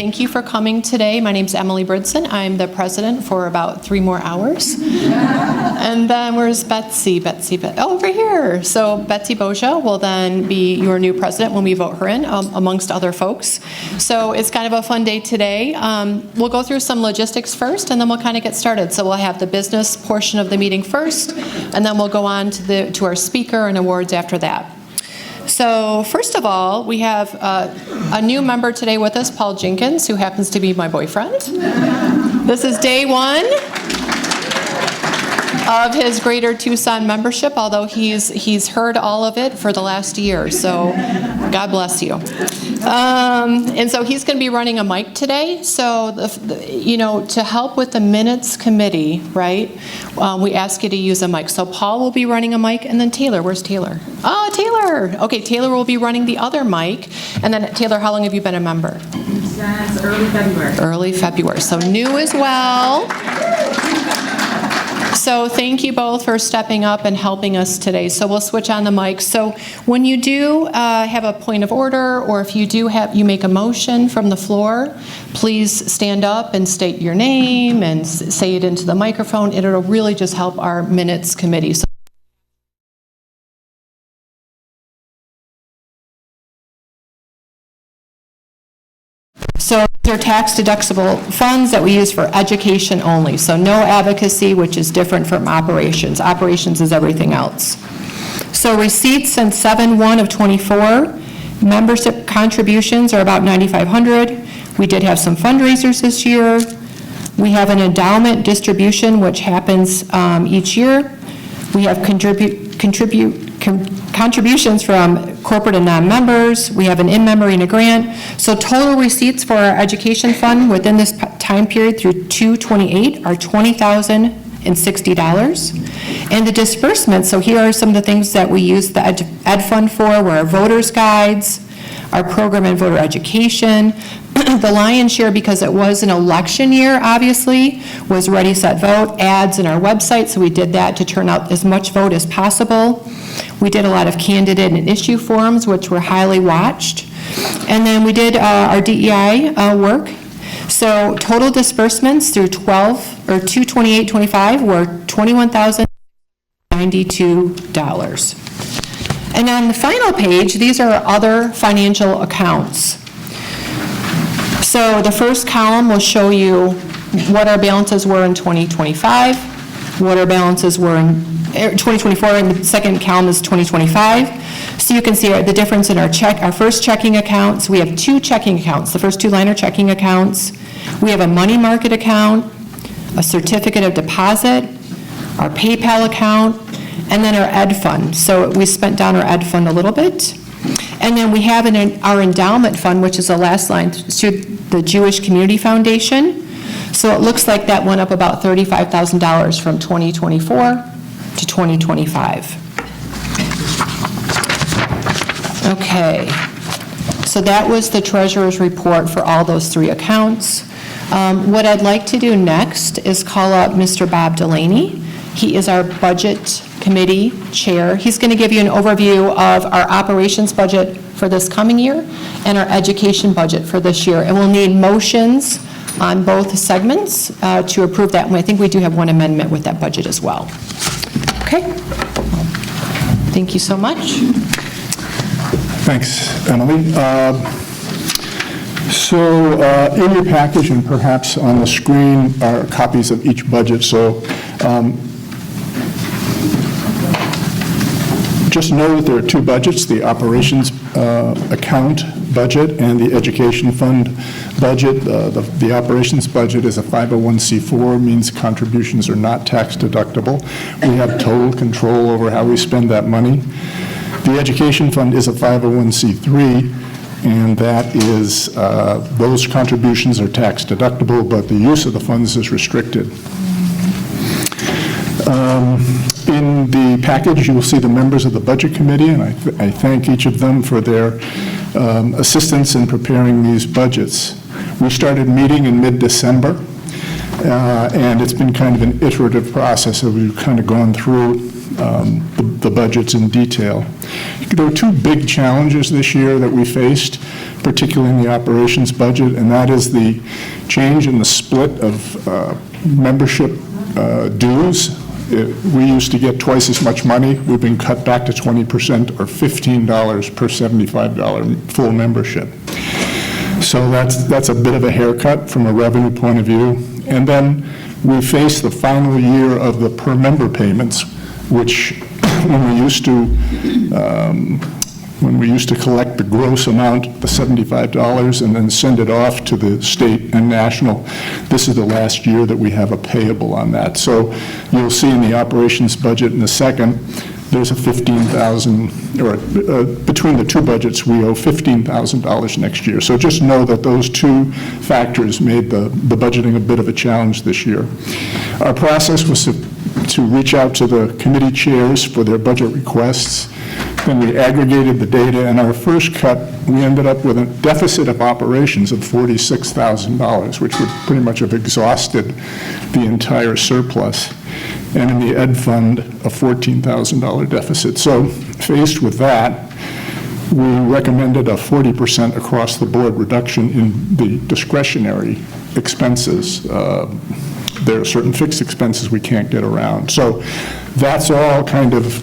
thank you for coming today. My name's Emily Bridson. I'm the president for about 3 more hours. And then where's Betsy? Oh, over here. So Betsy Boja will then be your new president when we vote her in, amongst other folks. So it's kind of a fun day today. We'll go through some logistics first, and then we'll kind of get started. So we'll have the business portion of the meeting first, and then we'll go on to our speaker and awards after that. So first of all, we have a new member today with us, Paul Jenkins, who happens to be my boyfriend. This is day 1 of his Greater Tucson membership, although he's heard all of it for the last year, so God bless you. And so he's going to be running a mic today. So, to help with the minutes committee, right, we ask you to use a mic. So Paul will be running a mic, and then Taylor. Where's Taylor? Oh, Taylor. Okay, Taylor will be running the other mic. And then, Taylor, how long have you been a member? Since early February. Early February. So new as well. So thank you both for stepping up and helping us today. So we'll switch on the mic. So when you do have a point of order, or if you do you make a motion from the floor, please stand up and state your name and say it into the microphone. It'll really just help our minutes committee. So they're tax-deductible funds that we use for education only. So no advocacy, which is different from operations. Operations is everything else. So receipts since 7/1 of 24. Membership contributions are about $9,500. We did have some fundraisers this year. We have an endowment distribution, which happens each year. We have contributions from corporate and non-members. We have an in-memory and a grant. So total receipts for our education fund within this time period through 2/28 are $20,060. And the disbursements, so here are some of the things that we use the ed fund for, were our voters guides, our program and voter education. The lion's share, because it was an election year, obviously, was Ready, Set, Vote, ads in our website, so we did that to turn out as much vote as possible. We did a lot of candidate and issue forums, which were highly watched. And then we did our DEI work. So total disbursements through 2/28/25 were $21,092. And on the final page, these are other financial accounts. So the first column will show you what our balances were in 2025, what our balances were in 2024, and the second column is 2025. So you can see the difference in our first checking accounts. We have 2 checking accounts. The first 2 line are checking accounts. We have a money market account, a certificate of deposit, our PayPal account, and then our ed fund. So we spent down our ed fund a little bit. And then we have our endowment fund, which is the last line, to the Jewish Community Foundation. So it looks like that went up about $35,000 from 2024 to 2025. Okay, so that was the treasurer's report for all those 3 accounts. What I'd like to do next is call up Mr. Bob Delaney. He is our budget committee chair. He's going to give you an overview of our operations budget for this coming year and our education budget for this year. And we'll need motions on both segments to approve that. And I think we do have one amendment with that budget as well. Okay. Thank you so much. Thanks, Emily. In your package and perhaps on the screen are copies of each budget. So just know that there are 2 budgets, the operations account budget and the education fund budget. The operations budget is a 501c4, means contributions are not tax deductible. We have total control over how we spend that money. The education fund is a 501c3, and that is, those contributions are tax deductible, but the use of the funds is restricted. In the package, you will see the members of the Budget Committee, and I thank each of them for their assistance in preparing these budgets. We started meeting in mid-December, and it's been kind of an iterative process that we've kind of gone through the budgets in detail. There were two big challenges this year that we faced, particularly in the operations budget, and that is the change in the split of membership dues. We used to get twice as much money. We've been cut back to 20% or $15 per $75 full membership. So that's a bit of a haircut from a revenue point of view. And then we face the final year of the per member payments, which when we used to collect the gross amount, the $75, and then send it off to the state and national, this is the last year that we have a payable on that. So you'll see in the operations budget in a second, there's a $15,000, or between the two budgets, we owe $15,000 next year. So just know that those two factors made the budgeting a bit of a challenge this year. Our process was to reach out to the committee chairs for their budget requests. Then we aggregated the data, and our first cut, we ended up with a deficit of operations of $46,000, which would pretty much have exhausted the entire surplus. And in the ed fund, a $14,000 deficit. So faced with that, we recommended a 40% across the board reduction in the discretionary expenses. There are certain fixed expenses we can't get around. So that's all kind of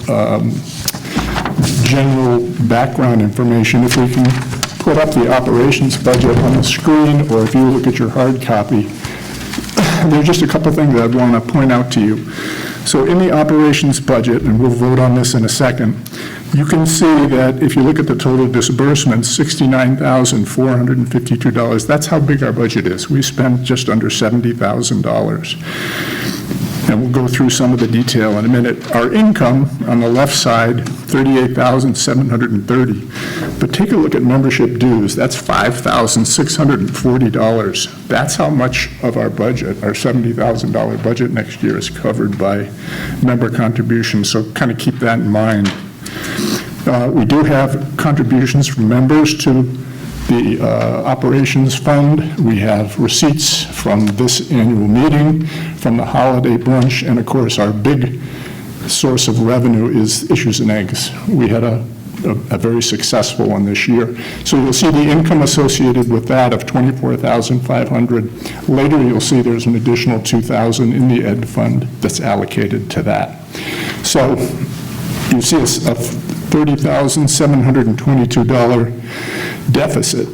general background information. If we can put up the operations budget on the screen, or if you look at your hard copy, there's just a couple things that I'd want to point out to you. So in the operations budget, and we'll vote on this in a second, you can see that if you look at the total disbursements, $69,452, that's how big our budget is. We spent just under $70,000. And we'll go through some of the detail in a minute. Our income on the left side, $38,730. But take a look at membership dues. That's $5,640. That's how much of our budget, our $70,000 budget next year, is covered by member contributions. So kind of keep that in mind. We do have contributions from members to the operations fund. We have receipts from this annual meeting, from the holiday brunch, and of course our big source of revenue is issues and eggs. We had a very successful one this year. So you'll see the income associated with that of $24,500. Later you'll see there's an additional $2,000 in the ed fund that's allocated to that. So you see a $30,722 deficit.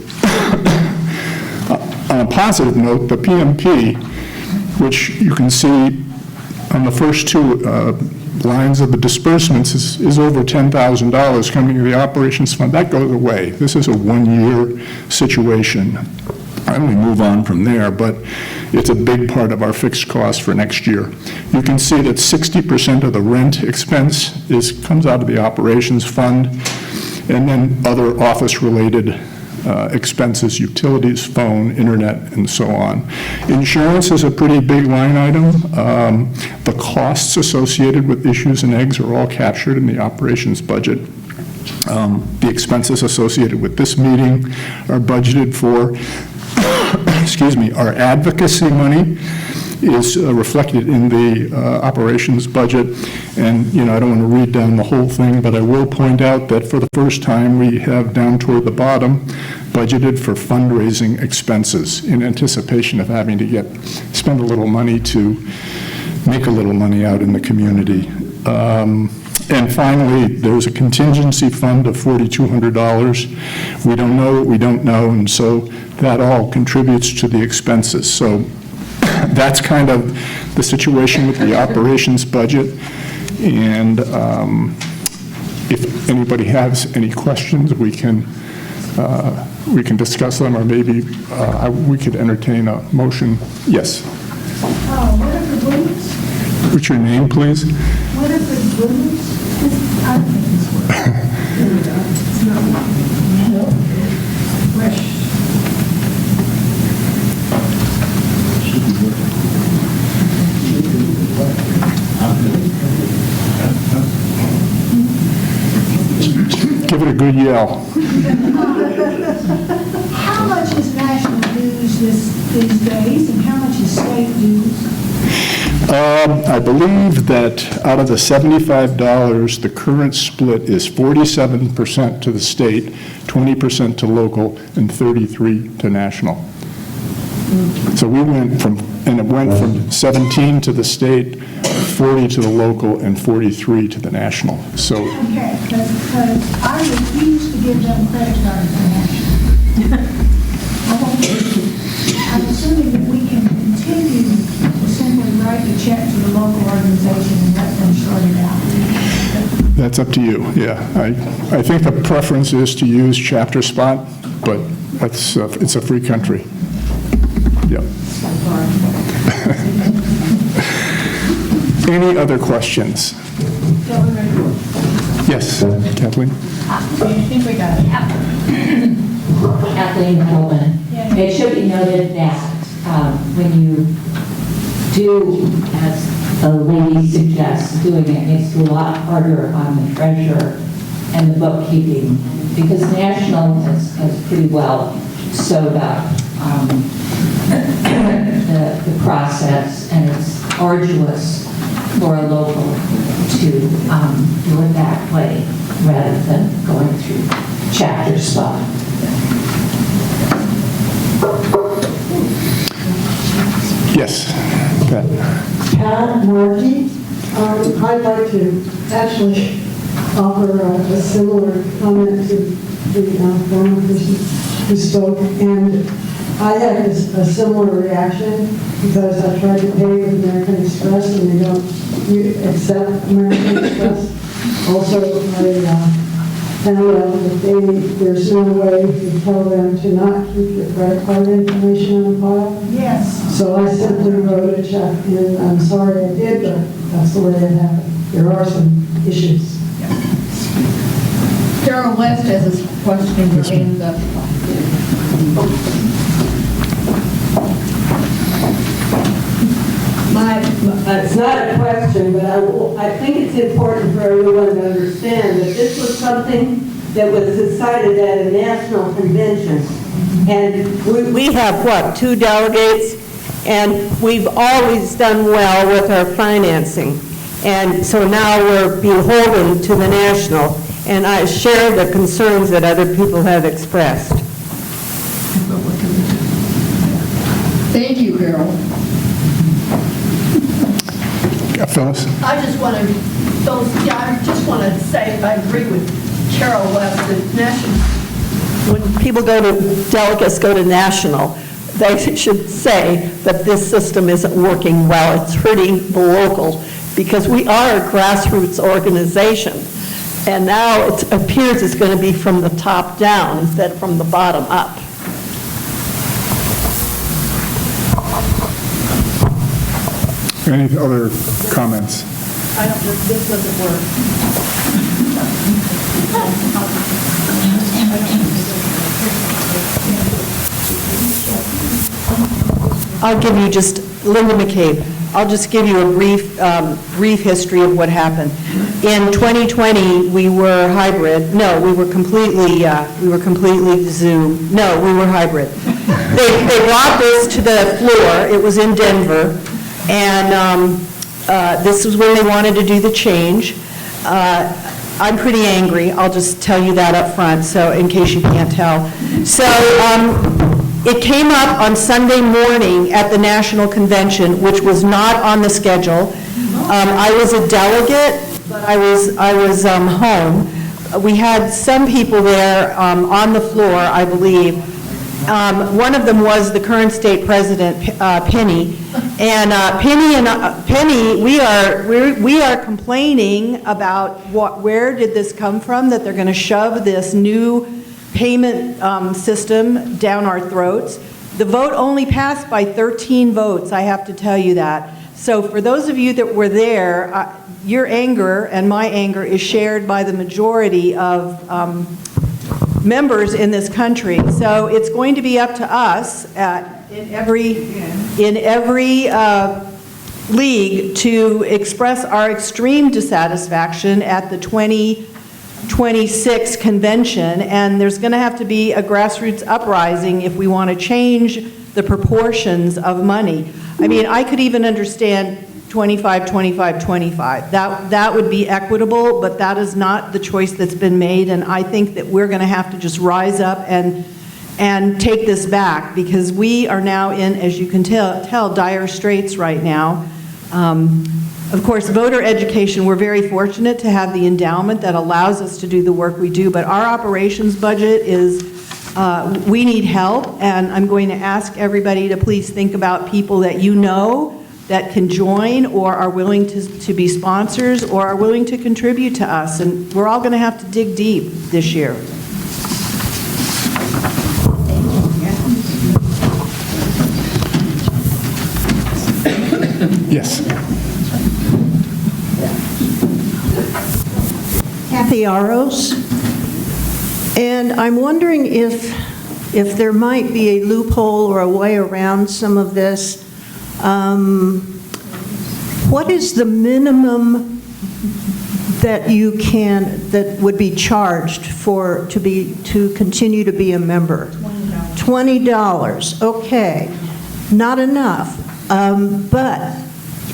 On a positive note, the PMP, which you can see on the first two lines of the disbursements, is over $10,000 coming to the operations fund. That goes away. This is a one-year situation. I only move on from there, but it's a big part of our fixed cost for next year. You can see that 60% of the rent expense comes out of the operations fund, and then other office-related expenses, utilities, phone, internet, and so on. Insurance is a pretty big line item. The costs associated with issues and eggs are all captured in the operations budget. The expenses associated with this meeting are budgeted for. Excuse me, our advocacy money is reflected in the operations budget. And, I don't want to read down the whole thing, but I will point out that for the first time, we have down toward the bottom budgeted for fundraising expenses in anticipation of having to spend a little money to make a little money out in the community. And finally, there's a contingency fund of $4,200. We don't know what we don't know, and so that all contributes to the expenses. So that's kind of the situation with the operations budget. And if anybody has any questions, we can discuss them, or maybe we could entertain a motion. Yes. What are the blues? What's your name, please? What are the blues? I think it's fresh. Give it a good yell. How much is national dues these days, and how much is state dues? I believe that out of the $75, the current split is 47% to the state, 20% to local, and 33% to national. So we went from, and it went from 17 to the state, 40 to the local, and 43 to the national. So Okay, because I refuse to give them credit card information. I'm assuming that we can continue to simply write a check to the local organization and let them sort it out. that's up to you, yeah. I think the preference is to use chapter spot, but that's, it's a free country. Yep. Any other questions? Yes, Kathleen? I think we got it. Kathleen Hellman. It should be noted that when you do, as the lady suggests, doing it makes it a lot harder on the treasurer and the bookkeeping, because national has pretty well sewed up the process, and it's arduous for a local to do it that way rather than going through chapter spot. Yes, Pat. Pat Markey. I'd like to actually offer a similar comment to the former person who spoke, and I had a similar reaction because I tried to pay with American Express and they don't accept American Express. Also, I found out that there's no way to tell them to not keep your credit card information on file. Yes. So I simply wrote a check, and I'm sorry I did, but that's the way it happened. There are some issues. Carol West has a question in the... It's not a question, but I think it's important for everyone to understand that this was something that was decided at a national convention. And we have, what, 2 delegates? And we've always done well with our financing. And so now we're beholden to the national. And I share the concerns that other people have expressed. Thank you, Carol. Phyllis? I just want to say, I agree with Carol West, that national, when people delegates go to national, they should say that this system isn't working well, it's hurting the local, because we are a grassroots organization, and now it appears it's going to be from the top down instead of from the bottom up. Any other comments? This doesn't work. I'll give you just, Linda McCabe, I'll just give you a brief history of what happened. In 2020, we were hybrid. No, we were completely Zoom. No, we were hybrid. They brought this to the floor. It was in Denver. And this was when they wanted to do the change. I'm pretty angry. I'll just tell you that up front, so in case you can't tell. So it came up on Sunday morning at the National Convention, which was not on the schedule. I was a delegate, but I was home. We had some people there on the floor, I believe. One of them was the current state president, Penny, and Penny, we are complaining about where did this come from, that they're going to shove this new payment system down our throats. The vote only passed by 13 votes, I have to tell you that. So for those of you that were there, your anger and my anger is shared by the majority of members in this country. So it's going to be up to us in every league to express our extreme dissatisfaction at the 2026 convention, and there's going to have to be a grassroots uprising if we want to change the proportions of money. I mean, I could even understand 25, 25, 25. That would be equitable, but that is not the choice that's been made, and I think that we're going to have to just rise up and take this back, because we are now in, as you can tell, dire straits right now. Of course, voter education, we're very fortunate to have the endowment that allows us to do the work we do, but our operations budget is, we need help, and I'm going to ask everybody to please think about people that you know that can join or are willing to be sponsors or are willing to contribute to us, and we're all going to have to dig deep this year. Yes. Kathy Aros, and I'm wondering if there might be a loophole or a way around some of this. What is the minimum that would be charged to continue to be a member? $20. Okay, not enough. But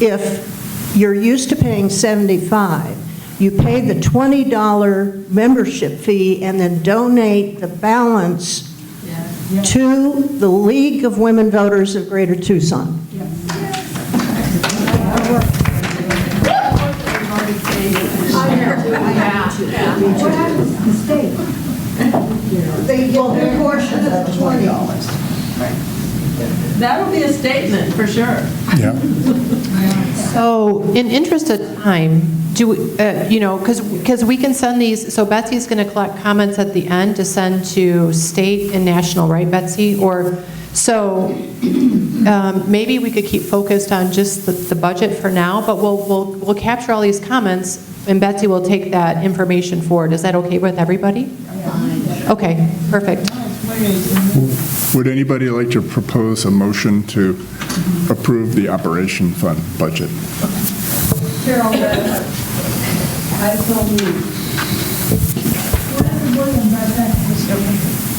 if you're used to paying $75, you pay the $20 membership fee and then donate the balance to the League of Women Voters of Greater Tucson. What happens to the state? They get their portion of the $20. That'll be a statement, for sure. Yeah. So in interest of time, because we can send these, so Betsy's going to collect comments at the end to send to state and national, right, Betsy? So maybe we could keep focused on just the budget for now, but we'll capture all these comments, and Betsy will take that information forward. Is that okay with everybody? Okay, perfect. Would anybody like to propose a motion to approve the operation fund budget? Carol, I told you.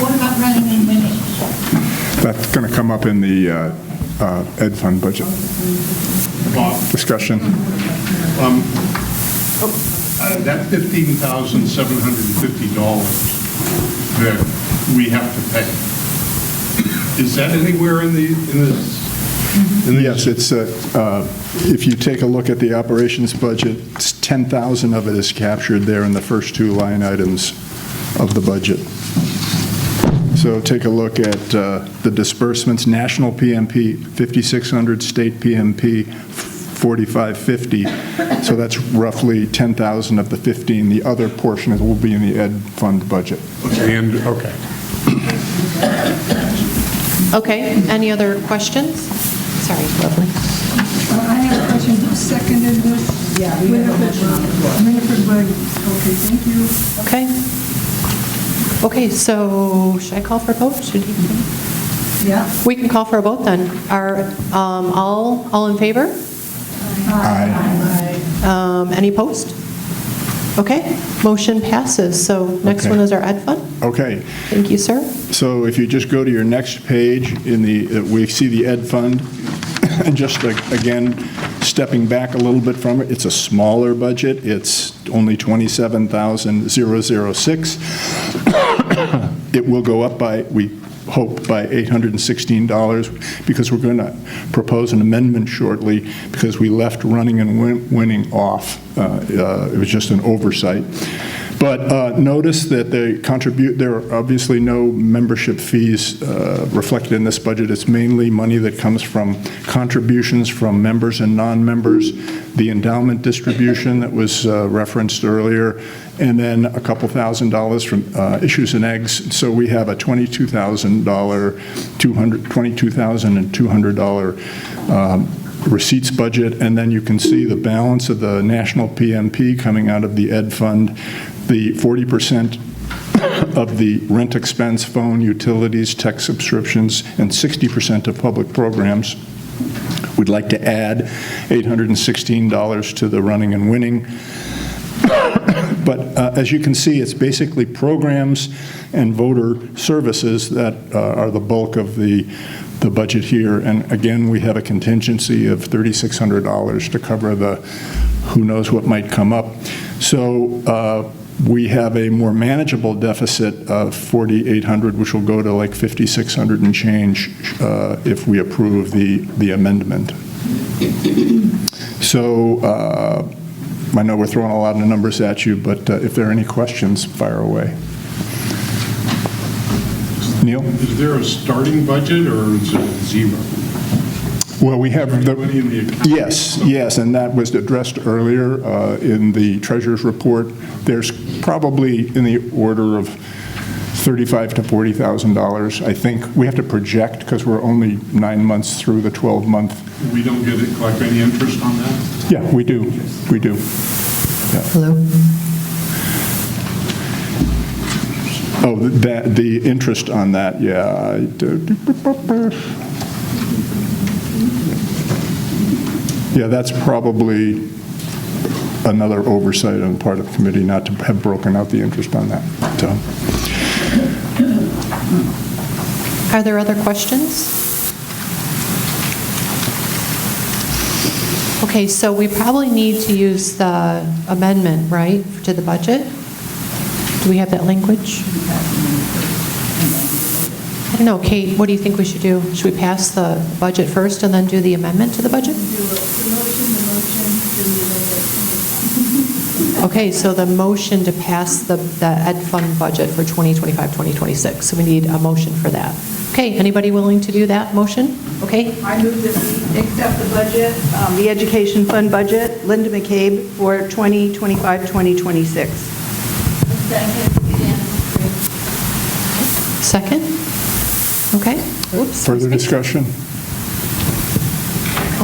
What about running and winning? That's going to come up in the ed fund budget discussion. That $15,750 that we have to pay, is that anywhere in this? Yes, it's, if you take a look at the operations budget, 10,000 of it is captured there in the first two line items of the budget. So take a look at the disbursements, national PMP, 5,600, state PMP, 4,550. So that's roughly 10,000 of the 15. The other portion will be in the ed fund budget. Okay. Okay, any other questions? Sorry, lovely. I have a question. Who seconded this? Yeah, we have a motion on the floor. Winifred Williams. Okay, thank you. Okay. Okay, so should I call for a vote? Yeah. We can call for a vote then. Are all in favor? Aye. Any opposed? Okay, motion passes. So next Okay. one is our ed fund. Okay. Thank you, sir. So if you just go to your next page, we see the ed fund, and just again, stepping back a little bit from it, it's a smaller budget. It's only $27,006. It will go up by, we hope, by $816, because we're going to propose an amendment shortly, because we left running and winning off. It was just an oversight. But notice that there are obviously no membership fees reflected in this budget. It's mainly money that comes from contributions from members and non-members, the endowment distribution that was referenced earlier, and then a couple $1,000s from issues and eggs. So we have a $22,200 receipts budget, and then you can see the balance of the national PMP coming out of the ed fund, the 40% of the rent expense, phone, utilities, tech subscriptions, and 60% of public programs. We'd like to add $816 to the running and winning. But as you can see, it's basically programs and voter services that are the bulk of the the budget here. And again, we have a contingency of $3,600 to cover the who knows what might come up. So we have a more manageable deficit of $4,800, which will go to like $5,600 and change if we approve the amendment. So I know we're throwing a lot of numbers at you, but if there are any questions, fire away. Neil? Is there a starting budget or is it zero? Well, we have the, Money in the account? yes, and that was addressed earlier in the treasurer's report. There's probably in the order of $35,000 to $40,000. I think we have to project because we're only 9 months through the 12-month. We don't collect any interest on that? Yeah, we do. We do. Hello? Oh, the interest on that, yeah. Yeah, that's probably another oversight on the part of the committee not to have broken out the interest on that. So. Are there other questions? Okay, so we probably need to use the amendment, right, to the budget? Do we have that language? I don't know, Kate, what do you think we should do? Should we pass the budget first and then do the amendment to the budget? Okay, so the motion to pass the ed fund budget for 2025-2026. So we need a motion for that. Okay, anybody willing to do that motion? Okay. I move that we accept the budget, the education fund budget, Linda McCabe, for 2025-2026. Second? Okay. Oops. Further discussion?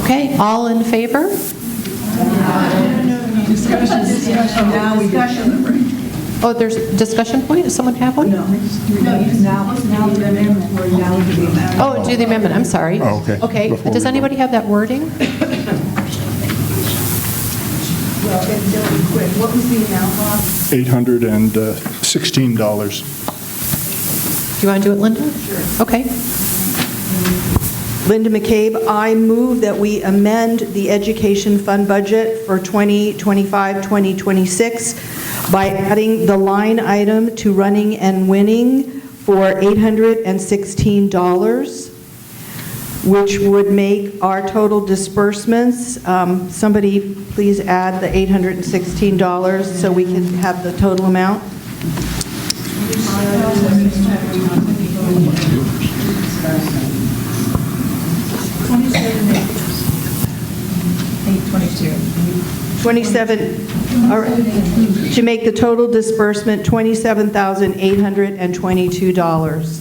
Okay, all in favor? Oh, there's a discussion point? Does someone have one? Now the amendment, we're now to the amendment. Oh, do the amendment, I'm sorry. Oh, okay. Okay, Before does we anybody have that wording? Well, it'll be quick. What was the amount, Bob? $816. Do you want to do it, Linda? Sure. Okay. Linda McCabe, I move that we amend the education fund budget for 2025-2026 by adding the line item to running and winning for $816, which would make our total disbursements, somebody please add the $816 so we can have the total amount. To make the total disbursement $27,822.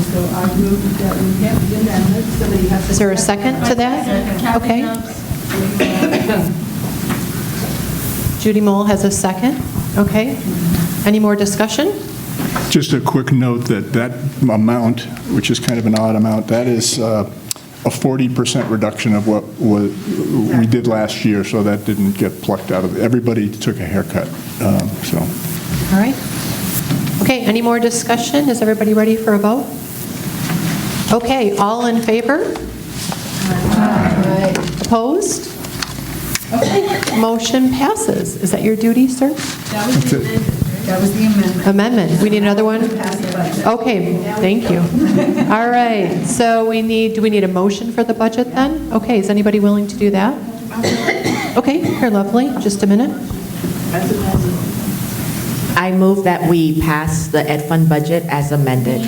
So I move that we have the amendment. Somebody has to. Is there a second to that? Okay. Judy Mole has a second. Okay. Any more discussion? Just a quick note that amount, which is kind of an odd amount, that is a 40% reduction of what we did last year, so that didn't get plucked out of it. Everybody took a haircut, so. All right. Okay, any more discussion? Is everybody ready for a vote? Okay, all in favor? Aye. Opposed? Okay, motion passes. Is that your duty, sir? That was the amendment. Amendment. We need another one? Okay, thank you. All right, so do we need a motion for the budget then? Okay, is anybody willing to do that? Okay, here, lovely, just a minute. I move that we pass the ed fund budget as amended.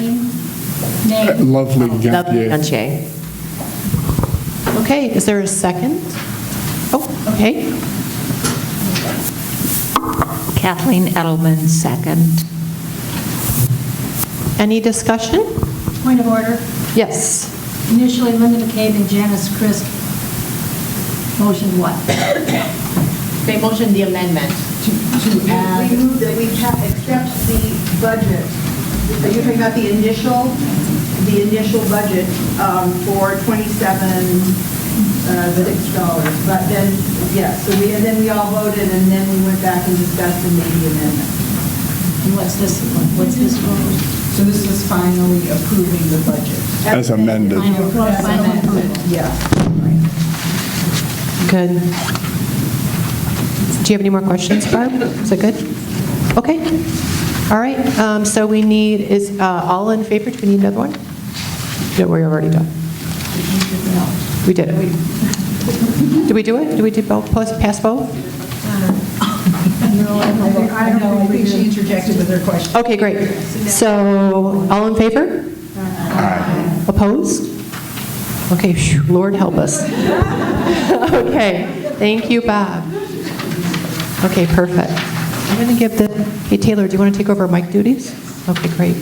Lovely Gantier. Gantier. Okay, is there a second? Oh, okay. Kathleen Edelman, second. Any discussion? Point of order. Yes. Initially, Linda McCabe and Janice Christ motioned what? They motioned the amendment. We move that we accept the budget. Are you talking about the initial budget for $27,600? But then, yes, so then we all voted, and then we went back and discussed and made the amendment. And what's this one? What's this one? So this is finally approving the budget. As amended. Yeah. Good. Do you have any more questions, Barb? Is that good? Okay. All right, so we need, is all in favor? Do we need another one? No, we're already done. We did it. Did we do it? Did we do both, pass both? I don't think she interjected with her question. Okay, great. So, all in favor? Aye. Opposed? Okay, phew, Lord help us. Okay, thank you, Bob. Okay, perfect. I'm going to give the, hey, Taylor, do you want to take over mic duties? Okay, great.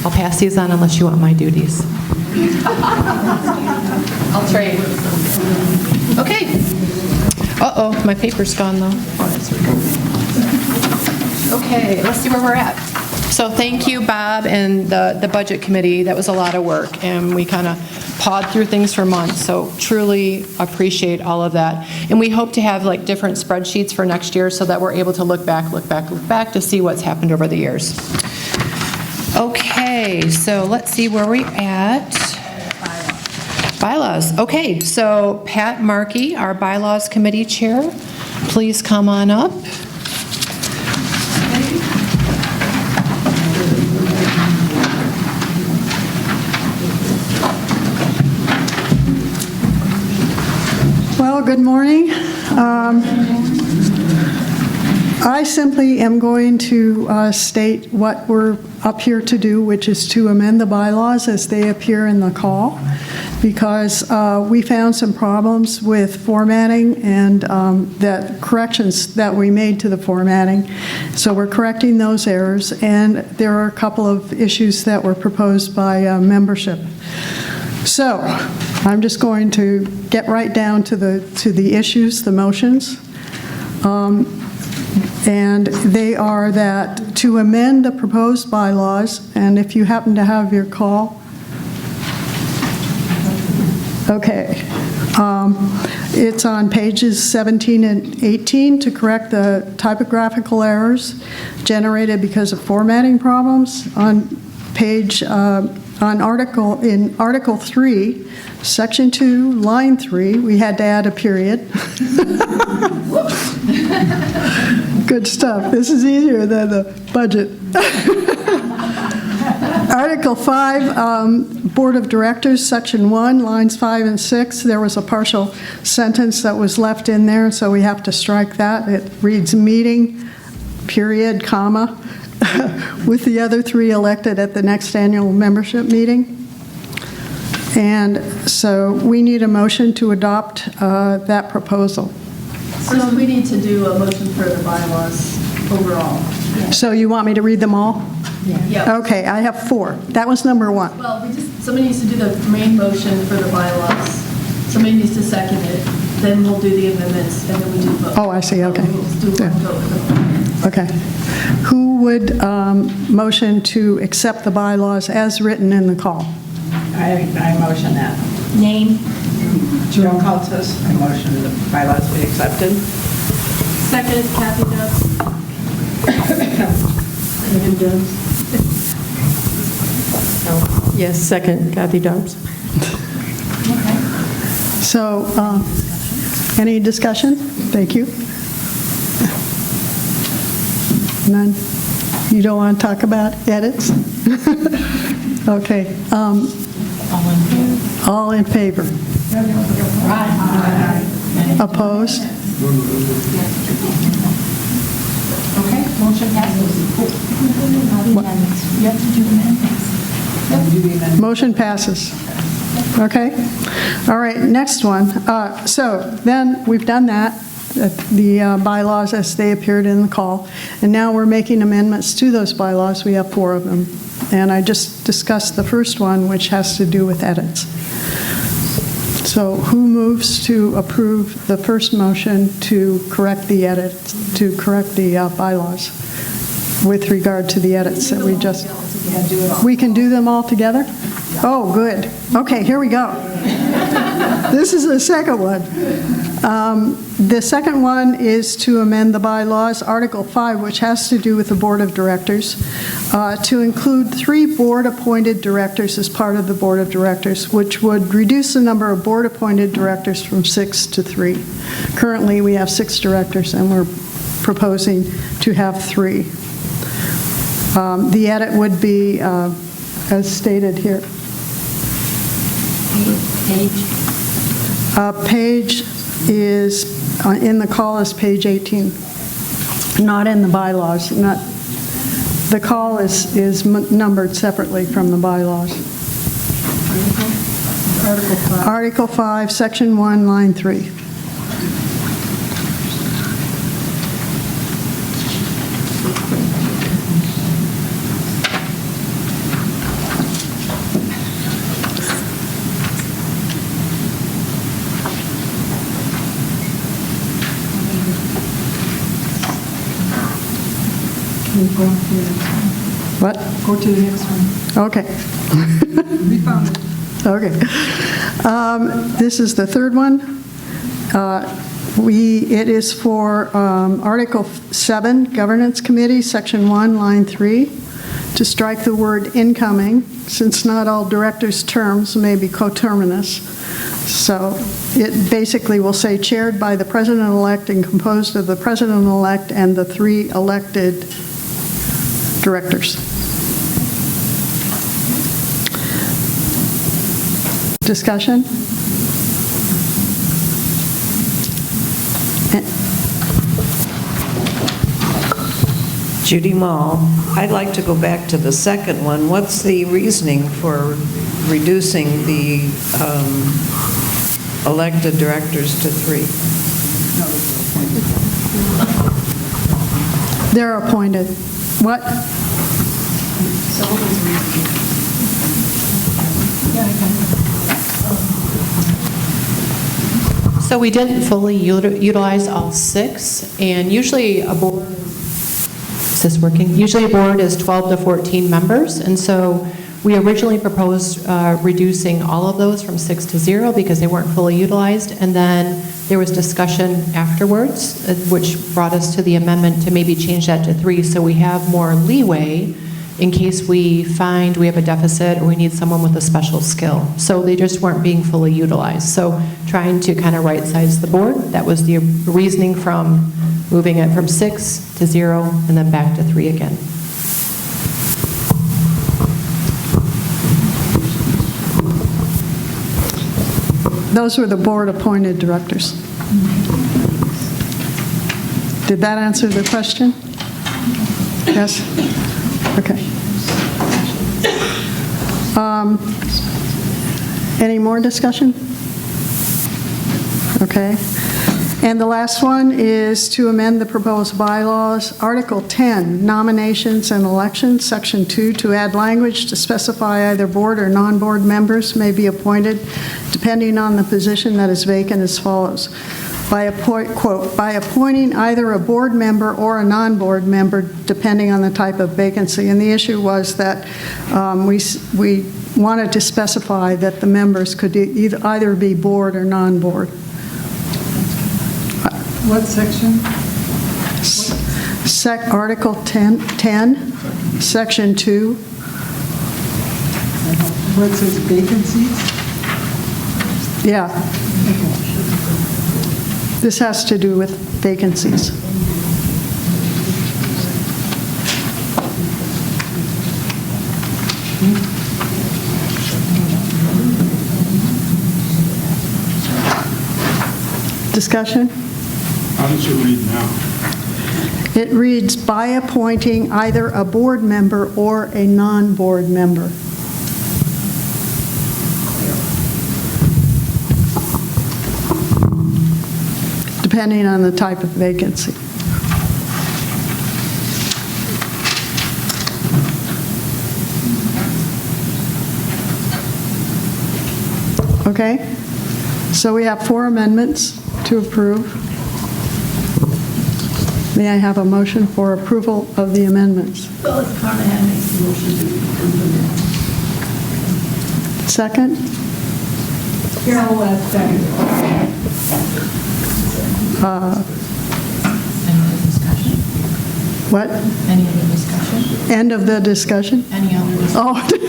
I'll pass these on unless you want my duties. I'll trade. Okay. Uh-oh, my paper's gone, though. Okay, let's see where we're at. So thank you, Bob, and the Budget Committee. That was a lot of work, and we kind of pawed through things for months, so truly appreciate all of that. And we hope to have like different spreadsheets for next year so that we're able to look back to see what's happened over the years. Okay, so let's see where we're at. Bylaws. Okay, so Pat Markey, our Bylaws Committee Chair, please come on up. Well, good morning. I simply am going to state what we're up here to do, which is to amend the bylaws as they appear in the call, because we found some problems with formatting and that corrections that we made to the formatting. So we're correcting those errors, and there are a couple of issues that were proposed by membership. So I'm just going to get right down to the issues, the motions. And they are that to amend the proposed bylaws, and if you happen to have your call, okay. It's on pages 17 and 18 to correct the typographical errors generated because of formatting problems. On page, in Article 3, Section 2, Line 3, we had to add a period. Good stuff. This is easier than the budget. Article 5, Board of Directors, Section 1, Lines 5 and 6, there was a partial sentence that was left in there, so we have to strike that. It reads meeting, period, comma, with the other three elected at the next annual membership meeting. And so we need a motion to adopt that proposal. First, we need to do a motion for the bylaws overall. So you want me to read them all? Yeah. Okay, I have 4. That was number 1. Well, somebody needs to do the main motion for the bylaws. Somebody needs to second it. Then we'll do the amendments, and then we do vote. Oh, I see, okay. We'll just do one vote. Okay. Who would motion to accept the bylaws as written in the call? I motion that. Name? Joan Cultus, I motion the bylaws be accepted. Second, Kathy Dubs. Yes, second, Kathy Dubs. So, any discussion? Thank you. None? You don't want to talk about edits? Okay. All in favor? Opposed? Okay, motion passes. You have to do amendments. Motion passes. Okay? All right, next one. So then we've done that, the bylaws as they appeared in the call, and now we're making amendments to those bylaws. We have 4 of them. And I just discussed the first one, which has to do with edits. So who moves to approve the first motion to correct the edits, to correct the bylaws with regard to the edits that we just... We can do them all together? Oh, good. Okay, here we go. This is the second one. The second one is to amend the bylaws, Article 5, which has to do with the Board of Directors, to include 3 board-appointed directors as part of the Board of Directors, which would reduce the number of board-appointed directors from 6 to 3. Currently, we have 6 directors, and we're proposing to have 3. The edit would be, as stated here. Page is, in the call is page 18, not in the bylaws. The call is numbered separately from the bylaws. Article 5, Section 1, Line 3. What? Go to the next one. Okay. We found it. Okay. This is the third one. It is for Article 7, Governance Committee, Section 1, Line 3, to strike the word incoming, since not all directors' terms may be coterminous. So it basically will say chaired by the president-elect and composed of the president-elect and the 3 elected directors. Discussion? Judy Mall, I'd like to go back to the second one. What's the reasoning for reducing the elected directors to 3? They're appointed. What? So we didn't fully utilize all 6, and usually a board, is this working? Usually a board is 12 to 14 members, and so we originally proposed reducing all of those from 6 to 0 because they weren't fully utilized, and then there was discussion afterwards, which brought us to the amendment to maybe change that to 3, so we have more leeway in case we find we have a deficit or we need someone with a special skill. So they just weren't being fully utilized. So trying to kind of right-size the board, that was the reasoning from moving it from 6 to 0 and then back to 3 again. Those were the board-appointed directors. Did that answer the question? Yes? Okay. Any more discussion? Okay. And the last one is to amend the proposed bylaws, Article 10, Nominations and Elections, Section 2, to add language to specify either board or non-board members may be appointed depending on the position that is vacant as follows. By appointing either a board member or a non-board member, depending on the type of vacancy. And the issue was that we wanted to specify that the members could either be board or non-board. What section? Article 10, Section 2. Where it says vacancies? Yeah. This has to do with vacancies. Discussion? How does it read now? It reads, by appointing either a board member or a non-board member. Depending on the type of vacancy. Okay? So we have 4 amendments to approve. May I have a motion for approval of the amendments? Phyllis Carnahan makes the motion to implement. Second? Carol, second. What? Any other discussion? End of the discussion? Any other discussion?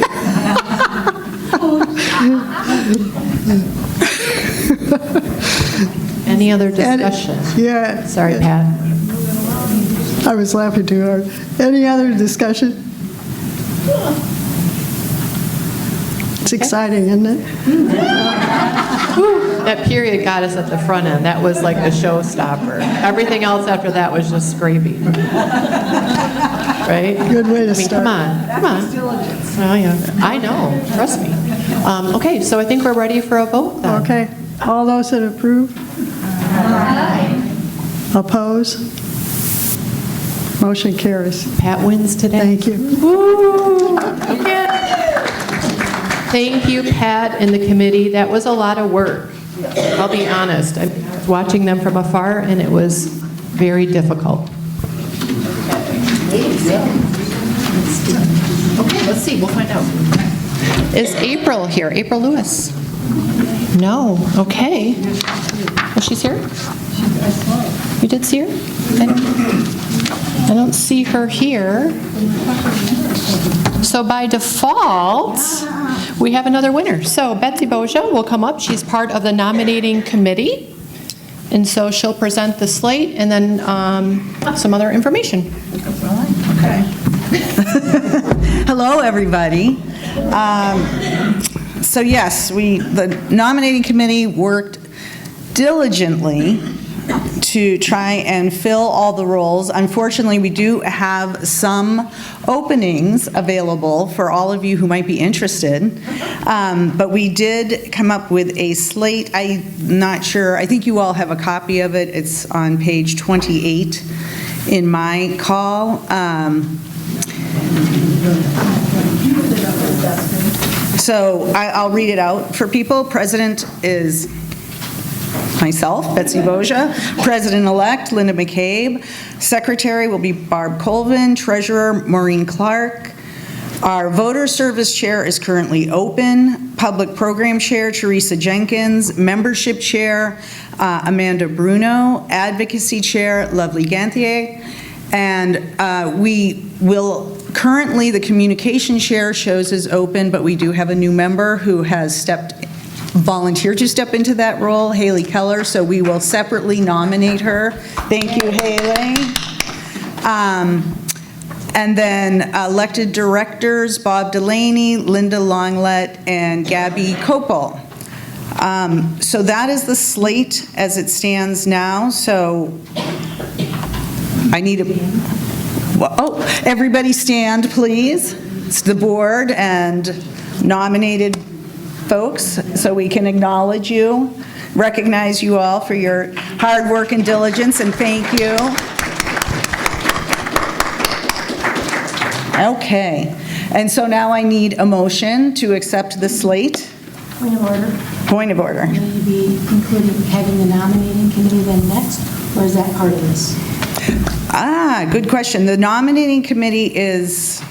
Any other discussion? Yeah. Sorry, Pat. I was laughing too hard. Any other discussion? It's exciting, isn't it? That period got us at the front end. That was like the showstopper. Everything else after that was just gravy. Right? Good way to Come start. on, come on. Oh, yeah. I know, trust me. Okay, so I think we're ready for a vote then. Okay. All those that approve? Oppose? Motion carries. Pat wins today. Thank you. Woo! Okay. Thank you, Pat and the committee. That was a lot of work. I'll be honest. I was watching them from afar, and it was very difficult. Okay, let's see, we'll find out. Is April here? April Lewis? No. Okay. Well, she's here? You did see her? I don't see her here. So by default, we have another winner. So Betsy Boja will come up. She's part of the nominating committee. And so she'll present the slate and then some other information. Okay. Hello, everybody. So yes, the nominating committee worked diligently to try and fill all the roles. Unfortunately, we do have some openings available for all of you who might be interested. But we did come up with a slate. I'm not sure. I think you all have a copy of it. It's on page 28 in my call. So I'll read it out for people. President is myself, Betsy Boja. President-elect, Linda McCabe. Secretary will be Barb Colvin. Treasurer, Maureen Clark. Our voter service chair is currently open. Public program chair, Teresa Jenkins. Membership chair, Amanda Bruno. Advocacy chair, Lovely Ganthier. And we will, currently the communication chair shows is open, but we do have a new member who has volunteered to step into that role, Haley Keller, so we will separately nominate her. Thank you, Haley. And then elected directors, Bob Delaney, Linda Longlet, and Gabby Copel. So that is the slate as it stands now. So I need everybody stand, please. It's the board and nominated folks, so we can acknowledge you, recognize you all for your hard work and diligence, and thank you. Okay, and so now I need a motion to accept the slate. Point of order. Point of order. Will you be including having the nominating committee then next, or is that part of this? Good question. The nominating committee is,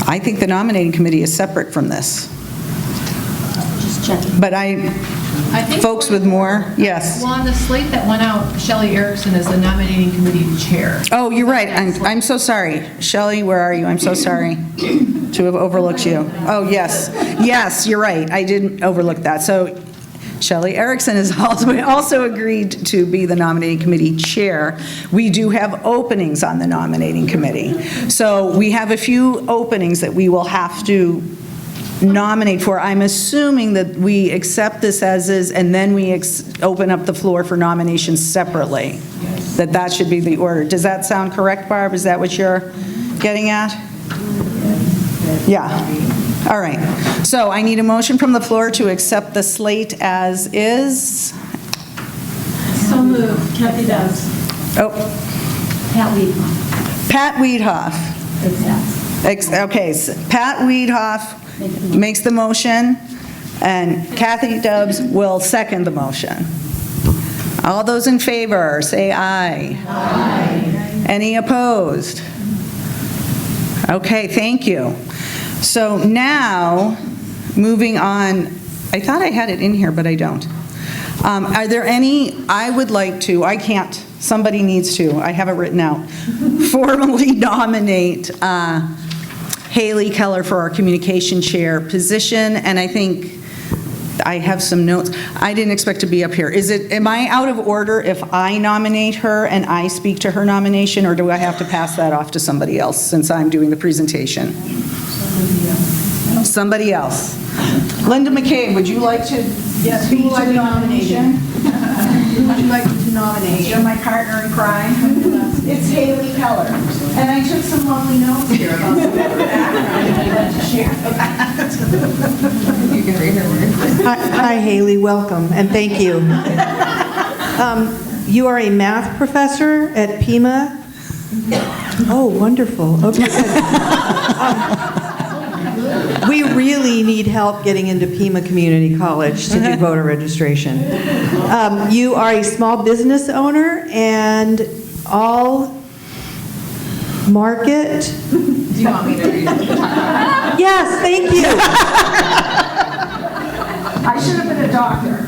I think the nominating committee is separate from this. Just checking. But I think folks with more, yes. Well, on the slate that went out, Shelley Erickson is the nominating committee chair. Oh, you're right. I'm so sorry. Shelley, where are you? I'm so sorry to have overlooked you. Oh, yes. Yes, you're right. I didn't overlook that. So Shelley Erickson has also agreed to be the nominating committee chair. We do have openings on the nominating committee. So we have a few openings that we will have to nominate for. I'm assuming that we accept this as is, and then we open up the floor for nominations separately. Yes. That should be the order. Does that sound correct, Barb? Is that what you're getting at? Yeah. All right. So I need a motion from the floor to accept the slate as is. So moved. Kathy does. Oh. Pat Weedhoff. Pat Weedhoff. Okay. So Pat Weedhoff makes the motion, and Kathy Dubs will second the motion. All those in favor, say aye. Aye. Any opposed? Okay, thank you. So now, moving on, I thought I had it in here, but I don't. Are there any, I would like to, I can't, somebody needs to, I have it written out, formally nominate Haley Keller for our communication chair position, and I think I have some notes. I didn't expect to be up here. Am I out of order if I nominate her and I speak to her nomination, or do I have to pass that off to somebody else since I'm doing the presentation? Somebody else. Linda McCabe, would you like to speak to the nomination? Who would you like to nominate? You're my partner in crime. It's Haley Keller. And I took some lovely notes here about the background I'd like to share. You can read her words. Hi, Haley, welcome, and thank you. You are a math professor at Pima? Oh, wonderful. Okay, good. We really need help getting into Pima Community College to do voter registration. You are a small business owner and all market? Do you want me to read it? Yes, thank you. I should have been a doctor.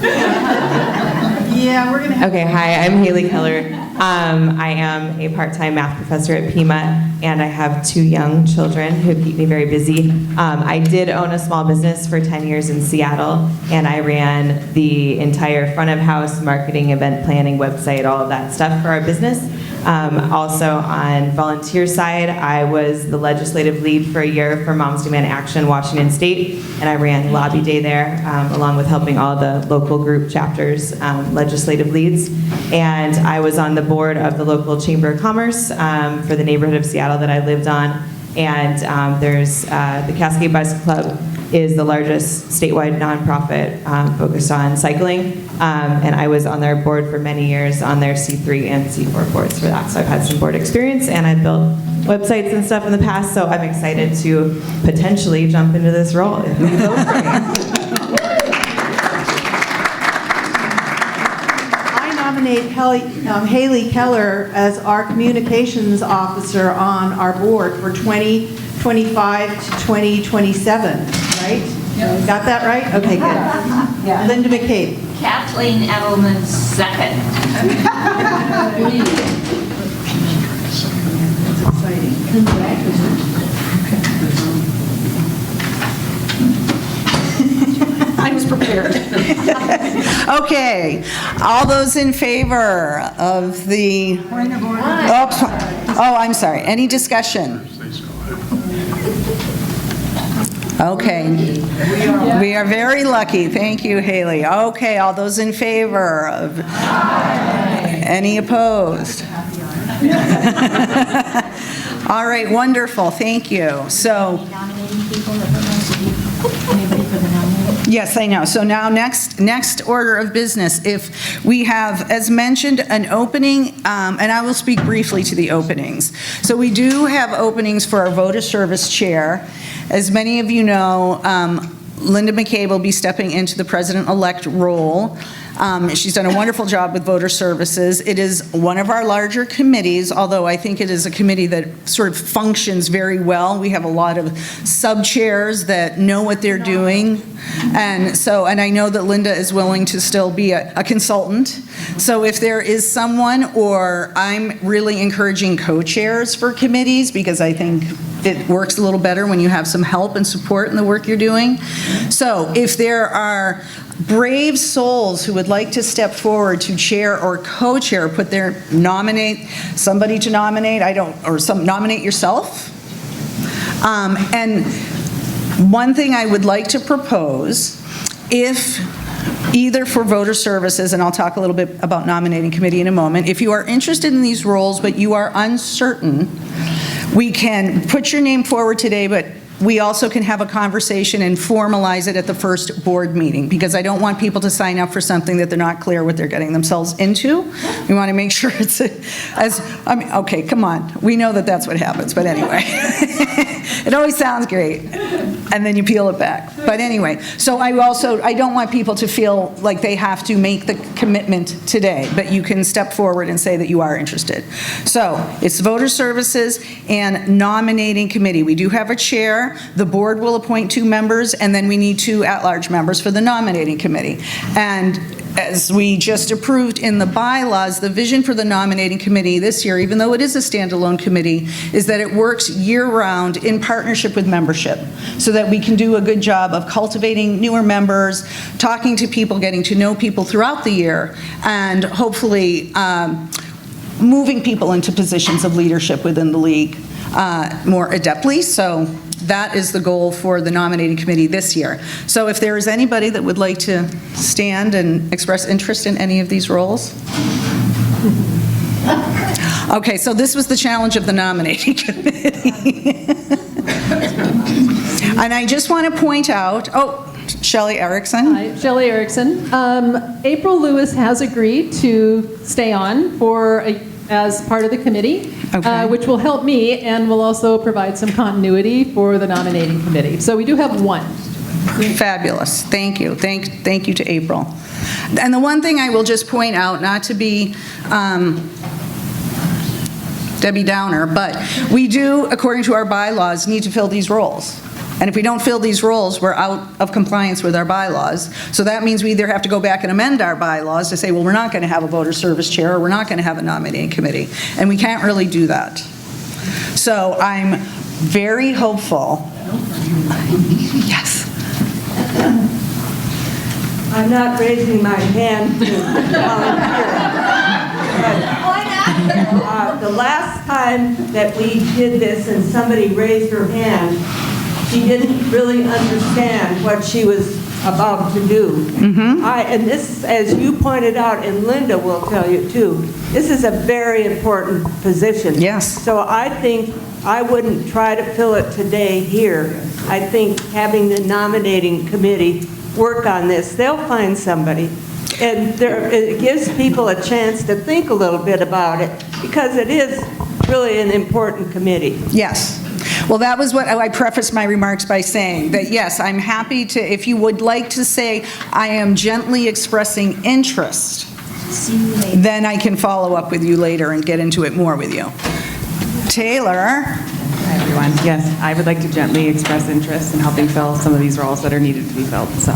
Yeah, we're going to have... Okay, hi, I'm Haley Keller. I am a part-time math professor at Pima, and I have 2 young children who keep me very busy. I did own a small business for 10 years in Seattle, and I ran the entire front of house, marketing, event planning, website, all of that stuff for our business. Also on volunteer side, I was the legislative lead for a year for Moms Demand Action, Washington State, and I ran Lobby Day there, along with helping all the local group chapters, legislative leads. And I was on the board of the local Chamber of Commerce for the neighborhood of Seattle that I lived on. And there's the Cascade Bicycle Club is the largest statewide nonprofit focused on cycling. And I was on their board for many years on their C3 and C4 boards for that. So I've had some board experience, and I've built websites and stuff in the past, so I'm excited to potentially jump into this role if you vote for me. I nominate Haley Keller as our communications officer on our board for 2025 to 2027, right? Got that right? Okay, good. Yeah. Linda McCabe. Kathleen Edelman, second. I was prepared. Okay, all those in favor of the... Oops. Oh, I'm sorry. Any discussion? Okay. We are very lucky. Thank you, Haley. Okay, all those in favor of... Any opposed? All right, wonderful. Thank you. So... Yes, I know. So now next order of business. If we have, as mentioned, an opening, and I will speak briefly to the openings. So we do have openings for our voter service chair. As many of you know, Linda McCabe will be stepping into the president-elect role. She's done a wonderful job with voter services. It is one of our larger committees, although I think it is a committee that sort of functions very well. We have a lot of sub-chairs that know what they're doing. And I know that Linda is willing to still be a consultant. So if there is someone, or I'm really encouraging co-chairs for committees, because I think it works a little better when you have some help and support in the work you're doing. So if there are brave souls who would like to step forward to chair or co-chair, nominate somebody to nominate, nominate yourself. And one thing I would like to propose, if either for voter services, and I'll talk a little bit about nominating committee in a moment, if you are interested in these roles but you are uncertain, we can put your name forward today, but we also can have a conversation and formalize it at the first board meeting, because I don't want people to sign up for something that they're not clear what they're getting themselves into. We want to make sure it's okay, come on. We know that that's what happens, but anyway. It always sounds great, and then you peel it back. But anyway, so I don't want people to feel like they have to make the commitment today, but you can step forward and say that you are interested. So it's voter services and nominating committee. We do have a chair. The board will appoint 2 members, and then we need 2 at-large members for the nominating committee. And as we just approved in the bylaws, the vision for the nominating committee this year, even though it is a standalone committee, is that it works year-round in partnership with membership, so that we can do a good job of cultivating newer members, talking to people, getting to know people throughout the year, and hopefully moving people into positions of leadership within the league more adeptly. So that is the goal for the nominating committee this year. So if there is anybody that would like to stand and express interest in any of these roles? Okay, so this was the challenge of the nominating committee. And I just want to point out, Shelley Erickson. Hi, Shelley Erickson. April Lewis has agreed to stay on as part of the committee, which will help me and will also provide some continuity for the nominating committee. So we do have one. Fabulous. Thank you. Thank you to April. And the one thing I will just point out, not to be Debbie Downer, but we do, according to our bylaws, need to fill these roles. And if we don't fill these roles, we're out of compliance with our bylaws. So that means we either have to go back and amend our bylaws to say, well, we're not going to have a voter service chair, or we're not going to have a nominating committee. And we can't really do that. So I'm very hopeful. Yes. I'm not raising my hand to volunteer. The last time that we did this and somebody raised her hand, she didn't really understand what she was about to do. And this, as you pointed out, and Linda will tell you too, this is a very important position. Yes. So I think I wouldn't try to fill it today here. I think having the nominating committee work on this, they'll find somebody. And it gives people a chance to think a little bit about it, because it is really an important committee. Yes. Well, that was what I prefaced my remarks by saying, that yes, I'm happy to, if you would like to say, I am gently expressing interest, then I can follow up with you later and get into it more with you. Taylor. Hi, everyone. Yes, I would like to gently express interest in helping fill some of these roles that are needed to be filled. So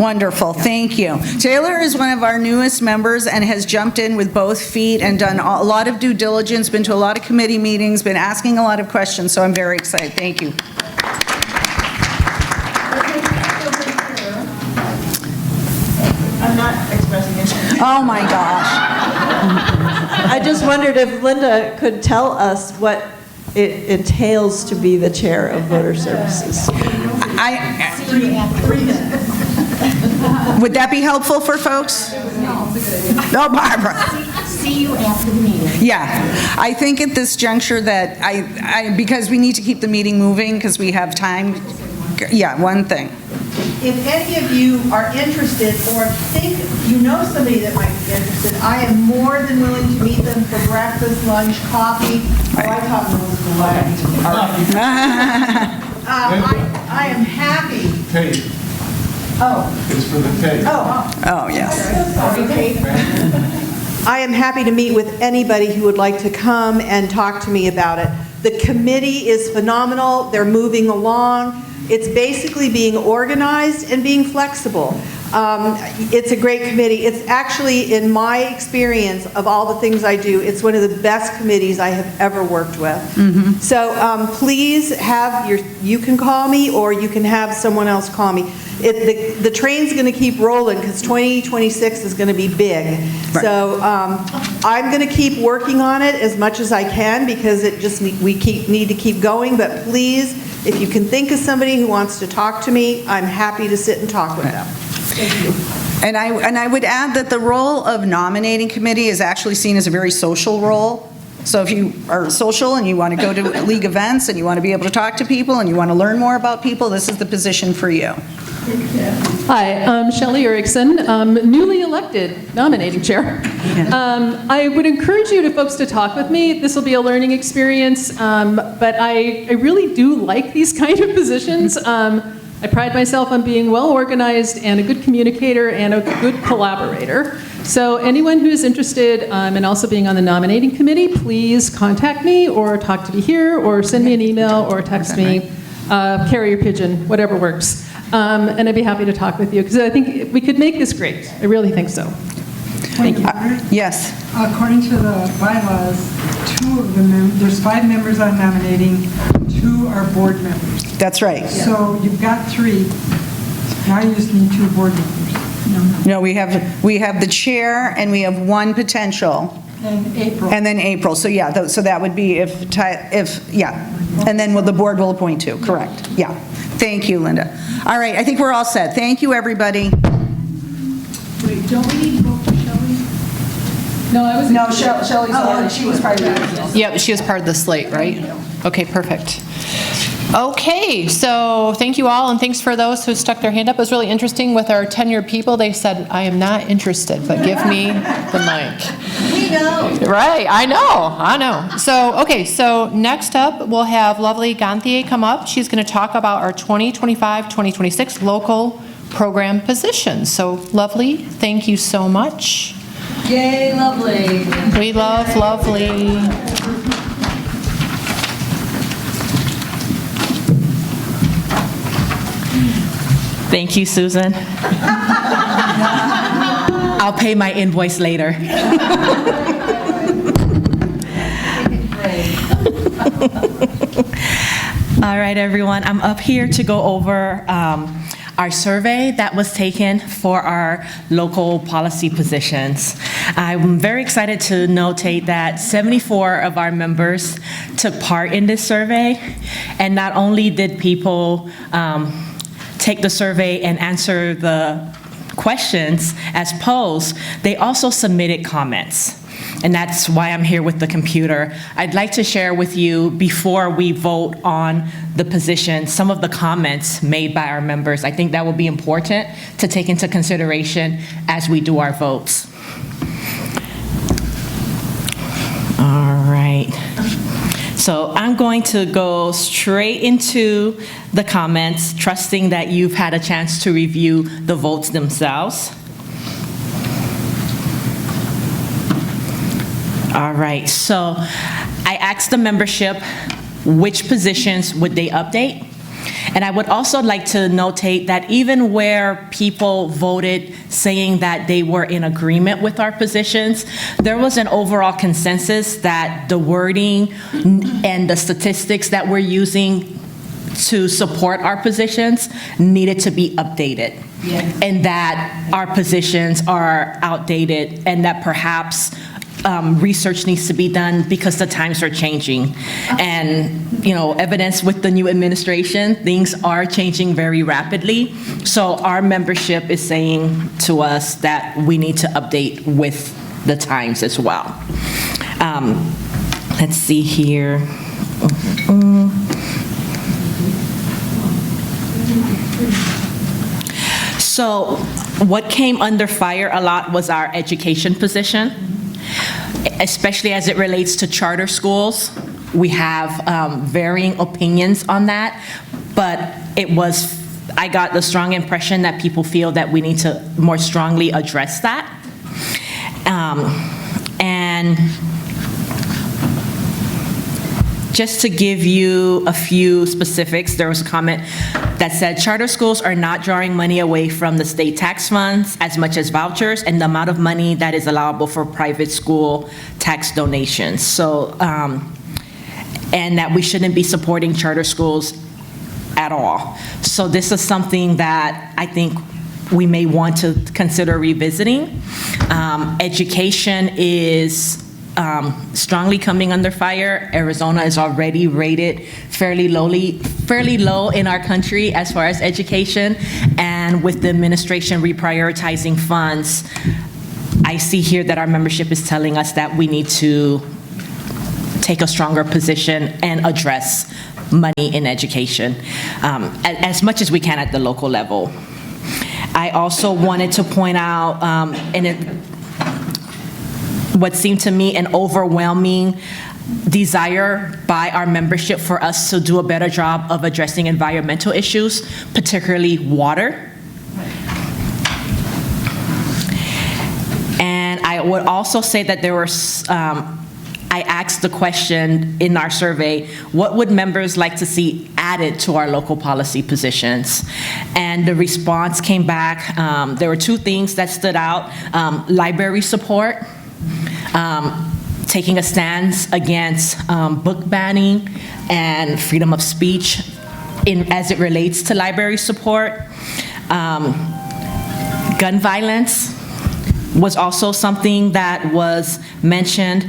wonderful. Thank you. Taylor is one of our newest members and has jumped in with both feet and done a lot of due diligence, been to a lot of committee meetings, been asking a lot of questions, so I'm very excited. Thank you. I'm not expressing interest. Oh my gosh. I just wondered if Linda could tell us what it entails to be the chair of voter services. Would that be helpful for folks? No, Barbara. See you after the meeting. Yeah, I think at this juncture that because we need to keep the meeting moving because we have time. Yeah, one thing. If any of you are interested or think you know somebody that might be interested, I am more than willing to meet them for breakfast, lunch, coffee. I taught middle school. I am happy. Tape. Oh. It's for the tape. Oh, yes. I am happy to meet with anybody who would like to come and talk to me about it. The committee is phenomenal. They're moving along. It's basically being organized and being flexible. It's a great committee. It's actually, in my experience of all the things I do, it's one of the best committees I have ever worked with. So please you can call me or you can have someone else call me. The train's going to keep rolling because 2026 is going to be big. Right. So I'm going to keep working on it as much as I can because we need to keep going. But please, if you can think of somebody who wants to talk to me, I'm happy to sit and talk with them. Thank you. And I would add that the role of nominating committee is actually seen as a very social role. So if you are social and you want to go to league events and you want to be able to talk to people and you want to learn more about people, this is the position for you. Hi, I'm Shelley Erickson, newly elected nominating chair. I would encourage you folks to talk with me. This will be a learning experience, but I really do like these kind of positions. I pride myself on being well organized and a good communicator and a good collaborator. So anyone who is interested in also being on the nominating committee, please contact me or talk to me here or send me an email or text me, carrier pigeon, whatever works. And I'd be happy to talk with you, because I think we could make this great. I really think so. Thank you. Yes. According to the bylaws, there's 5 members on nominating, 2 are board members. That's right. So you've got 3. Now you just need 2 board members. No, we have the chair and we have 1 potential. And April. And then April. So yeah, so that would be if, yeah. And then the board will appoint 2, correct. Yeah. Thank you, Linda. All right, I think we're all set. Thank you, everybody. Wait, don't we need to vote for Shelley? No, I was. No, Shelley's already, she was part of that. Yep, she was part of the slate, right? Okay, perfect. Okay, so thank you all, and thanks for those who stuck their hand up. It was really interesting with our tenured people. They said, I am not interested, but give me the mic. We know. Right, I know. So, okay, so next up, we'll have lovely Ganthier come up. She's going to talk about our 2025-2026 local program positions. So, lovely, thank you so much. Yay, lovely. We love lovely. Thank you, Susan. I'll pay my invoice later. All right, everyone. I'm up here to go over our survey that was taken for our local policy positions. I'm very excited to notate that 74 of our members took part in this survey, and not only did people take the survey and answer the questions as posed, they also submitted comments. And that's why I'm here with the computer. I'd like to share with you, before we vote on the position, some of the comments made by our members. I think that will be important to take into consideration as we do our votes. All right. So I'm going to go straight into the comments, trusting that you've had a chance to review the votes themselves. All right, so I asked the membership which positions would they update. And I would also like to notate that even where people voted saying that they were in agreement with our positions, there was an overall consensus that the wording and the statistics that we're using to support our positions needed to be updated. Yes. And that our positions are outdated, and that perhaps research needs to be done because the times are changing. And, you know, evidence with the new administration, things are changing very rapidly. So our membership is saying to us that we need to update with the times as well. Let's see here. So what came under fire a lot was our education position, especially as it relates to charter schools. We have varying opinions on that, but I got the strong impression that people feel that we need to more strongly address that. And just to give you a few specifics, there was a comment that said charter schools are not drawing money away from the state tax funds as much as vouchers and the amount of money that is allowable for private school tax donations. So, and that we shouldn't be supporting charter schools at all. So this is something that I think we may want to consider revisiting. Education is strongly coming under fire. Arizona is already rated fairly low in our country as far as education, and with the administration reprioritizing funds, I see here that our membership is telling us that we need to take a stronger position and address money in education as much as we can at the local level. I also wanted to point out, what seemed to me an overwhelming desire by our membership for us to do a better job of addressing environmental issues, particularly water. And I would also say that there were I asked the question in our survey, what would members like to see added to our local policy positions? And the response came back, there were two things that stood out. Library support, taking a stance against book banning and freedom of speech as it relates to library support. Gun violence was also something that was mentioned,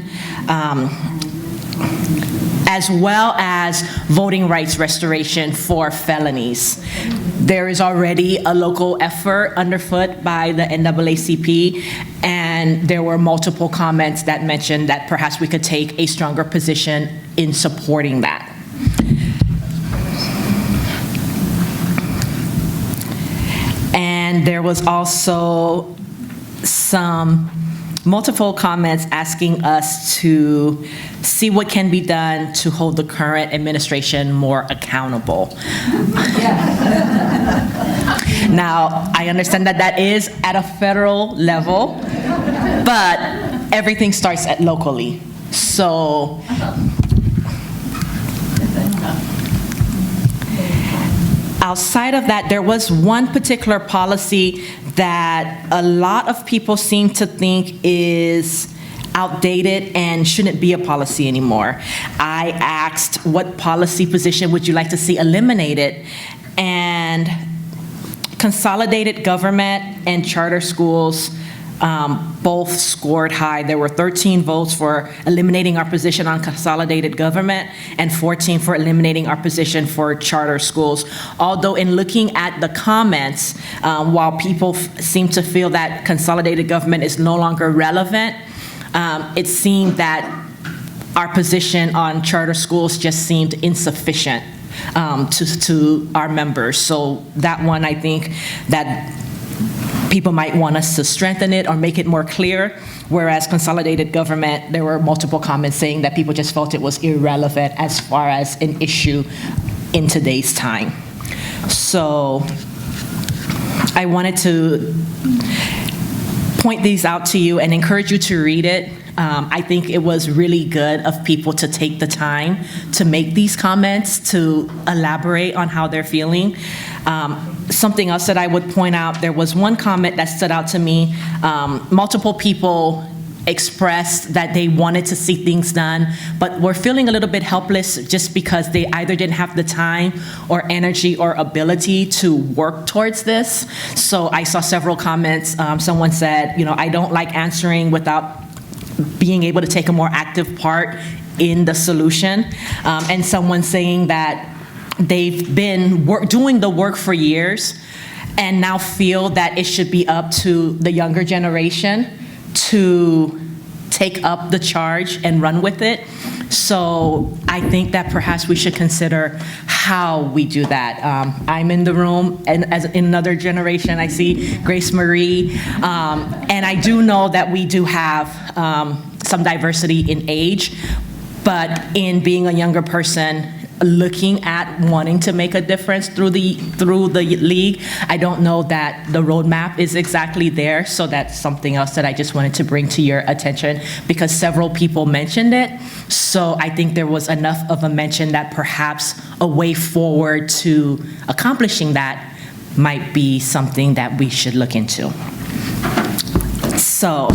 as well as voting rights restoration for felonies. There is already a local effort underfoot by the NAACP, and there were multiple comments that mentioned that perhaps we could take a stronger position in supporting that. And there was also some multiple comments asking us to see what can be done to hold the current administration more accountable. Now, I understand that that is at a federal level, but everything starts at locally. So, outside of that, there was one particular policy that a lot of people seem to think is outdated and shouldn't be a policy anymore. I asked, what policy position would you like to see eliminated? And consolidated government and charter schools both scored high. There were 13 votes for eliminating our position on consolidated government and 14 for eliminating our position for charter schools. Although in looking at the comments, while people seem to feel that consolidated government is no longer relevant, it seemed that our position on charter schools just seemed insufficient to our members. So that one, I think that people might want us to strengthen it or make it more clear, whereas consolidated government, there were multiple comments saying that people just felt it was irrelevant as far as an issue in today's time. So I wanted to point these out to you and encourage you to read it. I think it was really good of people to take the time to make these comments, to elaborate on how they're feeling. Something else that I would point out, there was one comment that stood out to me. Multiple people expressed that they wanted to see things done, but were feeling a little bit helpless just because they either didn't have the time or energy or ability to work towards this. So I saw several comments. Someone said, I don't like answering without being able to take a more active part in the solution. And someone saying that they've been doing the work for years and now feel that it should be up to the younger generation to take up the charge and run with it. So I think that perhaps we should consider how we do that. I'm in the room, and as in another generation, I see Grace Marie, and I do know that we do have some diversity in age, but in being a younger person, looking at wanting to make a difference through the league, I don't know that the roadmap is exactly there, so that's something else that I just wanted to bring to your attention because several people mentioned it. So I think there was enough of a mention that perhaps a way forward to accomplishing that might be something that we should look into. So,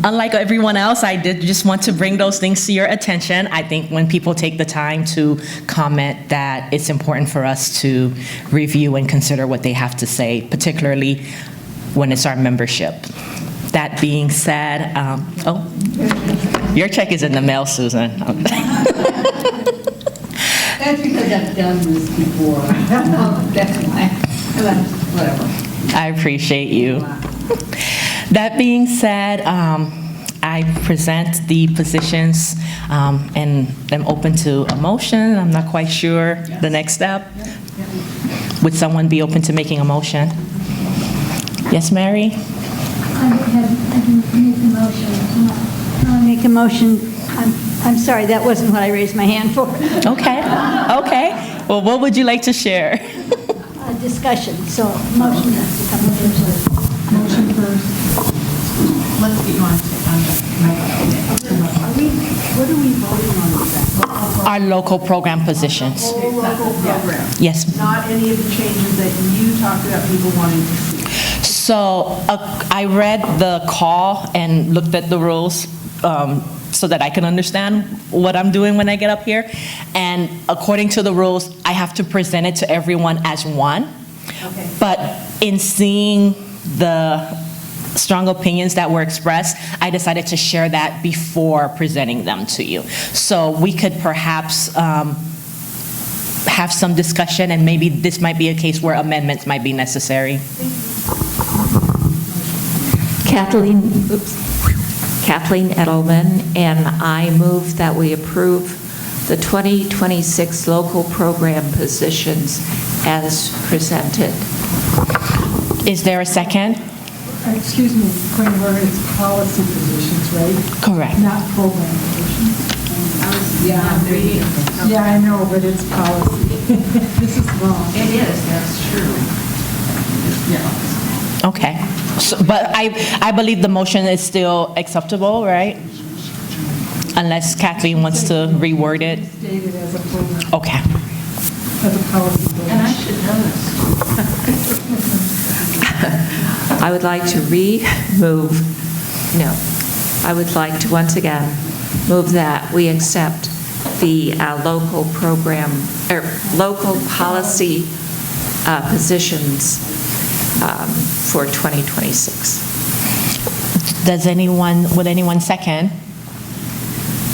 unlike everyone else, I did just want to bring those things to your attention. I think when people take the time to comment that it's important for us to review and consider what they have to say, particularly when it's our membership. That being said, your check is in the mail, Susan. That's because I've done this before. That's why. Whatever. I appreciate you. That being said, I present the positions and I'm open to a motion. I'm not quite sure the next step. Would someone be open to making a motion? Yes, Mary? I can make the motion. I'll make a motion. I'm sorry, that wasn't what I raised my hand for. Okay. Well, what would you like to share? Discussion, so motion has to come first. Motion first. let's get you on the What are we voting on with that? Our local program positions. Whole local program. Yes. Not any of the changes that you talked about people wanting to see. So I read the call and looked at the rules so that I can understand what I'm doing when I get up here. And according to the rules, I have to present it to everyone as one. Okay. But in seeing the strong opinions that were expressed, I decided to share that before presenting them to you. So we could perhaps have some discussion, and maybe this might be a case where amendments might be necessary. Kathleen Edelman, and I move that we approve the 2026 local program positions as presented. Is there a second? Excuse me, point of order, it's policy positions, right? Correct. Not program positions. Yeah, I know, but it's policy. This is wrong. It is, that's true. Yeah. Okay. So, but I believe the motion is still acceptable, right? Unless Kathleen wants to reword it. Stated as a program, Okay. as a policy. And I should know this. I would like to I would like to once again move that we accept the local program, or local policy positions for 2026. Would anyone second?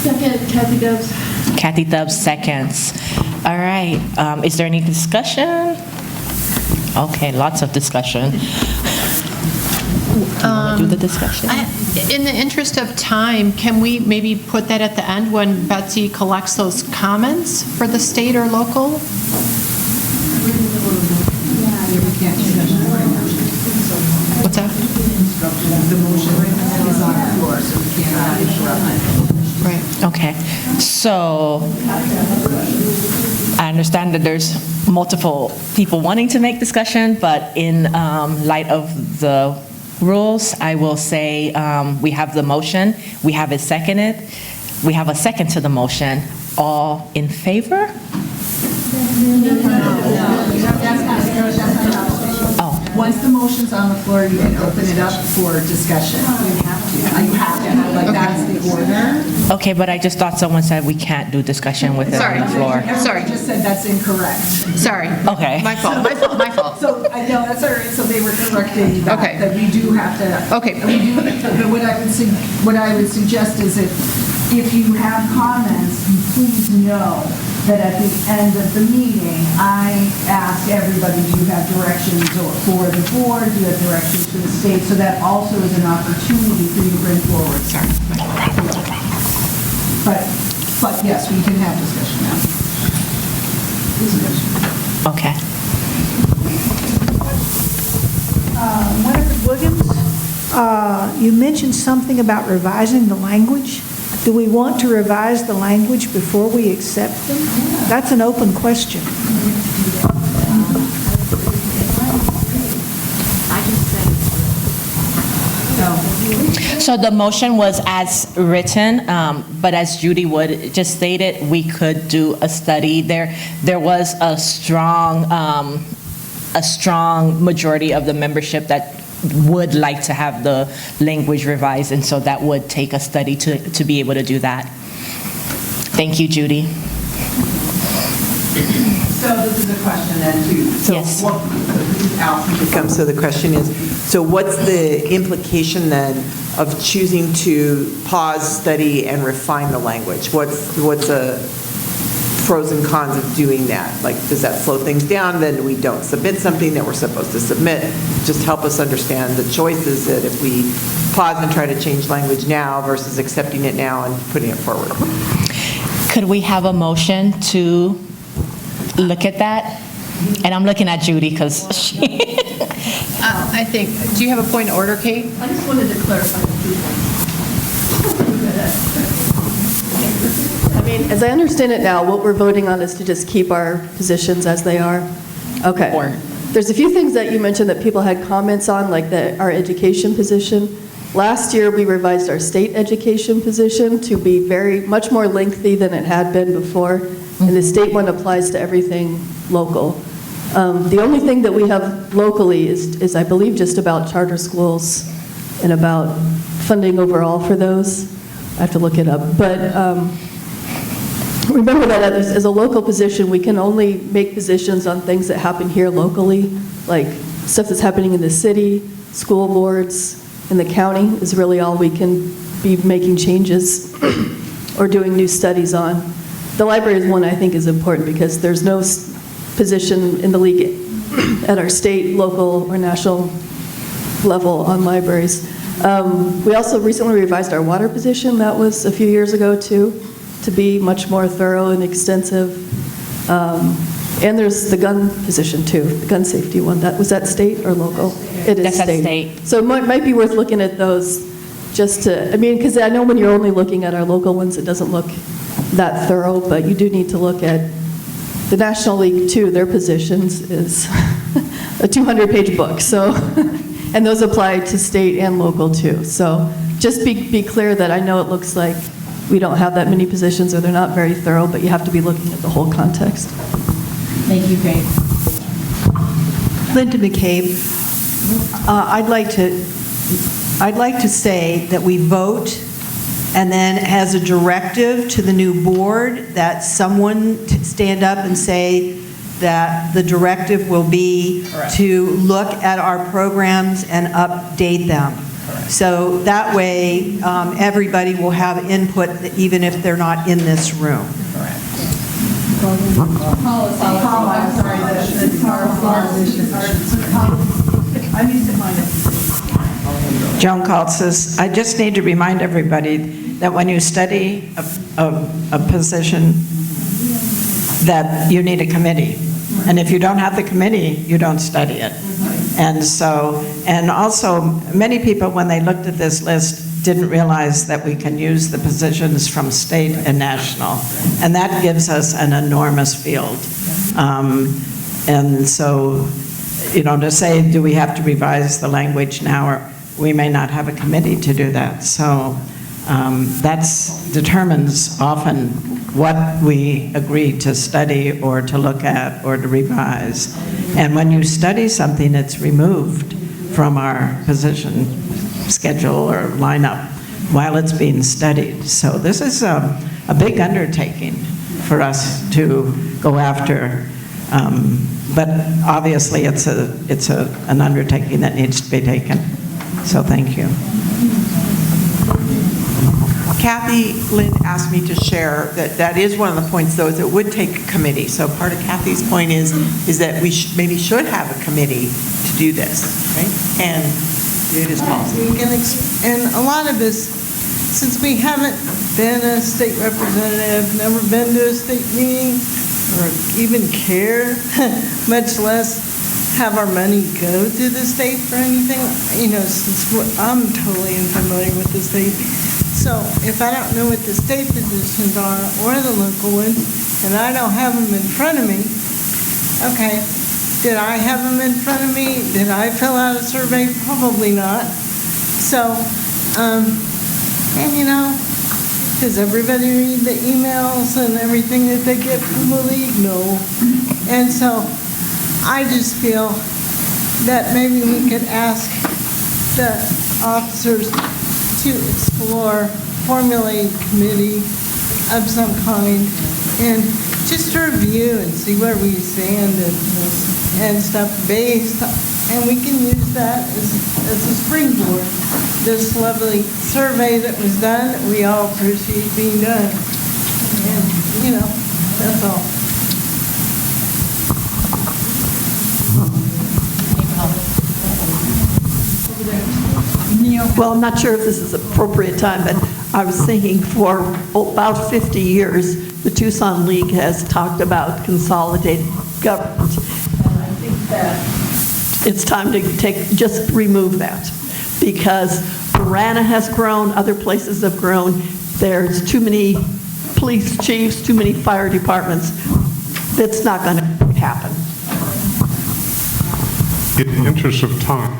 Second, Kathy Dubs. Kathy Dubs seconds. All right. Is there any discussion? Okay, lots of discussion. Do you want to do the discussion? In the interest of time, can we maybe put that at the end when Betsy collects those comments for the state or local? What's that? The motion is on the floor, so we cannot interrupt. Right. Okay. So I understand that there's multiple people wanting to make discussion, but in light of the rules, I will say we have the motion, we have it seconded, we have a second to the motion. All in favor? Once the motion's on the floor, you can open it up for discussion. You have to, like, that's the order. Okay, but I just thought someone said we can't do discussion with it on the floor. Everybody just said that's incorrect. Sorry. Okay. My fault. So, I know, that's all right, so they were correcting that, Okay. that we do have to. Okay. We do, but what I would suggest is if you have comments, please know that at the end of the meeting, I ask everybody, do you have directions for the board, do you have directions for the state? So that also is an opportunity for you to bring forward. Sorry. But yes, we can have discussion now. Okay. Winifred Williams, you mentioned something about revising the language. Do we want to revise the language before we accept them? That's an open question. So the motion was as written, but as Judy Wood just stated, we could do a study. There was a strong majority of the membership that would like to have the language revised, and so that would take a study to be able to do that. Thank you, Judy. So this is a question then too. So Yes. So the question is, so what's the implication then of choosing to pause, study, and refine the language? What's the pros and cons of doing that? Like, does that slow things down? Then we don't submit something that we're supposed to submit. Just help us understand the choices that if we pause and try to change language now versus accepting it now and putting it forward. Could we have a motion to look at that? And I'm looking at Judy because she... I think, do you have a point of order, Kate? I just wanted to clarify a few things. I mean, as I understand it now, what we're voting on is to just keep our positions as they are? Okay. There's a few things that you mentioned that people had comments on, like our education position. Last year, we revised our state education position to be much more lengthy than it had been before, and the state one applies to everything local. The only thing that we have locally is I believe, just about charter schools and about funding overall for those. I have to look it up. But remember that as a local position, we can only make positions on things that happen here locally, like stuff that's happening in the city, school boards, in the county is really all we can be making changes or doing new studies on. The library is one I think is important because there's no position in the league at our state, local, or national level on libraries. We also recently revised our water position. That was a few years ago too, to be much more thorough and extensive. And there's the gun position too, the gun safety one. Was that state or local? It is That's state. state. So it might be worth looking at those just to, because I know when you're only looking at our local ones, it doesn't look that thorough, but you do need to look at the National League too. Their positions is a 200-page book. So, and those apply to state and local too. So just be clear that I know it looks like we don't have that many positions or they're not very thorough, but you have to be looking at the whole context. Thank you, Kate. Linda McCabe, I'd like to say that we vote and then as a directive to the new board that someone stand up and say that the directive will be to look at our programs and update them. So that way everybody will have input even if they're not in this room. Joan Calt says, I just need to remind everybody that when you study a position, that you need a committee. And if you don't have the committee, you don't study it. And so, and also, many people, when they looked at this list, didn't realize that we can use the positions from state and national. And that gives us an enormous field. And so, to say, do we have to revise the language now, or we may not have a committee to do that. So that determines often what we agree to study or to look at or to revise. And when you study something, it's removed from our position schedule or lineup while it's being studied. So this is a big undertaking for us to go after. But obviously it's an undertaking that needs to be taken. So thank you. Kathy Lind asked me to share that is one of the points, though, is it would take a committee. So part of Kathy's point is that we maybe should have a committee to do this, right? And it is possible. And a lot of this, since we haven't been a state representative, never been to a state meeting, or even care, much less have our money go to the state for anything, since I'm totally unfamiliar with the state. So if I don't know what the state positions are or the local ones, and I don't have them in front of me, okay, did I have them in front of me? Did I fill out a survey? Probably not. So, does everybody read the emails and everything that they get from the league? No. And so I just feel that maybe we could ask the officers to explore, formulate a committee of some kind, and just to review and see where we stand and stuff based, and we can use that as a springboard. This lovely survey that was done, we all appreciate being done. And, that's all. Well, I'm not sure if this is appropriate time, but I was thinking for about 50 years, the Tucson League has talked about consolidated government. And I think that it's time to just remove that, because Marana has grown, other places have grown. There's too many police chiefs, too many fire departments. That's not going to happen. In the interest of time,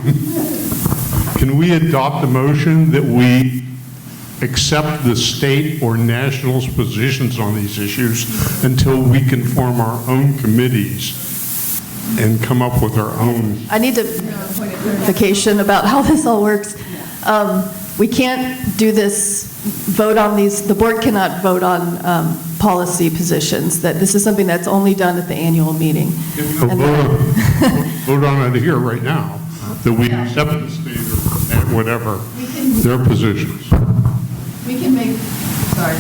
Can we adopt a motion that we accept the state or national's positions on these issues until we can form our own committees and come up with our own? I need a point of clarification about how this all works. We can't do this, vote on these, the board cannot vote on policy positions. That this is something that's only done at the annual meeting. Vote on it here right now, that we accept the state or whatever, their positions. We can make, sorry.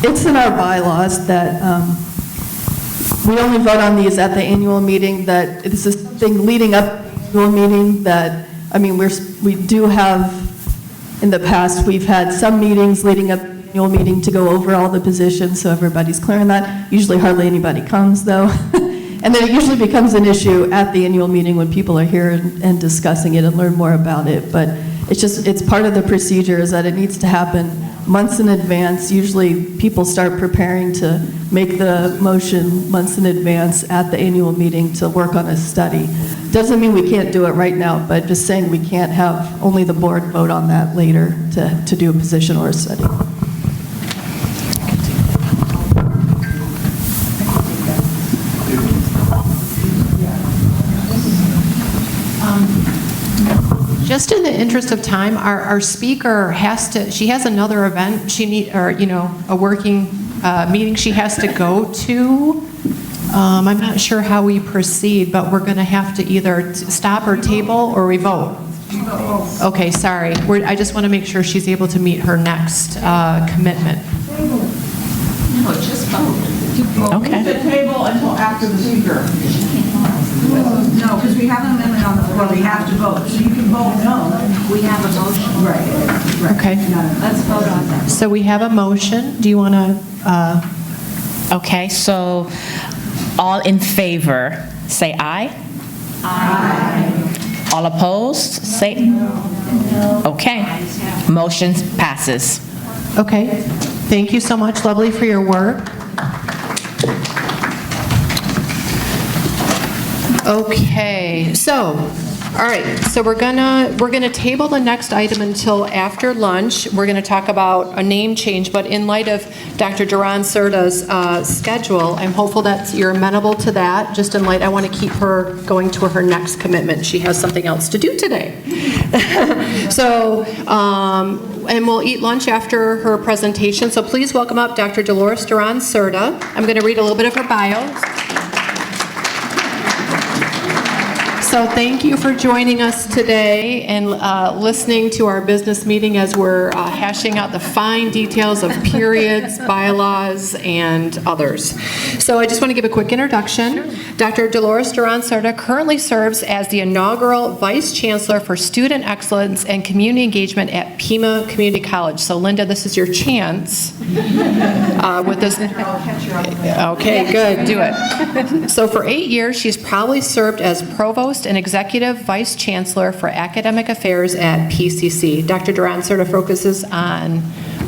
It's in our bylaws that we only vote on these at the annual meeting, that this is something leading up to the annual meeting that, I mean, we do have, in the past, we've had some meetings leading up to the annual meeting to go over all the positions, so everybody's clear on that. Usually hardly anybody comes, though. And then it usually becomes an issue at the annual meeting when people are here and discussing it and learn more about it. But it's part of the procedure is that it needs to happen months in advance. Usually people start preparing to make the motion months in advance at the annual meeting to work on a study. Doesn't mean we can't do it right now, but just saying we can't have only the board vote on that later to do a position or a study. Just in the interest of time, our speaker she has another event a working meeting she has to go to. I'm not sure how we proceed, but we're going to have to either stop or table or we vote. Okay, sorry. I just want to make sure she's able to meet her next commitment. No, just vote. Okay. The table until after the speaker. No, because we have an amendment on the floor, we have to vote. So you can vote no. We have a motion. Right. Okay. Let's vote on that. So we have a motion. Do you want to? Okay, so all in favor, say aye. Aye. All opposed, say no. Okay. Motion passes. Okay. Thank you so much, Lovely, for your work. Okay, so, all right, so we're gonna table the next item until after lunch. We're gonna talk about a name change, but in light of Dr. Duran-Cerda's schedule, I'm hopeful that you're amenable to that. Just in light, I want to keep her going to her next commitment. She has something else to do today. So, and we'll eat lunch after her presentation. So please welcome up Dr. Dolores Duran-Cerda. I'm gonna read a little bit of her bio. So thank you for joining us today and listening to our business meeting as we're hashing out the fine details of periods, bylaws, and others. So I just want to give a quick introduction. Dr. Dolores Duran-Cerda currently serves as the inaugural Vice Chancellor for Student Excellence and Community Engagement at Pima Community College. So Linda, this is your chance with this. Okay, good, do it. So for 8 years, she's probably served as Provost and Executive Vice Chancellor for Academic Affairs at PCC. Dr. Duran-Cerda focuses on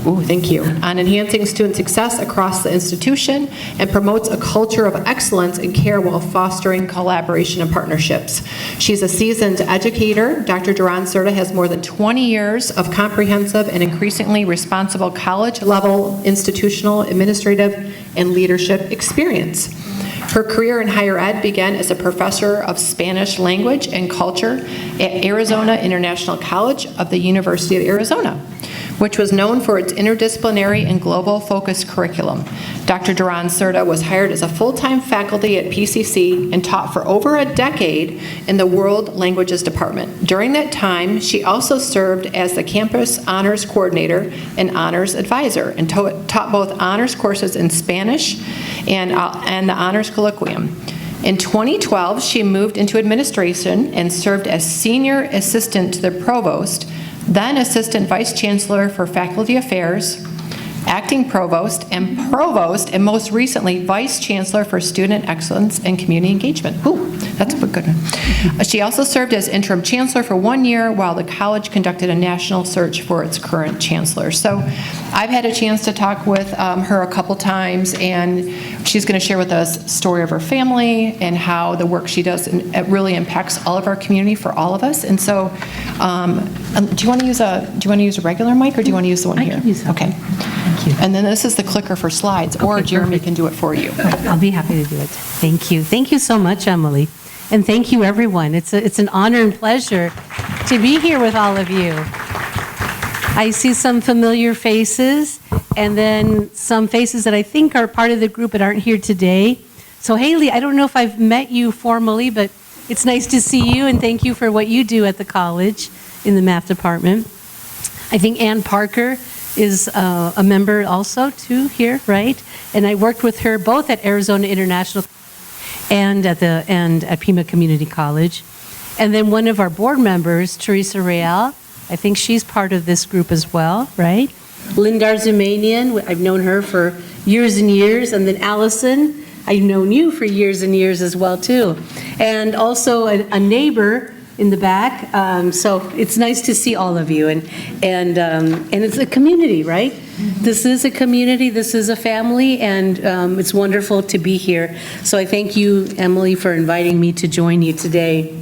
enhancing student success across the institution and promotes a culture of excellence and care while fostering collaboration and partnerships. She's a seasoned educator. Dr. Duran-Cerda has more than 20 years of comprehensive and increasingly responsible college-level institutional, administrative, and leadership experience. Her career in higher ed began as a professor of Spanish language and culture at Arizona International College of the University of Arizona, which was known for its interdisciplinary and global focused curriculum. Dr. Duran-Cerda was hired as a full-time faculty at PCC and taught for over a decade in the World Languages Department. During that time, she also served as the campus honors coordinator and honors advisor and taught both honors courses in Spanish and the honors colloquium. In 2012, she moved into administration and served as senior assistant to the provost, then assistant vice chancellor for faculty affairs, acting provost, and most recently vice chancellor for student excellence and community engagement. Ooh, That's a good one. She also served as interim chancellor for 1 year while the college conducted a national search for its current chancellor. So I've had a chance to talk with her a couple times, and she's going to share with us the story of her family and how the work she does it really impacts all of our community for all of us. And so, do you want to use a regular mic, or do you want to use the one here? I can use that. Okay. Thank you. And then this is the clicker for slides, or Jeremy can do it for you. I'll be happy to do it. Thank you. Thank you so much, Emily. And thank you, everyone. It's an honor and pleasure to be here with all of you. I see some familiar faces, and then some faces that I think are part of the group but aren't here today. So Haley, I don't know if I've met you formally, but it's nice to see you, and thank you for what you do at the college in the math department. I think Ann Parker is a member also, too, here, right? And I worked with her both at Arizona International and at Pima Community College. And then one of our board members, Teresa Real, I think she's part of this group as well, right? Lindar Zumanian, I've known her for years and years. And then Allison, I've known you for years and years as well, too. And also a neighbor in the back. So it's nice to see all of you. And it's a community, right? This is a community, this is a family, and it's wonderful to be here. So I thank you, Emily, for inviting me to join you today.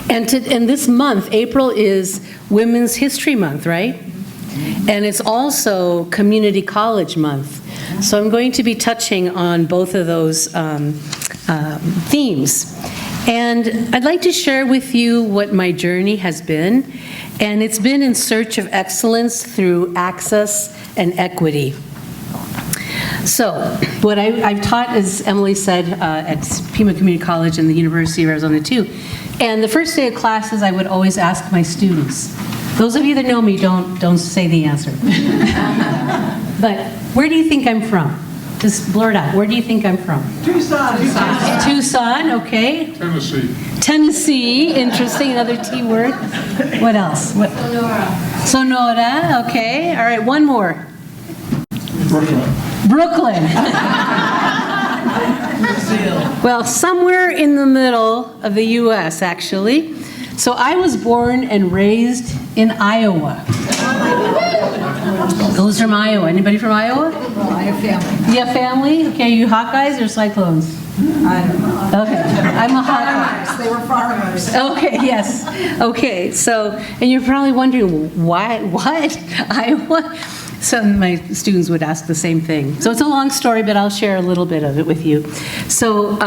And this month, April, is Women's History Month, right? And it's also Community College Month. So I'm going to be touching on both of those themes. And I'd like to share with you what my journey has been. And it's been in search of excellence through access and equity. So what I've taught, as Emily said, at Pima Community College and the University of Arizona too. And the first day of classes, I would always ask my students. Those of you that know me, don't say the answer. But where do you think I'm from? Just blurt out. Where do you think I'm from? Tucson. Tucson, okay. Tennessee, interesting, another T word. What else? Sonora, okay. All right, one more. Brooklyn. Well, somewhere in the middle of the U.S., actually. So I was born and raised in Iowa. Who's from Iowa? Anybody from Iowa? Well, I have family. You have family? Okay, you Hawkeyes or Cyclones? I don't know. Okay, I'm a Hawkeye. They were farmers. Okay, yes. Okay, so, and you're probably wondering, why, what? Iowa? So my students would ask the same thing. So it's a long story, but I'll share a little bit of it with you. So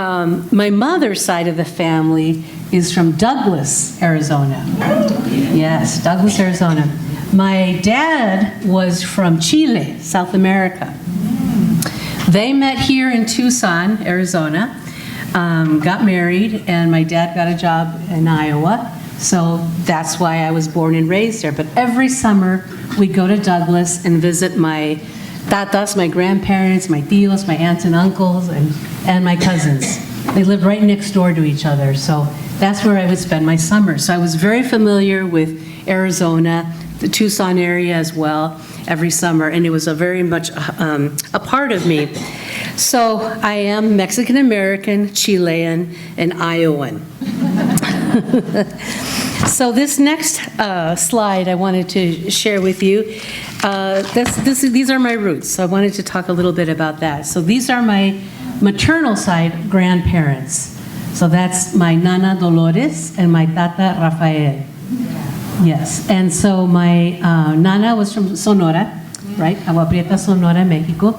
my mother's side of the family is from Douglas, Arizona. Yes, Douglas, Arizona. My dad was from Chile, South America. They met here in Tucson, Arizona, got married, and my dad got a job in Iowa. So that's why I was born and raised there. But every summer, we go to Douglas and visit my tatas, my grandparents, my tios, my aunts and uncles, and my cousins. They live right next door to each other. So that's where I would spend my summers. So I was very familiar with Arizona, the Tucson area as well, every summer, and it was a very much a part of me. So I am Mexican-American, Chilean, and Iowan. So this next slide I wanted to share with you. These are my roots, so I wanted to talk a little bit about that. So these are my maternal side grandparents. So that's my Nana Dolores and my Tata Rafael. Yes, and so my Nana was from Sonora, right? Agua Prieta, Sonora, Mexico.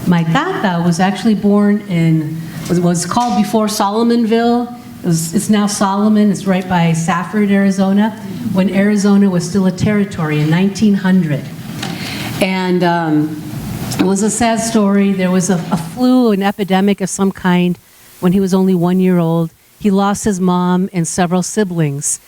My Tata was actually born in, was called before Solomonville. It's now Solomon. It's right by Safford, Arizona, when Arizona was still a territory in 1900. And it was a sad story. There was a flu, an epidemic of some kind, when he was only 1 year old. He lost his mom and several siblings.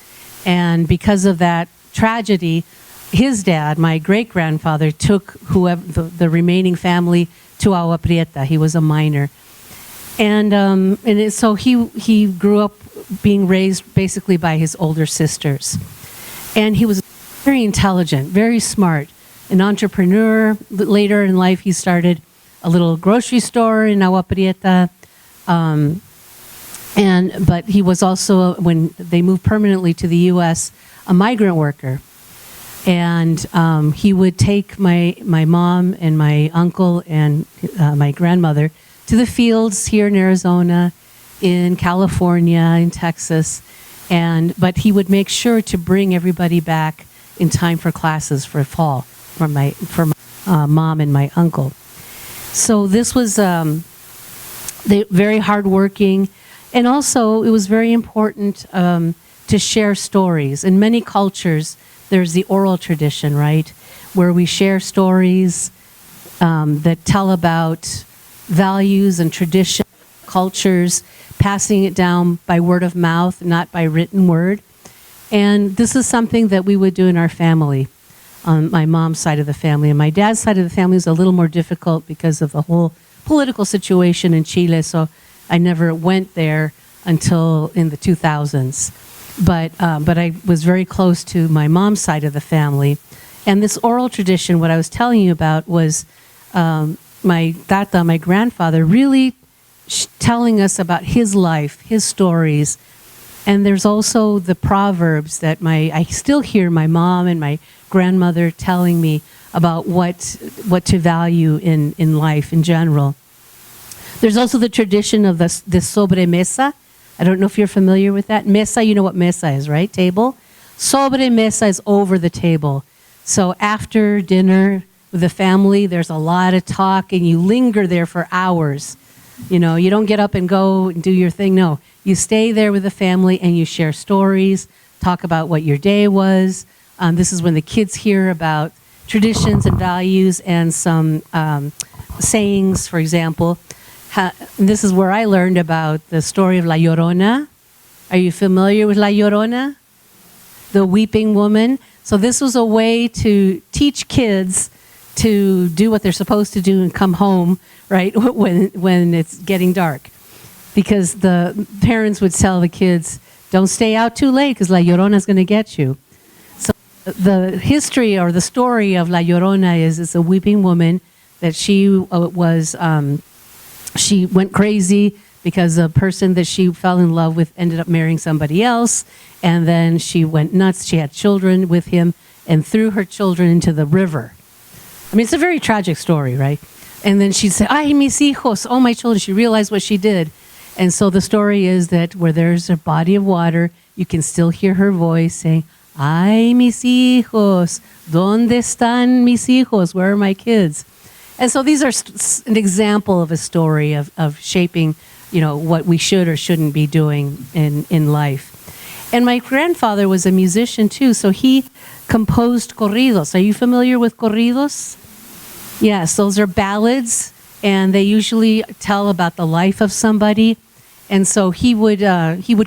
And because of that tragedy, his dad, my great-grandfather, took the remaining family to Agua Prieta. He was a miner. So he grew up being raised basically by his older sisters. And he was very intelligent, very smart, an entrepreneur. Later in life, he started a little grocery store in Agua Prieta. But he was also, when they moved permanently to the U.S., a migrant worker. And he would take my mom and my uncle and my grandmother to the fields here in Arizona, in California, in Texas. But he would make sure to bring everybody back in time for classes for fall for my mom and my uncle. So this was very hardworking. And also, it was very important to share stories. In many cultures, there's the oral tradition, right? Where we share stories that tell about values and tradition, cultures, passing it down by word of mouth, not by written word. And this is something that we would do in our family, on my mom's side of the family. And my dad's side of the family is a little more difficult because of the whole political situation in Chile, so I never went there until in the 2000s. But I was very close to my mom's side of the family. And this oral tradition, what I was telling you about, was my tata, my grandfather, really telling us about his life, his stories. And there's also the proverbs that I still hear my mom and my grandmother telling me about what to value in life in general. There's also the tradition of the sobremesa. I don't know if you're familiar with that. Mesa, you know what mesa is, right? Table. Sobremesa is over the table. So after dinner with the family, there's a lot of talk, and you linger there for hours. You know, you don't get up and go and do your thing. No, you stay there with the family and you share stories, talk about what your day was. This is when the kids hear about traditions and values and some sayings, for example. This is where I learned about the story of La Llorona. Are you familiar with La Llorona? The weeping woman. So this was a way to teach kids to do what they're supposed to do and come home, right, when it's getting dark. Because the parents would tell the kids, don't stay out too late because La Llorona is going to get you. So the history or the story of La Llorona is it's a weeping woman that she went crazy because the person that she fell in love with ended up marrying somebody else, and then she went nuts. She had children with him and threw her children into the river. I mean, it's a very tragic story, right? And then she said, ay, mis hijos, oh, my children. She realized what she did. And so the story is that where there's a body of water, you can still hear her voice saying, ay, mis hijos, ¿dónde están mis hijos? Where are my kids? And so these are an example of a story of shaping, you know, what we should or shouldn't be doing in life. And my grandfather was a musician too, so he composed corridos. Are you familiar with corridos? Yes, those are ballads, and they usually tell about the life of somebody. And so he would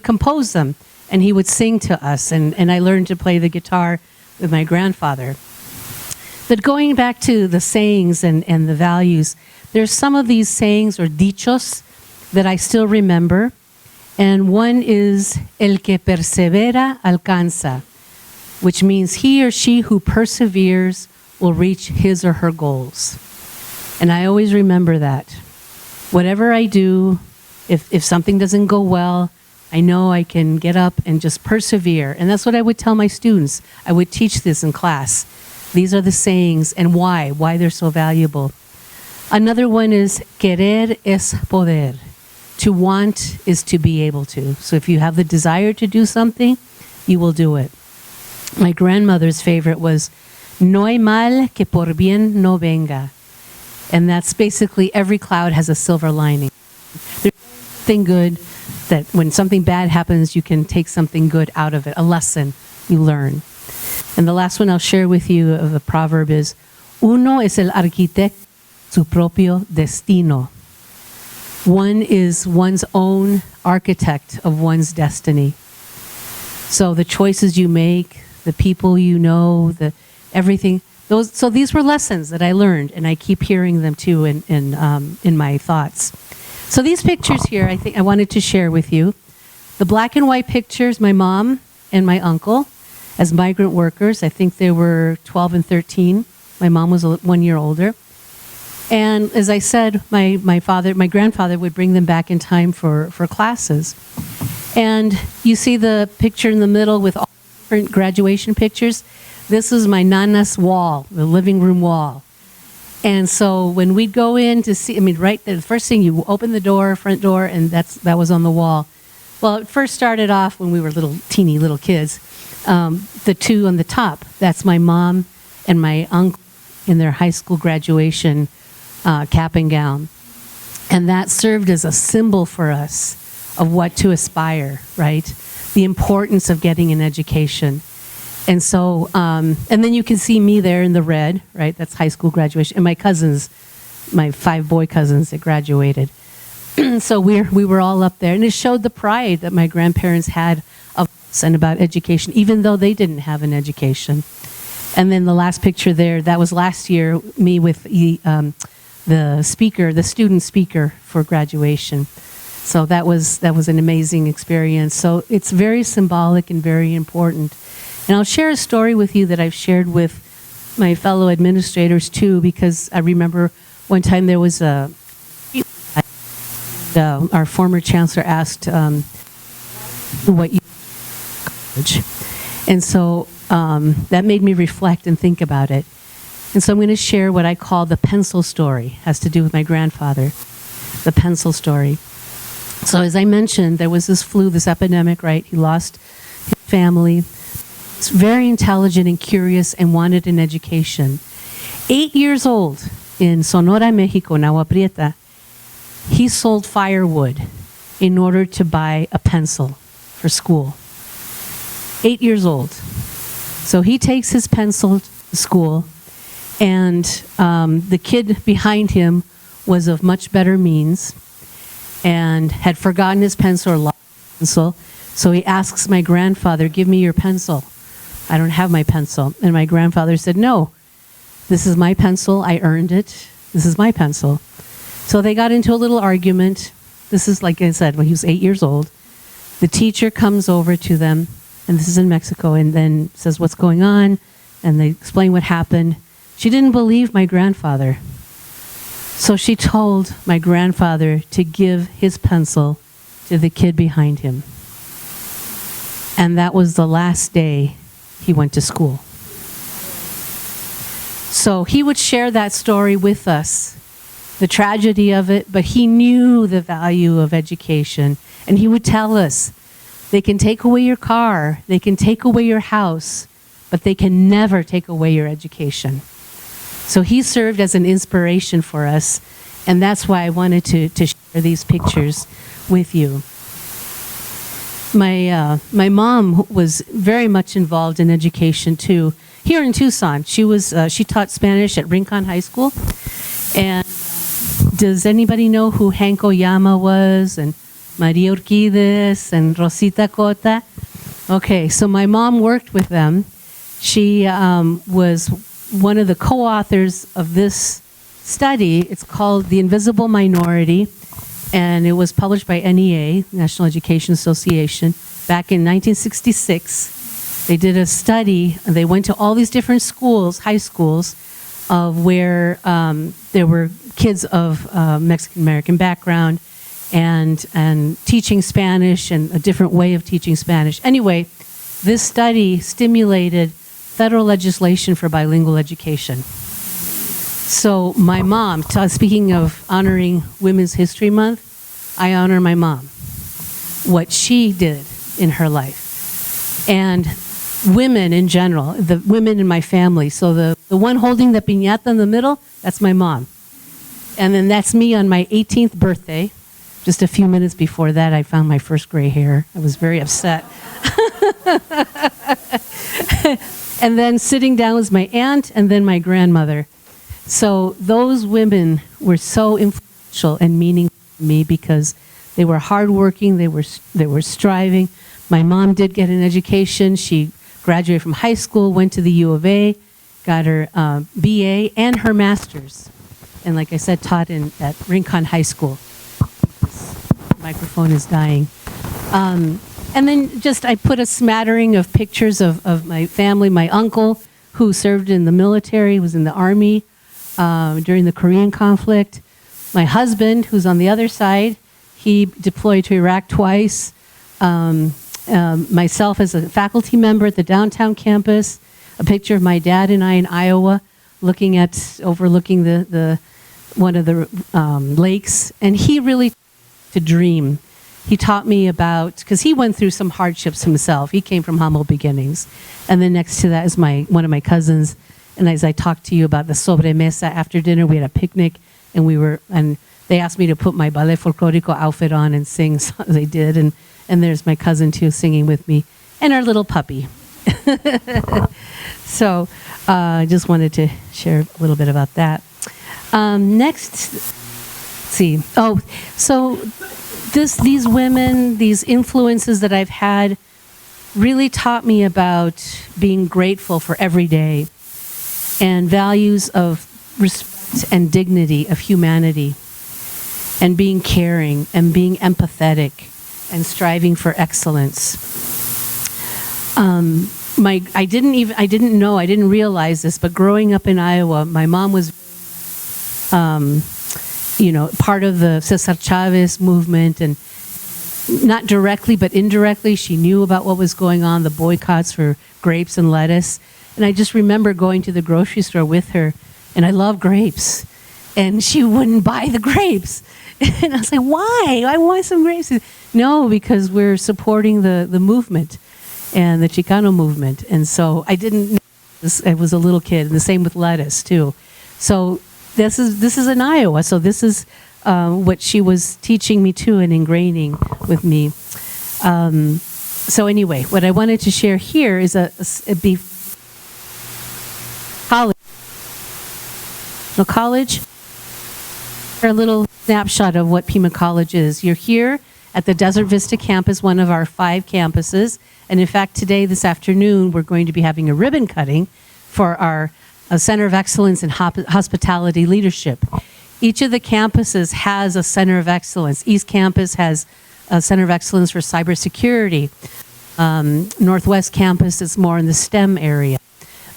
compose them, and he would sing to us. And I learned to play the guitar with my grandfather. But going back to the sayings and the values, there's some of these sayings or dichos that I still remember. And one is, el que persevera alcanza, which means he or she who perseveres will reach his or her goals. And I always remember that. Whatever I do, if something doesn't go well, I know I can get up and just persevere. And that's what I would tell my students. I would teach this in class. These are the sayings and why they're so valuable. Another one is, querer es poder. To want is to be able to. So if you have the desire to do something, you will do it. My grandmother's favorite was, no hay mal que por bien no venga. And that's basically every cloud has a silver lining. There's something good that when something bad happens, you can take something good out of it, a lesson you learn. And the last one I'll share with you of the proverb is, uno es el arquitecto su propio destino. One is one's own architect of one's destiny. So the choices you make, the people you know, everything. So these were lessons that I learned, and I keep hearing them too in my thoughts. So these pictures here, I think I wanted to share with you. The black and white pictures, my mom and my uncle as migrant workers. I think they were 12 and 13. My mom was 1 year older. And as I said, my grandfather would bring them back in time for classes. And you see the picture in the middle with all different graduation pictures. This is my nana's wall, the living room wall. And so when we'd go in to see, right there, the first thing, you open the door, front door, and that was on the wall. Well, it first started off when we were teeny little kids. The two on the top, that's my mom and my uncle in their high school graduation cap and gown. And that served as a symbol for us of what to aspire, right? The importance of getting an education. And so, and then you can see me there in the red, right? That's high school graduation. And my cousins, my 5 boy cousins that graduated. So we were all up there. And it showed the pride that my grandparents had of us and about education, even though they didn't have an education. And then the last picture there, that was last year, me with the student speaker for graduation. So that was an amazing experience. So it's very symbolic and very important. And I'll share a story with you that I've shared with my fellow administrators too, because I remember one time there was our former chancellor asked what you college. And so that made me reflect and think about it. And so I'm going to share what I call the pencil story. It has to do with my grandfather, the pencil story. So as I mentioned, there was this flu, this epidemic, right? He lost his family. He's very intelligent and curious and wanted an education. 8 years old in Sonora, Mexico, in Agua Prieta, he sold firewood in order to buy a pencil for school. 8 years old. So he takes his pencil to school, and the kid behind him was of much better means and had forgotten his pencil or lost his pencil. So he asks my grandfather, "Give me your pencil. I don't have my pencil." And my grandfather said, "No, this is my pencil. I earned it. This is my pencil." So they got into a little argument. This is, like I said, when he was 8 years old. The teacher comes over to them, and this is in Mexico, and then says, "What's going on?" And they explain what happened. She didn't believe my grandfather. So she told my grandfather to give his pencil to the kid behind him. And that was the last day he went to school. So he would share that story with us, the tragedy of it, but he knew the value of education. And he would tell us, they can take away your car, they can take away your house, but they can never take away your education. So he served as an inspiration for us, and that's why I wanted to share these pictures with you. My mom was very much involved in education too. Here in Tucson, she taught Spanish at Rincon High School. And does anybody know who Hank Oyama was, and Maria Urquides and Rosita Cota? Okay, so my mom worked with them. She was one of the co-authors of this study. It's called The Invisible Minority, and it was published by NEA, National Education Association, back in 1966. They did a study, and they went to all these different schools, high schools, of where there were kids of Mexican-American background and teaching Spanish and a different way of teaching Spanish. Anyway, this study stimulated federal legislation for bilingual education. So my mom, speaking of honoring Women's History Month, I honor my mom, what she did in her life. And women in general, the women in my family. So the one holding the piñata in the middle, that's my mom. And then that's me on my 18th birthday. Just a few minutes before that, I found my first gray hair. I was very upset. And then sitting down was my aunt and then my grandmother. So those women were so influential and meaningful to me because they were hardworking, they were striving. My mom did get an education. She graduated from high school, went to the U of A, got her BA and her master's. And like I said, taught at Rincon High School. This microphone is dying. And then I put a smattering of pictures of my family. My uncle, who served in the military, was in the Army. during the Korean conflict. My husband, who's on the other side, he deployed to Iraq twice. Myself as a faculty member at the downtown campus, a picture of my dad and I in Iowa, overlooking the one of the lakes, and he really to dream. He taught me about, because he went through some hardships himself. He came from humble beginnings, and then next to that is one of my cousins. And as I talked to you about the sobremesa after dinner, we had a picnic, and they asked me to put my ballet folklorico outfit on and sing. So they did, and there's my cousin too singing with me, and our little puppy. So I just wanted to share a little bit about that. Next, let's see. Oh, so these women, these influences that I've had really taught me about being grateful for every day and values of respect and dignity of humanity and being caring and being empathetic and striving for excellence. I didn't realize this, but growing up in Iowa, my mom was, part of the Cesar Chavez movement, and not directly, but indirectly, she knew about what was going on, the boycotts for grapes and lettuce. And I just remember going to the grocery store with her, and I love grapes, and she wouldn't buy the grapes. And I was like, why? I want some grapes. No, because we're supporting the movement and the Chicano movement. And so I didn't know this. I was a little kid, and the same with lettuce too. So this is in Iowa. So this is what she was teaching me too and ingraining with me. So anyway, what I wanted to share here is a college. A little snapshot of what Pima College is. You're here at the Desert Vista campus, one of our 5 campuses. And in fact, this afternoon, we're going to be having a ribbon cutting for our Center of Excellence in Hospitality Leadership. Each of the campuses has a Center of Excellence. East Campus has a Center of Excellence for Cybersecurity. Northwest Campus is more in the STEM area.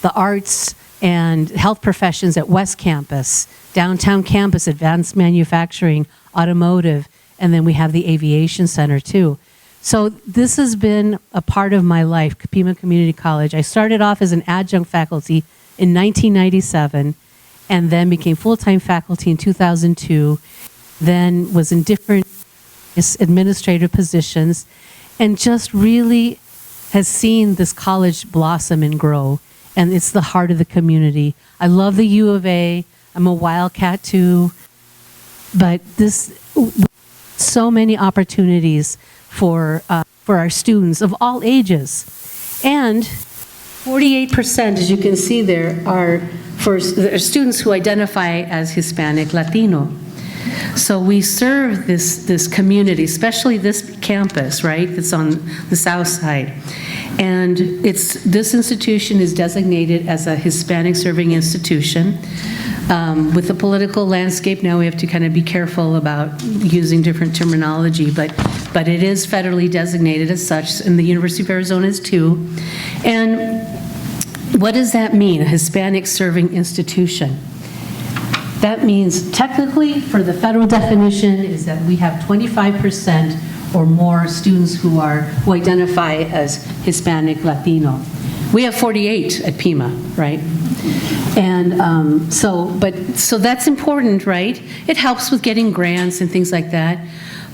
The arts and health professions at West Campus. Downtown Campus, advanced manufacturing, automotive, and then we have the aviation center too. So this has been a part of my life, Pima Community College. I started off as an adjunct faculty in 1997 and then became full-time faculty in 2002, then was in different administrative positions and just really has seen this college blossom and grow. And it's the heart of the community. I love the U of A. I'm a Wildcat too. But so many opportunities for our students of all ages. And 48%, as you can see there, are for students who identify as Hispanic, Latino. So we serve this community, especially this campus, right, that's on the south side. And this institution is designated as a Hispanic serving institution. With the political landscape now, we have to kind of be careful about using different terminology, but it is federally designated as such, and the University of Arizona is too. And what does that mean, a Hispanic serving institution? That means technically, for the federal definition, is that we have 25% or more students who identify as Hispanic, Latino. We have 48 at Pima, right? And so that's important, right? It helps with getting grants and things like that.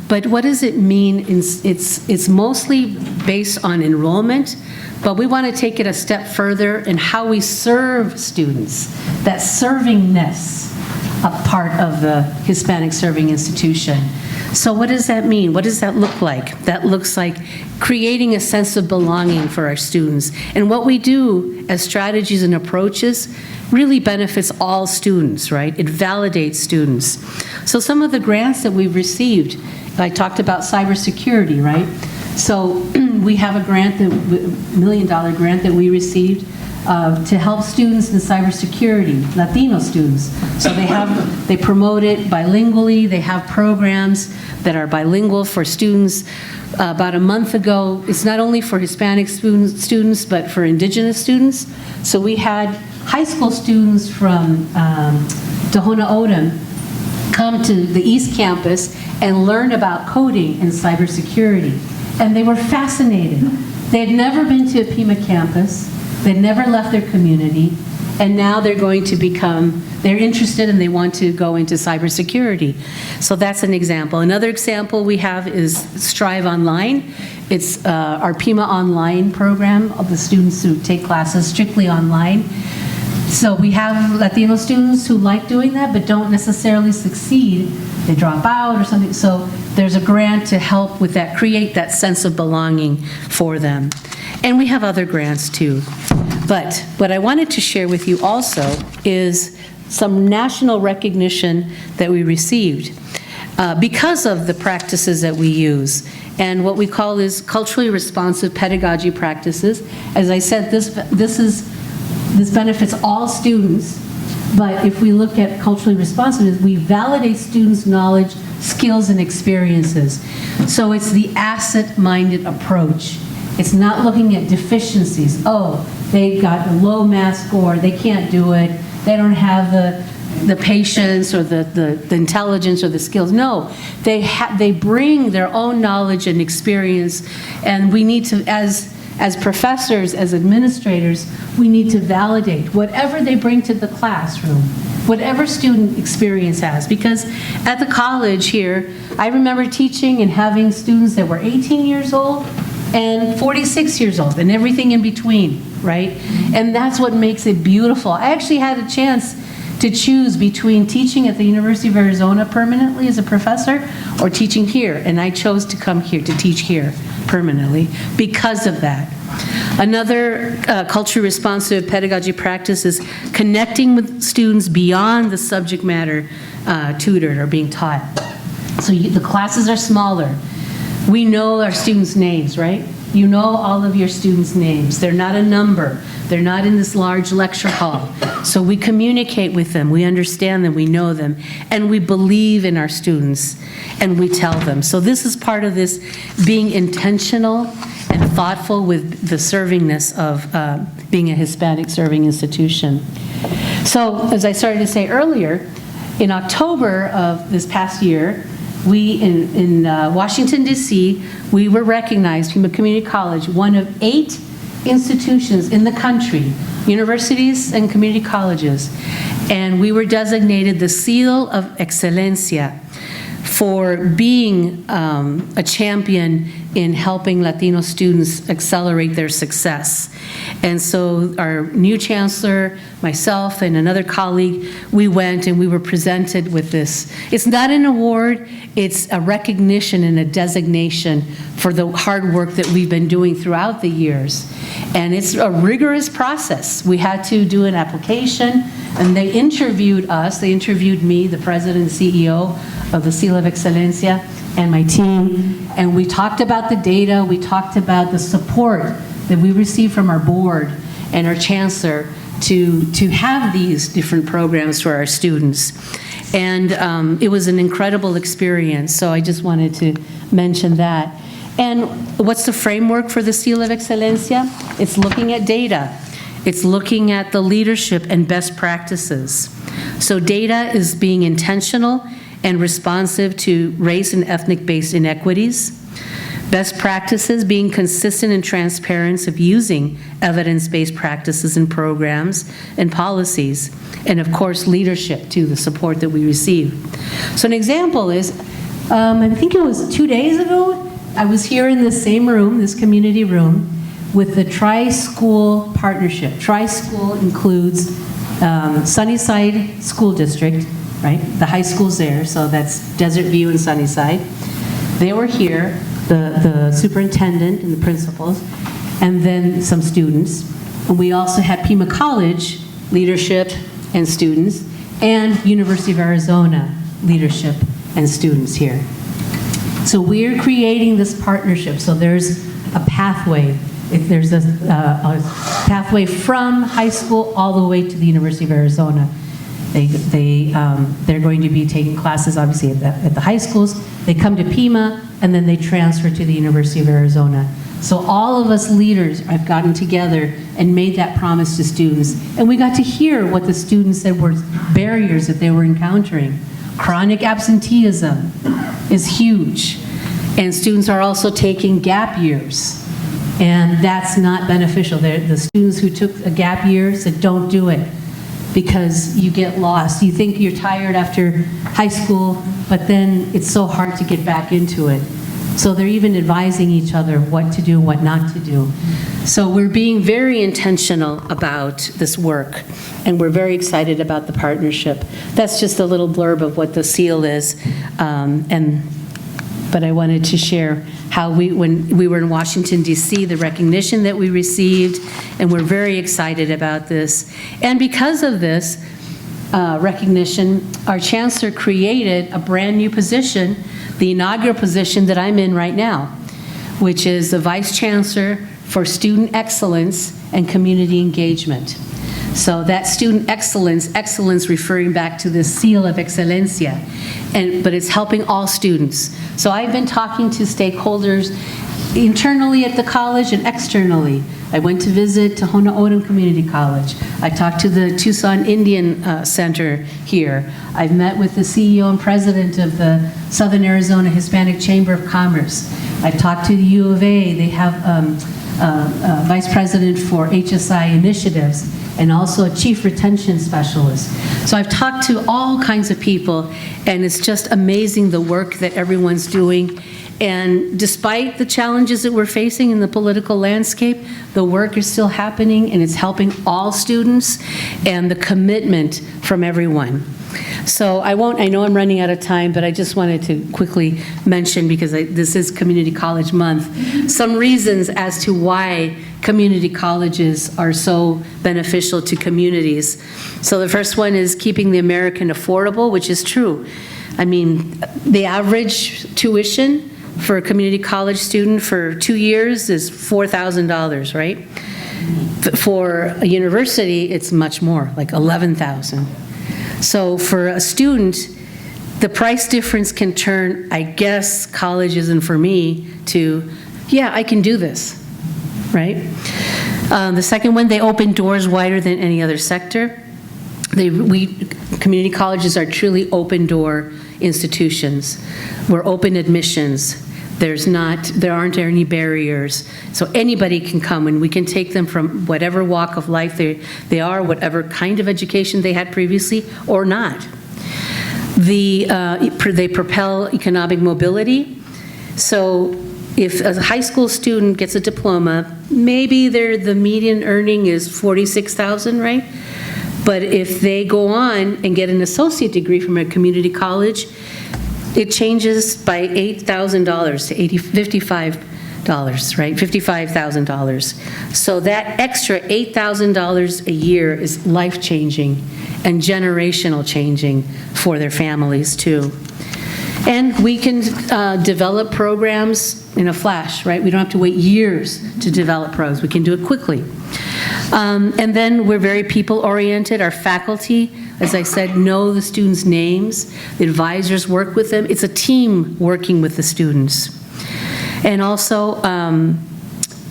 But what does it mean? It's mostly based on enrollment, but we want to take it a step further in how we serve students. That servingness, a part of the Hispanic serving institution. So what does that mean? What does that look like? That looks like creating a sense of belonging for our students. And what we do as strategies and approaches really benefits all students, right? It validates students. So some of the grants that we've received, I talked about cybersecurity, right? So we have a grant, $1 million grant that we received to help students in cybersecurity, Latino students. So they promote it bilingually. They have programs that are bilingual for students. About a month ago, it's not only for Hispanic students, but for indigenous students. So we had high school students from Tohono O'odham come to the East Campus and learn about coding and cybersecurity. And they were fascinated. They had never been to a Pima campus. They'd never left their community. And now they're going to become, they're interested and they want to go into cybersecurity. So that's an example. Another example we have is Strive Online. It's our Pima Online program of the students who take classes strictly online. So we have Latino students who like doing that but don't necessarily succeed. They drop out or something. So there's a grant to help with that, create that sense of belonging for them. And we have other grants too. But what I wanted to share with you also is some national recognition that we received because of the practices that we use. And what we call is culturally responsive pedagogy practices. As I said, this benefits all students, but if we look at culturally responsiveness, we validate students' knowledge, skills, and experiences. So it's the asset-minded approach. It's not looking at deficiencies. Oh, they got a low math score, they can't do it, they don't have the patience or the intelligence or the skills. No, they bring their own knowledge and experience, and we need to, as professors, as administrators, we need to validate whatever they bring to the classroom, whatever student experience has. Because at the college here, I remember teaching and having students that were 18 years old and 46 years old and everything in between, right? And that's what makes it beautiful. I actually had a chance to choose between teaching at the University of Arizona permanently as a professor or teaching here, and I chose to come here to teach here permanently because of that. Another culturally responsive pedagogy practice is connecting with students beyond the subject matter tutored or being taught. So the classes are smaller. We know our students' names, right? You know all of your students' names. They're not a number. They're not in this large lecture hall. So we communicate with them, we understand them, we know them, and we believe in our students, and we tell them. So this is part of this being intentional and thoughtful with the servingness of being a Hispanic serving institution. So as I started to say earlier, in October of this past year, we, in Washington, D.C., we were recognized, Pima Community College, one of 8 institutions in the country, universities and community colleges, and we were designated the Seal of Excelencia for being a champion in helping Latino students accelerate their success. And so our new chancellor, myself, and another colleague, we went and we were presented with this. It's not an award, it's a recognition and a designation for the hard work that we've been doing throughout the years. And it's a rigorous process. We had to do an application, and they interviewed us. They interviewed me, the president and CEO of the Seal of Excelencia, and my team, and we talked about the data, we talked about the support that we received from our board and our chancellor to have these different programs for our students. And it was an incredible experience, so I just wanted to mention that. And what's the framework for the Seal of Excelencia? It's looking at data. It's looking at the leadership and best practices. So data is being intentional and responsive to race and ethnic-based inequities. Best practices, being consistent and transparent of using evidence-based practices and programs and policies. And of course, leadership too, the support that we receive. So an example is, I think it was 2 days ago, I was here in this same room, this community room, with the Tri-School Partnership. Tri-School includes Sunnyside School District, right? The high school's there, so that's Desert View and Sunnyside. They were here, the superintendent and the principals, and then some students. And we also had Pima College leadership and students, and University of Arizona leadership and students here. So we're creating this partnership, so there's a pathway. If there's a pathway from high school all the way to the University of Arizona. They're going to be taking classes, obviously, at the high schools. They come to Pima, and then they transfer to the University of Arizona So all of us leaders have gotten together and made that promise to students. And we got to hear what the students said were barriers that they were encountering. Chronic absenteeism is huge. And students are also taking gap years. And that's not beneficial. The students who took a gap year said, don't do it, because you get lost. You think you're tired after high school, but then it's so hard to get back into it. So they're even advising each other what to do, what not to do. So we're being very intentional about this work, and we're very excited about the partnership. That's just a little blurb of what the seal is. But I wanted to share how when we were in Washington, D.C., the recognition that we received, and we're very excited about this. And because of this recognition, our chancellor created a brand new position, the inaugural position that I'm in right now, which is the Vice Chancellor for Student Excellence and Community Engagement. So that student excellence referring back to the seal of excelencia, but it's helping all students. So I've been talking to stakeholders internally at the college and externally. I went to visit Tohono O'odham Community College. I talked to the Tucson Indian Center here. I've met with the CEO and president of the Southern Arizona Hispanic Chamber of Commerce. I've talked to the U of A. They have vice president for HSI initiatives, and also a chief retention specialist. So I've talked to all kinds of people, and it's just amazing the work that everyone's doing. And despite the challenges that we're facing in the political landscape, the work is still happening, and it's helping all students, and the commitment from everyone. So I know I'm running out of time, but I just wanted to quickly mention, because this is Community College Month, some reasons as to why community colleges are so beneficial to communities. So the first one is keeping the American affordable, which is true. I mean, the average tuition for a community college student for 2 years is $4,000, right? For a university, it's much more, like $11,000. So for a student, the price difference can turn, I guess, college isn't for me, to, yeah, I can do this, right? The second one, they open doors wider than any other sector. Community colleges are truly open door institutions. We're open admissions. There aren't any barriers. So anybody can come, and we can take them from whatever walk of life they are, whatever kind of education they had previously or not. They propel economic mobility. So if a high school student gets a diploma, maybe the median earning is $46,000, right? But if they go on and get an associate degree from a community college, it changes by $8,000 to $55, right? $55,000. So that extra $8,000 a year is life-changing and generational changing for their families too. And we can develop programs in a flash, right? We don't have to wait years to develop programs. We can do it quickly. And then we're very people-oriented. Our faculty, as I said, know the students' names. The advisors work with them. It's a team working with the students. And also,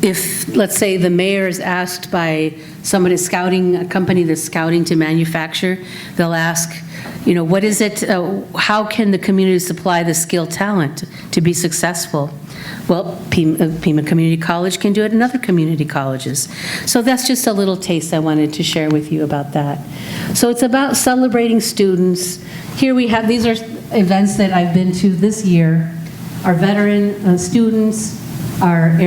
if, let's say, the mayor is asked by somebody scouting, a company that's scouting to manufacture, they'll ask, what is it, how can the community supply the skilled talent to be successful? Well, Pima Community College can do it, and other community colleges. So that's just a little taste I wanted to share with you about that. So it's about celebrating students. Here we have, these are events that I've been to this year. Our veteran students, our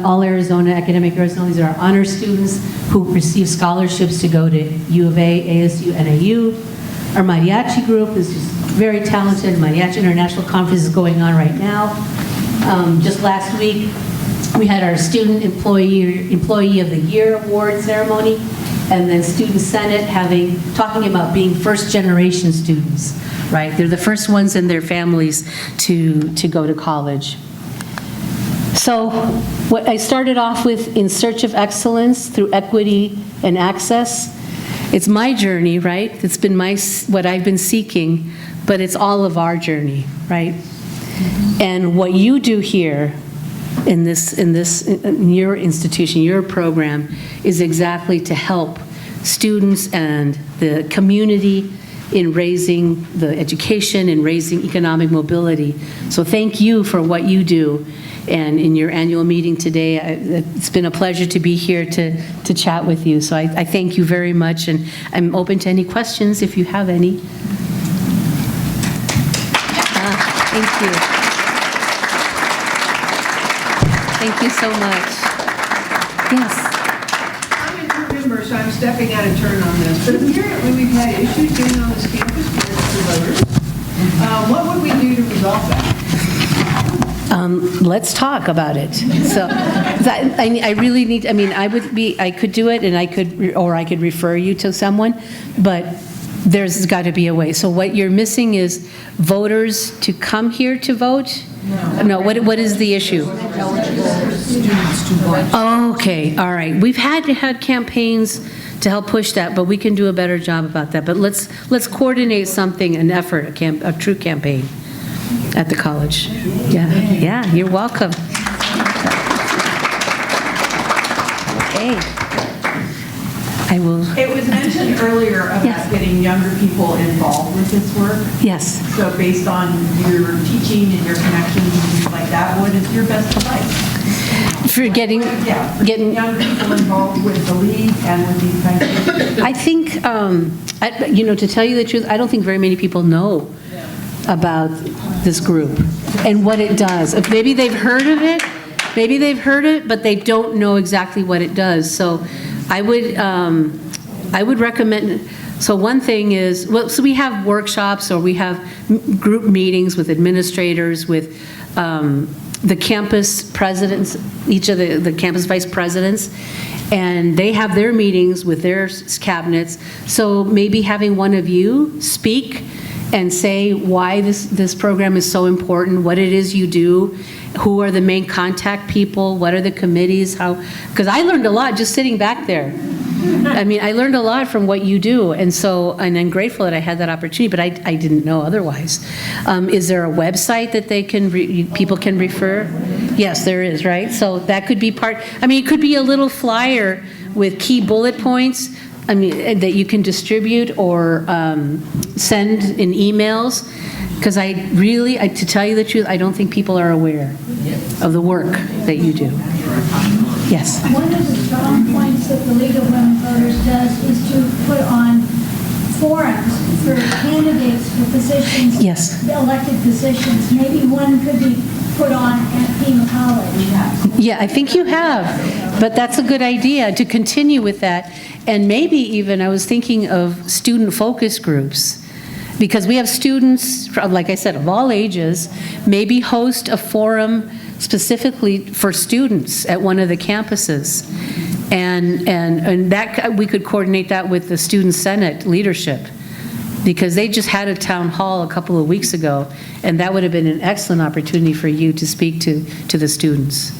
All Arizona Academic Arizona, these are our honor students who receive scholarships to go to U of A, ASU, NAU. Our mariachi group is just very talented. Mariachi International Conference is going on right now. Just last week, we had our Student Employee of the Year award ceremony, and then Student Senate talking about being first-generation students, right? They're the first ones in their families to go to college. So what I started off with, in search of excellence through equity and access, it's my journey, right? It's been what I've been seeking, but it's all of our journey, right? And what you do here in your institution, your program, is exactly to help students and the community in raising the education and raising economic mobility. So thank you for what you do. And in your annual meeting today, it's been a pleasure to be here to chat with you. So I thank you very much, and I'm open to any questions if you have any. Thank you. Thank you so much. Yes. I'm a new member, so I'm stepping out of turn on this. But apparently we've had issues getting on this campus for voters. What would we do to resolve that? Let's talk about it. So, I really need, I could do it, and I could refer you to someone, but there's got to be a way. So what you're missing is voters to come here to vote? No, what is the issue? Okay, all right. We've had campaigns to help push that, but we can do a better job about that. But let's coordinate something, an effort, a true campaign at the college. Yeah, you're welcome. Okay. I will. It was mentioned earlier about getting younger people involved with this work. Yes. So based on your teaching and your connections and things like that, what is your best advice? For getting younger people involved with the league and with these kinds of things? I think, to tell you the truth, I don't think very many people know about this group and what it does. If maybe they've heard of it, but they don't know exactly what it does. So I would recommend, so one thing is, so we have workshops, or we have group meetings with administrators, with the campus presidents, each of the campus vice presidents, and they have their meetings with their cabinets. So maybe having one of you speak and say why this program is so important, what it is you do, who are the main contact people, what are the committees, because I learned a lot just sitting back there. I learned a lot from what you do, and I'm grateful that I had that opportunity, but I didn't know otherwise. Is there a website that people can refer? Yes, there is, right? So that could be part, it could be a little flyer with key bullet points that you can distribute or send in emails, because to tell you the truth, I don't think people are aware of the work that you do. Yes. One of the strong points that the League of Women Voters does is to put on forums for candidates for positions, elected positions. Maybe one could be put on at Pima College. Yeah, I think you have, but that's a good idea to continue with that. And maybe even, I was thinking of student focus groups, because we have students, like I said, of all ages. Maybe host a forum specifically for students at one of the campuses. And that we could coordinate that with the Student Senate leadership, because they just had a town hall a couple of weeks ago, and that would have been an excellent opportunity for you to speak to the students.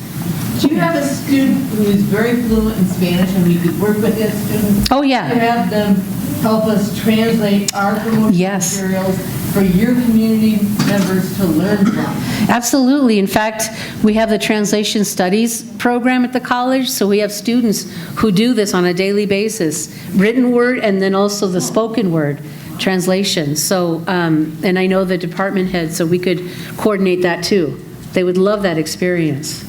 Do you have a student who is very fluent in Spanish and we could work with that student? Oh, yeah. To have them help us translate our promotional materials for your community members to learn from? Absolutely. In fact, we have the translation studies program at the college, so we have students who do this on a daily basis, written word and then also the spoken word translation. So, and I know the department head, so we could coordinate that too. They would love that experience.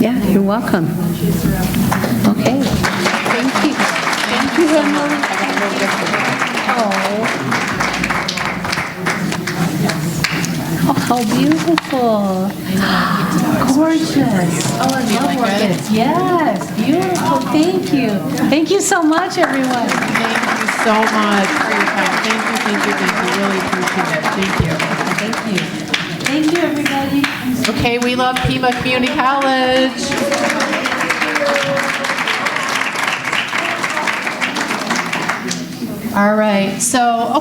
Yeah, you're welcome. Okay. Thank you. Thank you, Emily. Oh, how beautiful. Gorgeous. Oh, I love orchids. Yes, beautiful. Thank you. Thank you so much, everyone. Thank you so much for your time. Thank you. Really appreciate it. Thank you. Thank you. Thank you, everybody. Okay, we love Pima Community College. All right, so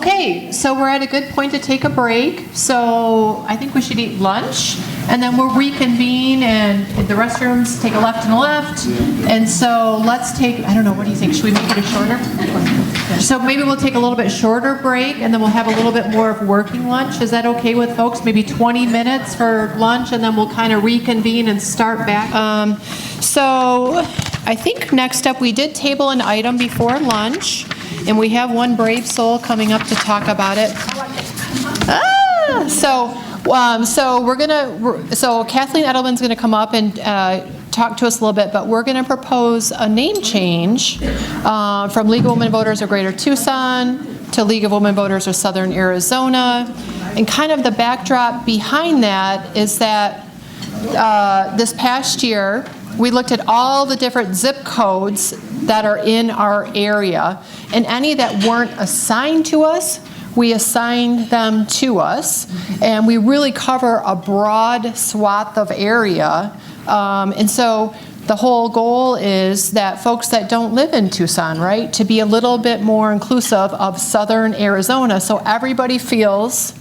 we're at a good point to take a break. So I think we should eat lunch, and then we'll reconvene, and the restrooms take a left and a left. And so let's take, I don't know, what do you think? Should we make it a shorter? So maybe we'll take a little bit shorter break, and then we'll have a little bit more of working lunch. Is that okay with folks? Maybe 20 minutes for lunch, and then we'll kind of reconvene and start back. So I think next up, we did table an item before lunch, and we have one brave soul coming up to talk about it. So Kathleen Edelman's going to come up and talk to us a little bit, but we're going to propose a name change from League of Women Voters of Greater Tucson to League of Women Voters of Southern Arizona. And kind of the backdrop behind that is that this past year, we looked at all the different zip codes that are in our area, and any that weren't assigned to us, we assigned them to us, and we really cover a broad swath of area. And so the whole goal is that folks that don't live in Tucson, right, to be a little bit more inclusive of Southern Arizona, so everybody feels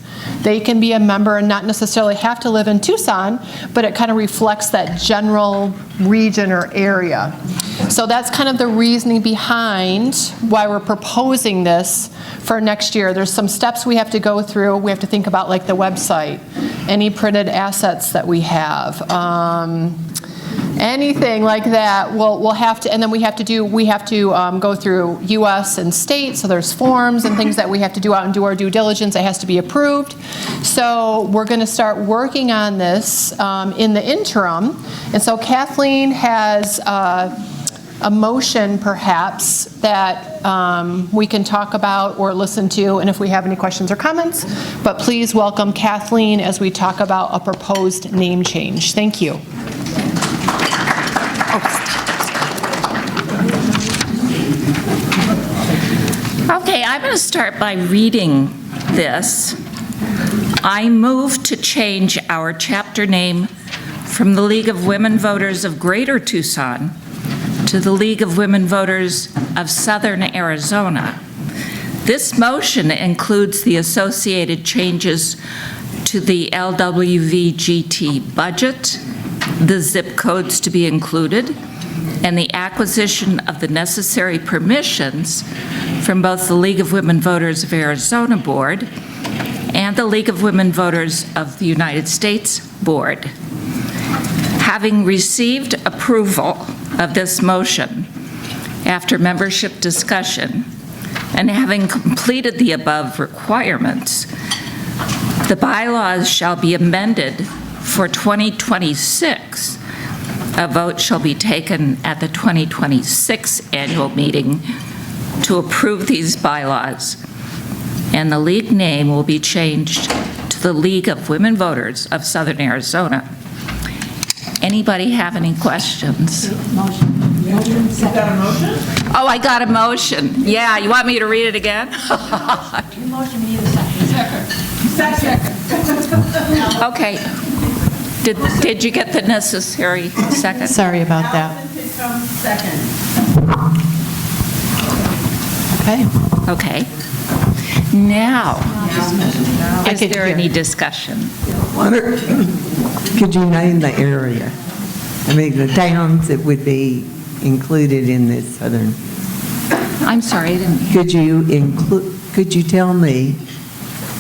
they can be a member and not necessarily have to live in Tucson, but it kind of reflects that general region or area. So that's kind of the reasoning behind why we're proposing this for next year. There's some steps we have to go through. We have to think about like the website, any printed assets that we have, anything like that. We'll have to, and then we have to go through U.S. and state. So there's forms and things that we have to do out and do our due diligence. It has to be approved. So we're going to start working on this in the interim. And so Kathleen has a motion perhaps that we can talk about or listen to, and if we have any questions or comments. But please welcome Kathleen as we talk about a proposed name change. Thank you. Okay, I'm going to start by reading this. I move to change our chapter name from the League of Women Voters of Greater Tucson to the League of Women Voters of Southern Arizona. This motion includes the associated changes to the LWVGT budget, the zip codes to be included, and the acquisition of the necessary permissions from both the League of Women Voters of Arizona Board and the League of Women Voters of the United States Board. Having received approval of this motion after membership discussion and having completed the above requirements, the bylaws shall be amended for 2026. A vote shall be taken at the 2026 annual meeting to approve these bylaws, and the league name will be changed to the League of Women Voters of Southern Arizona. Anybody have any questions? Motion. Oh, I got a motion. Yeah, you want me to read it again? Your motion, we need a second. Second. Okay. Did you get the necessary second? Sorry about that. Okay. Now, is there any discussion? Could you name the area? I mean, the towns that would be included in this southern. I'm sorry, I didn't. Could you tell me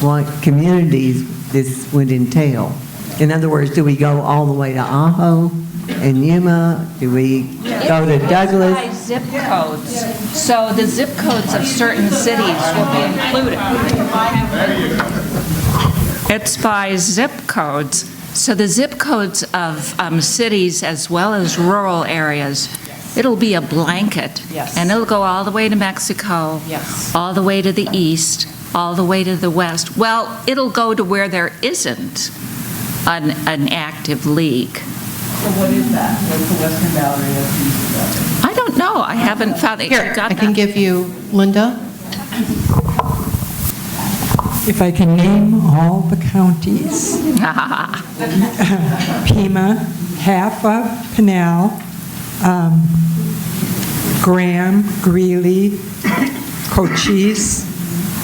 what communities this would entail? In other words, do we go all the way to Ajo and Yuma? Do we go to Douglas? By zip codes. So the zip codes of certain cities will be included. It's by zip codes. So the zip codes of cities as well as rural areas, it'll be a blanket. Yes. And it'll go all the way to Mexico. Yes. All the way to the east, all the way to the west. Well, it'll go to where there isn't an active league. So what is that? What's the Western Boundary of the Eastern Boundary? I don't know. I haven't found it. Here, I can give you Linda. If I can name all the counties. Pima, half of Pinal, Graham, Greeley, Cochise,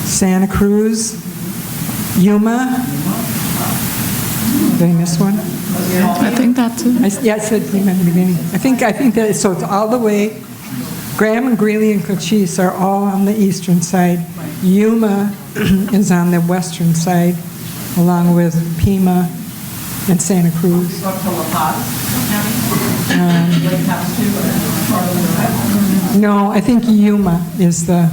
Santa Cruz, Yuma. Did I miss one? I think that's it. Yeah, I said Pima in the beginning. I think that, so it's all the way Graham and Greeley and Cochise are all on the eastern side. Yuma is on the western side, along with Pima and Santa Cruz. No, I think Yuma is the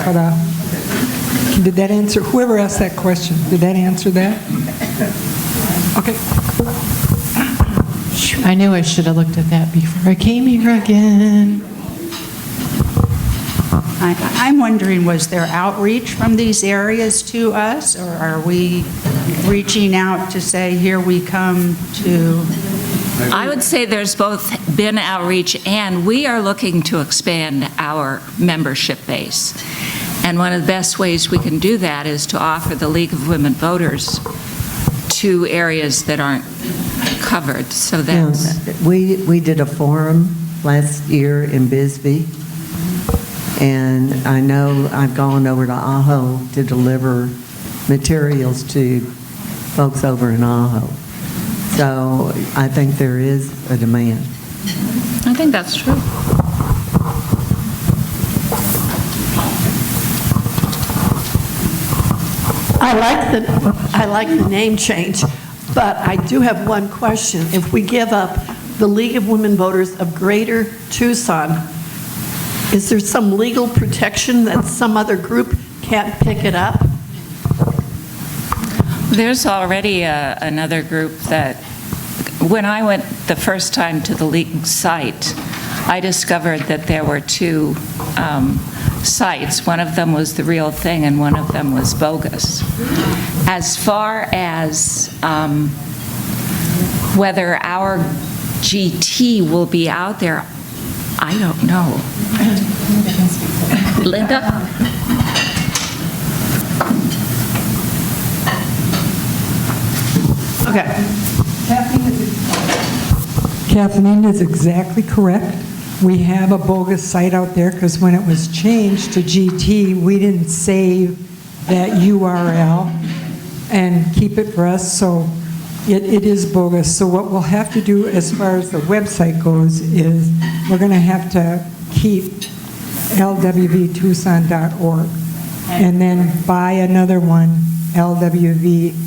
cutoff. Did that answer? Whoever asked that question, did that answer that? Okay. I knew I should have looked at that before I came here again. I'm wondering, was there outreach from these areas to us, or are we reaching out to say, here we come to? I would say there's both been outreach, and we are looking to expand our membership base. And one of the best ways we can do that is to offer the League of Women Voters to areas that aren't covered. So that's... We did a forum last year in Bisbee, and I know I've gone over to Ajo to deliver materials to folks over in Ajo. So I think there is a demand. I think that's true. I like the name change, but I do have one question. If we give up the League of Women Voters of Greater Tucson, is there some legal protection that some other group can't pick it up? There's already another group that, when I went the first time to the League site, I discovered that there were two sites. One of them was the real thing and one of them was bogus. As far as whether our GT will be out there, I don't know. Linda? Okay. Kathleen is exactly correct. We have a bogus site out there because when it was changed to GT, we didn't save that URL and keep it for us, so it is bogus. So what we'll have to do as far as the website goes is we're going to have to keep lwvtucson.org and then buy another one, lwvsa.org.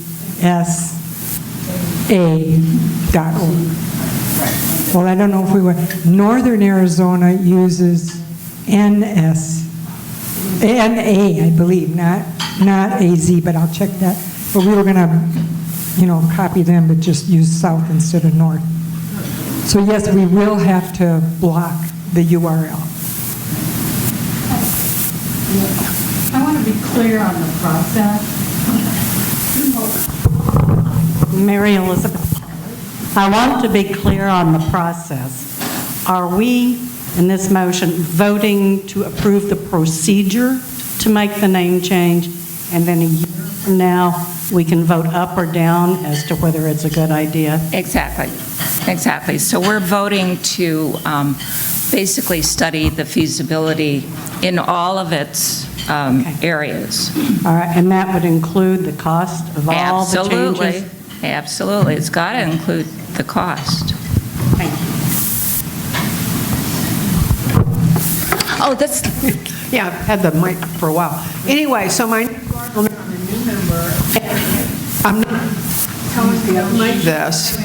Well, I don't know if we would. Northern Arizona uses NA, I believe, not AZ, but I'll check that. But we were going to, copy them, but just use south instead of north. So yes, we will have to block the URL. I want to be clear on the process. Mary Elizabeth, I want to be clear on the process. Are we, in this motion, voting to approve the procedure to make the name change, and then a year from now, we can vote up or down as to whether it's a good idea? Exactly. So we're voting to basically study the feasibility in all of its areas. All right, and that would include the cost of all the changes? Absolutely. It's got to include the cost. Thank you. Oh, that's, yeah, I've had the mic for a while. Anyway, so I'm a new member. I'm not telling you like this.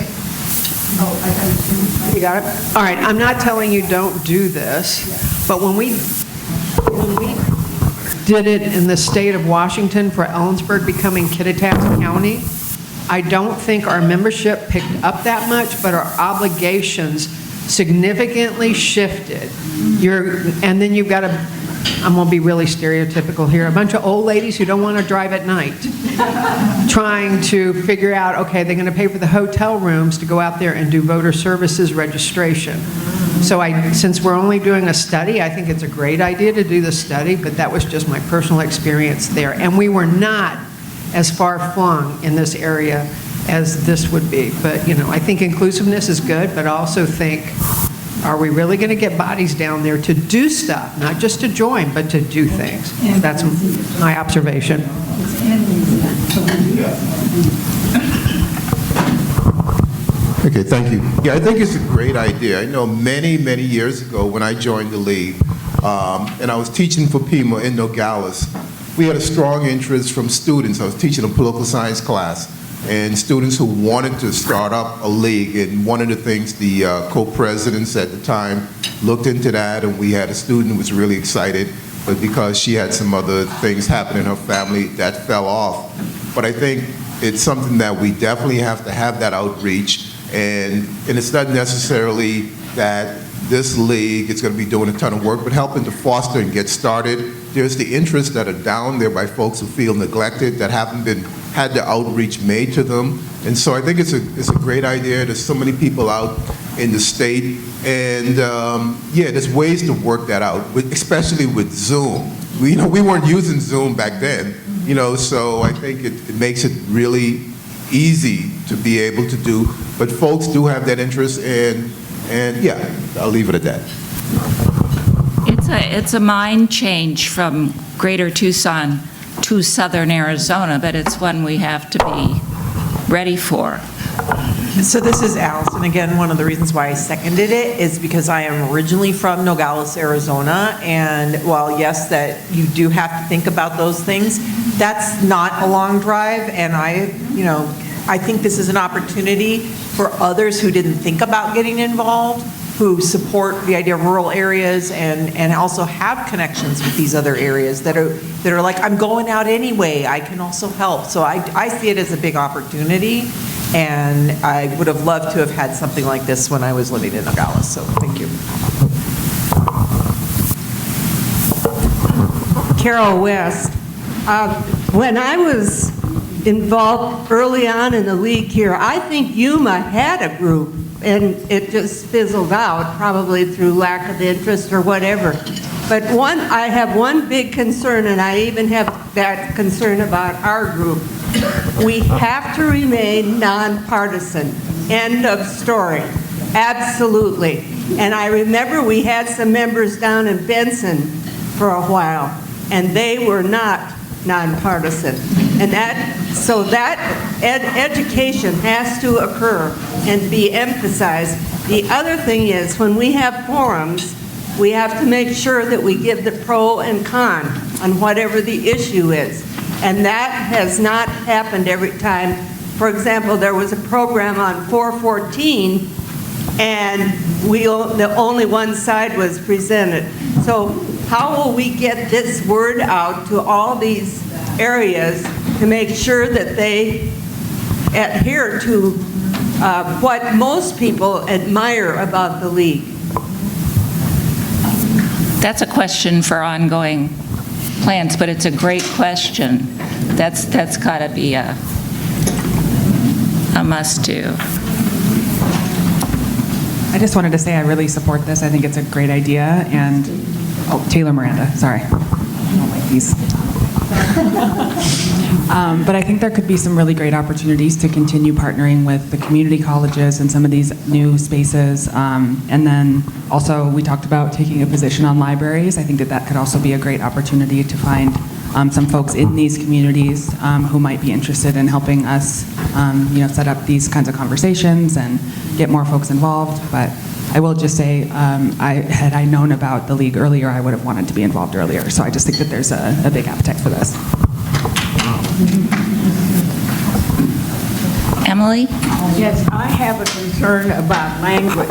You got it? All right, I'm not telling you don't do this, but when we did it in the state of Washington for Ellensburg becoming Kittitas County, I don't think our membership picked up that much, but our obligations significantly shifted. And then you've got I'm going to be really stereotypical here, a bunch of old ladies who don't want to drive at night, trying to figure out, okay, they're going to pay for the hotel rooms to go out there and do voter services registration. So since we're only doing a study, I think it's a great idea to do the study, but that was just my personal experience there. And we were not as far flung in this area as this would be. But, I think inclusiveness is good, but I also think, are we really going to get bodies down there to do stuff, not just to join, but to do things? That's my observation. Okay, thank you. Yeah, I think it's a great idea. I know many, many years ago when I joined the league, and I was teaching for Pima in Nogales, we had a strong interest from students. I was teaching a political science class, and students who wanted to start up a league. And one of the things the co-presidents at the time looked into that, and we had a student who was really excited, but because she had some other things happen in her family, that fell off. But I think it's something that we definitely have to have that outreach, and it's not necessarily that this league is going to be doing a ton of work, but helping to foster and get started. There's the interests that are down there by folks who feel neglected, that haven't had the outreach made to them. And so I think it's a great idea. There's so many people out in the state, and yeah, there's ways to work that out, especially with Zoom. We weren't using Zoom back then, so I think it makes it really easy to be able to do, but folks do have that interest, and yeah, I'll leave it at that. It's a mind change from Greater Tucson to Southern Arizona, but it's one we have to be ready for. So this is Allison. Again, one of the reasons why I seconded it is because I am originally from Nogales, Arizona, and while yes, that you do have to think about those things, that's not a long drive, and I think this is an opportunity for others who didn't think about getting involved, who support the idea of rural areas and also have connections with these other areas that are like, I'm going out anyway, I can also help. So I see it as a big opportunity, and I would have loved to have had something like this when I was living in Nogales, so thank you. Carol West. When I was involved early on in the league here, I think Yuma had a group, and it just fizzled out, probably through lack of interest or whatever. But I have one big concern, and I even have that concern about our group. We have to remain nonpartisan. End of story. Absolutely. And I remember we had some members down in Benson for a while, and they were not nonpartisan. And so that education has to occur and be emphasized. The other thing is, when we have forums, we have to make sure that we give the pro and con on whatever the issue is. And that has not happened every time. For example, there was a program on 414, and only one side was presented. So how will we get this word out to all these areas to make sure that they adhere to what most people admire about the league? That's a question for ongoing plans, but it's a great question. That's got to be a must-do. I just wanted to say I really support this. I think it's a great idea. And, Taylor Miranda, sorry. I don't like these. But I think there could be some really great opportunities to continue partnering with the community colleges and some of these new spaces. And then also we talked about taking a position on libraries. I think that could also be a great opportunity to find some folks in these communities who might be interested in helping us set up these kinds of conversations and get more folks involved. But I will just say, had I known about the league earlier, I would have wanted to be involved earlier. So I just think that there's a big appetite for this. Emily? Yes, I have a concern about language.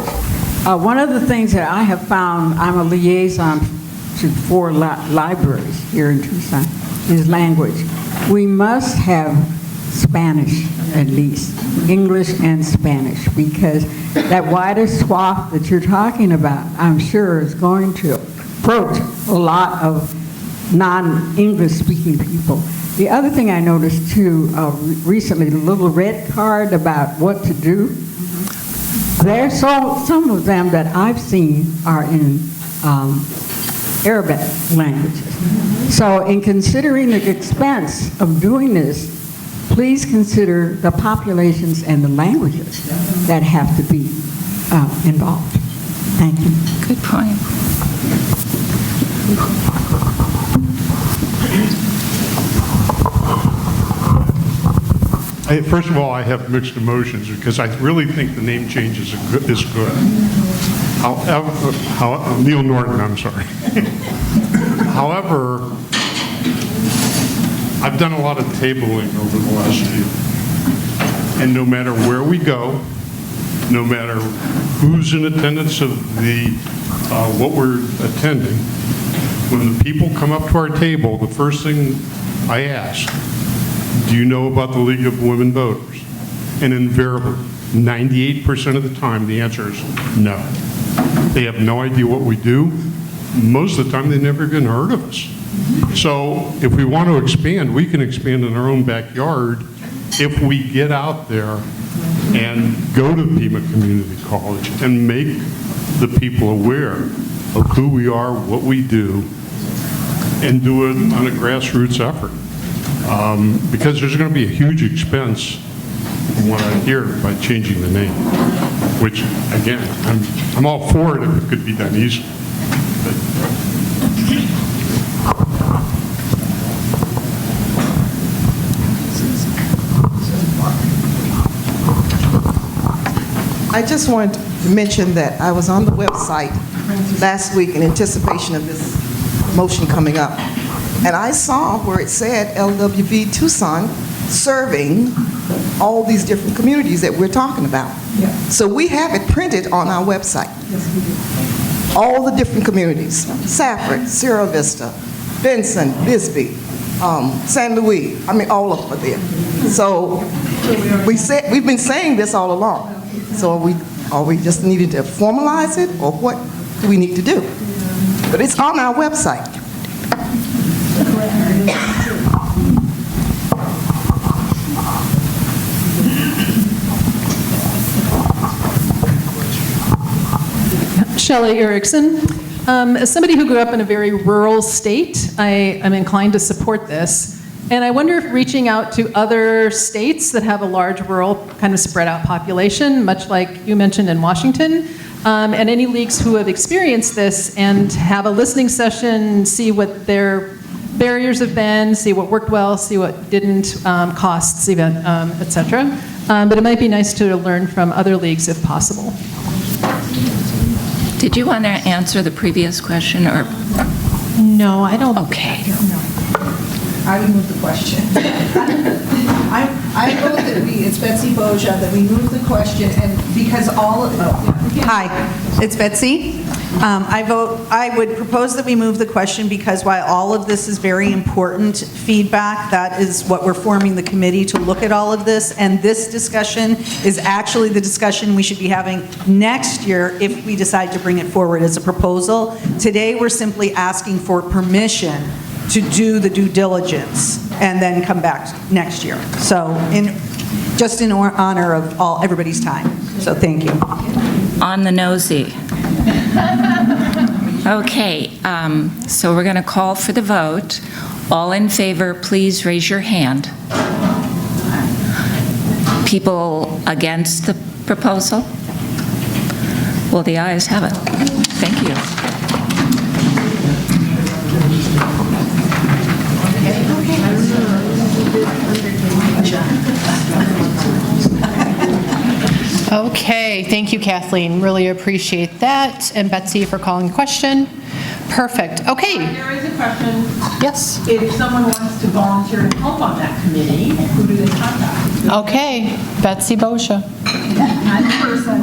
One of the things that I have found, I'm a liaison to 4 libraries here in Tucson, is language. We must have Spanish, at least, English and Spanish, because that wider swath that you're talking about, I'm sure, is going to approach a lot of non-English speaking people. The other thing I noticed too, recently, the little red card about what to do, there's some of them that I've seen are in Arabic languages. So in considering the expense of doing this, please consider the populations and the languages that have to be involved. Thank you. Good point. First of all, I have mixed emotions because I really think the name change is good. However, Neil Norton, I'm sorry. However, I've done a lot of tabling over the last year. And no matter where we go, no matter who's in attendance of what we're attending, when the people come up to our table, the first thing I ask, do you know about the League of Women Voters? And invariably, 98% of the time, the answer is no. They have no idea what we do. Most of the time, they've never even heard of us. So if we want to expand, we can expand in our own backyard if we get out there and go to Pima Community College and make the people aware of who we are, what we do, and do it on a grassroots effort. Because there's going to be a huge expense, from what I hear, by changing the name, which, again, I'm all for it if it could be done easily. I just wanted to mention that I was on the website last week in anticipation of this motion coming up, and I saw where it said LWV Tucson serving all these different communities that we're talking about. Yeah. So we have it printed on our website. Yes, we do. All the different communities, Safford, Sierra Vista, Benson, Bisbee, San Luis, I mean, all of them are there. So we've been saying this all along. So are we just needing to formalize it, or what do we need to do? But it's on our website. Shelley Erickson. As somebody who grew up in a very rural state, I am inclined to support this. And I wonder if reaching out to other states that have a large rural kind of spread out population, much like you mentioned in Washington, and any leagues who have experienced this and have a listening session, see what their barriers have been, see what worked well, see what didn't, costs even, et cetera. But it might be nice to learn from other leagues if possible. Did you want to answer the previous question, or? No, I don't. Okay. I would move the question. I vote that it's Betsy Boja, that we move the question, and because all of, Hi, it's Betsy. I would propose that we move the question because while all of this is very important feedback, that is what we're forming the committee to look at all of this, and this discussion is actually the discussion we should be having next year if we decide to bring it forward as a proposal. Today, we're simply asking for permission to do the due diligence and then come back next year. So just in honor of everybody's time. So thank you. On the nosy. Okay, so we're going to call for the vote. All in favor, please raise your hand. People against the proposal? Well, the ayes have it. Thank you. Okay, thank you, Kathleen. Really appreciate that. And Betsy for calling the question. Perfect. Okay. There is a question. Yes. If someone wants to volunteer and help on that committee, who do they contact? Okay, Betsy Boja. I'm the person.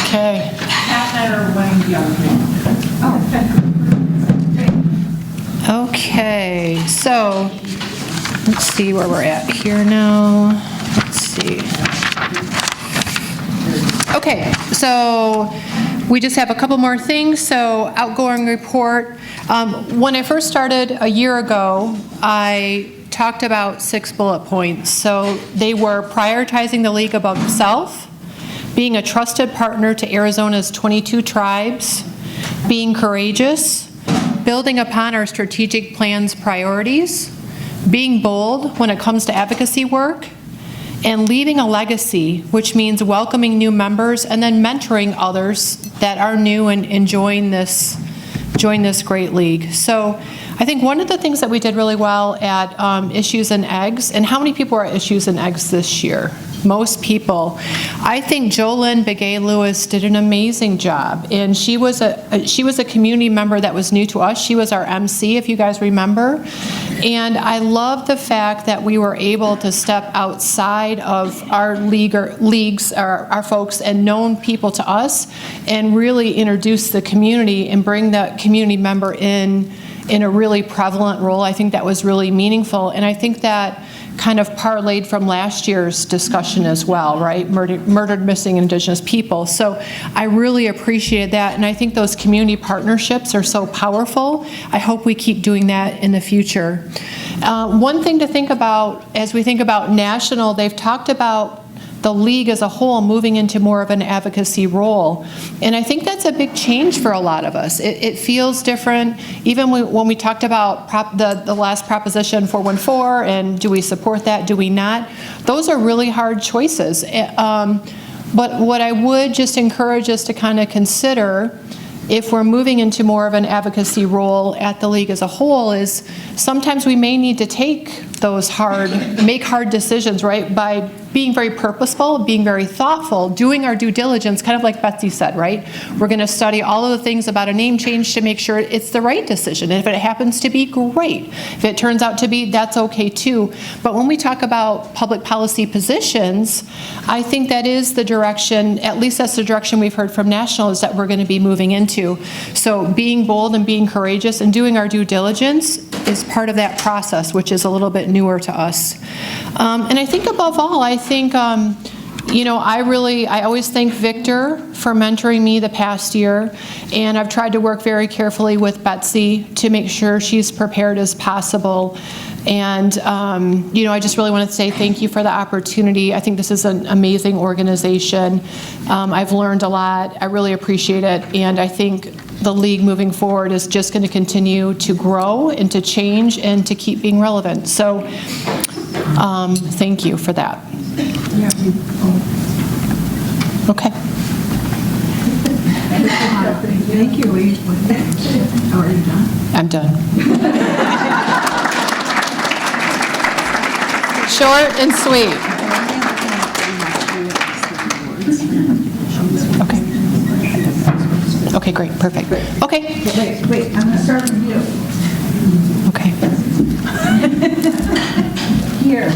Okay. Pat or Wayne Okay, so let's see where we're at here now. Let's see. Okay, so we just have a couple more things. So outgoing report. When I first started a year ago, I talked about 6 bullet points. So they were prioritizing the league above self, being a trusted partner to Arizona's 22 tribes, being courageous, building upon our strategic plan's priorities, being bold when it comes to advocacy work, and leaving a legacy, which means welcoming new members and then mentoring others that are new and enjoying this join this great league. So I think one of the things that we did really well at Issues and Eggs, and how many people are at Issues and Eggs this year? Most people. I think Jolynn Begay-Lewis did an amazing job, and she was a community member that was new to us. She was our MC, if you guys remember, and I love the fact that we were able to step outside of our leagues, our folks, and known people to us, and really introduce the community and bring the community member in a really prevalent role. I think that was really meaningful, and I think that kind of parlayed from last year's discussion as well, right? Murdered, missing Indigenous people. So I really appreciated that, and I think those community partnerships are so powerful. I hope we keep doing that in the future. One thing to think about as we think about national, they've talked about the league as a whole moving into more of an advocacy role. And I think that's a big change for a lot of us. It feels different. Even when we talked about the last Proposition 414, and do we support that, do we not? Those are really hard choices. But what I would just encourage us to kind of consider, if we're moving into more of an advocacy role at the league as a whole, is sometimes we may need to make hard decisions, right? By being very purposeful, being very thoughtful, doing our due diligence, kind of like Betsy said, right? We're going to study all of the things about a name change to make sure it's the right decision. And if it happens to be, great. If it turns out to be, that's okay too. But when we talk about public policy positions, I think that is the direction, at least that's the direction we've heard from national, is that we're going to be moving into. So being bold and being courageous and doing our due diligence is part of that process, which is a little bit newer to us. And I think above all, I think, I always thank Victor for mentoring me the past year, and I've tried to work very carefully with Betsy to make sure she's prepared as possible. And, I just really want to say thank you for the opportunity. I think this is an amazing organization. I've learned a lot. I really appreciate it. And I think the league moving forward is just going to continue to grow and to change and to keep being relevant. So thank you for that. Okay. Thank you. Are you done? I'm done. Short and sweet. Okay. Okay, great, perfect. Okay. Wait, I'm going to start with you. Okay. Here.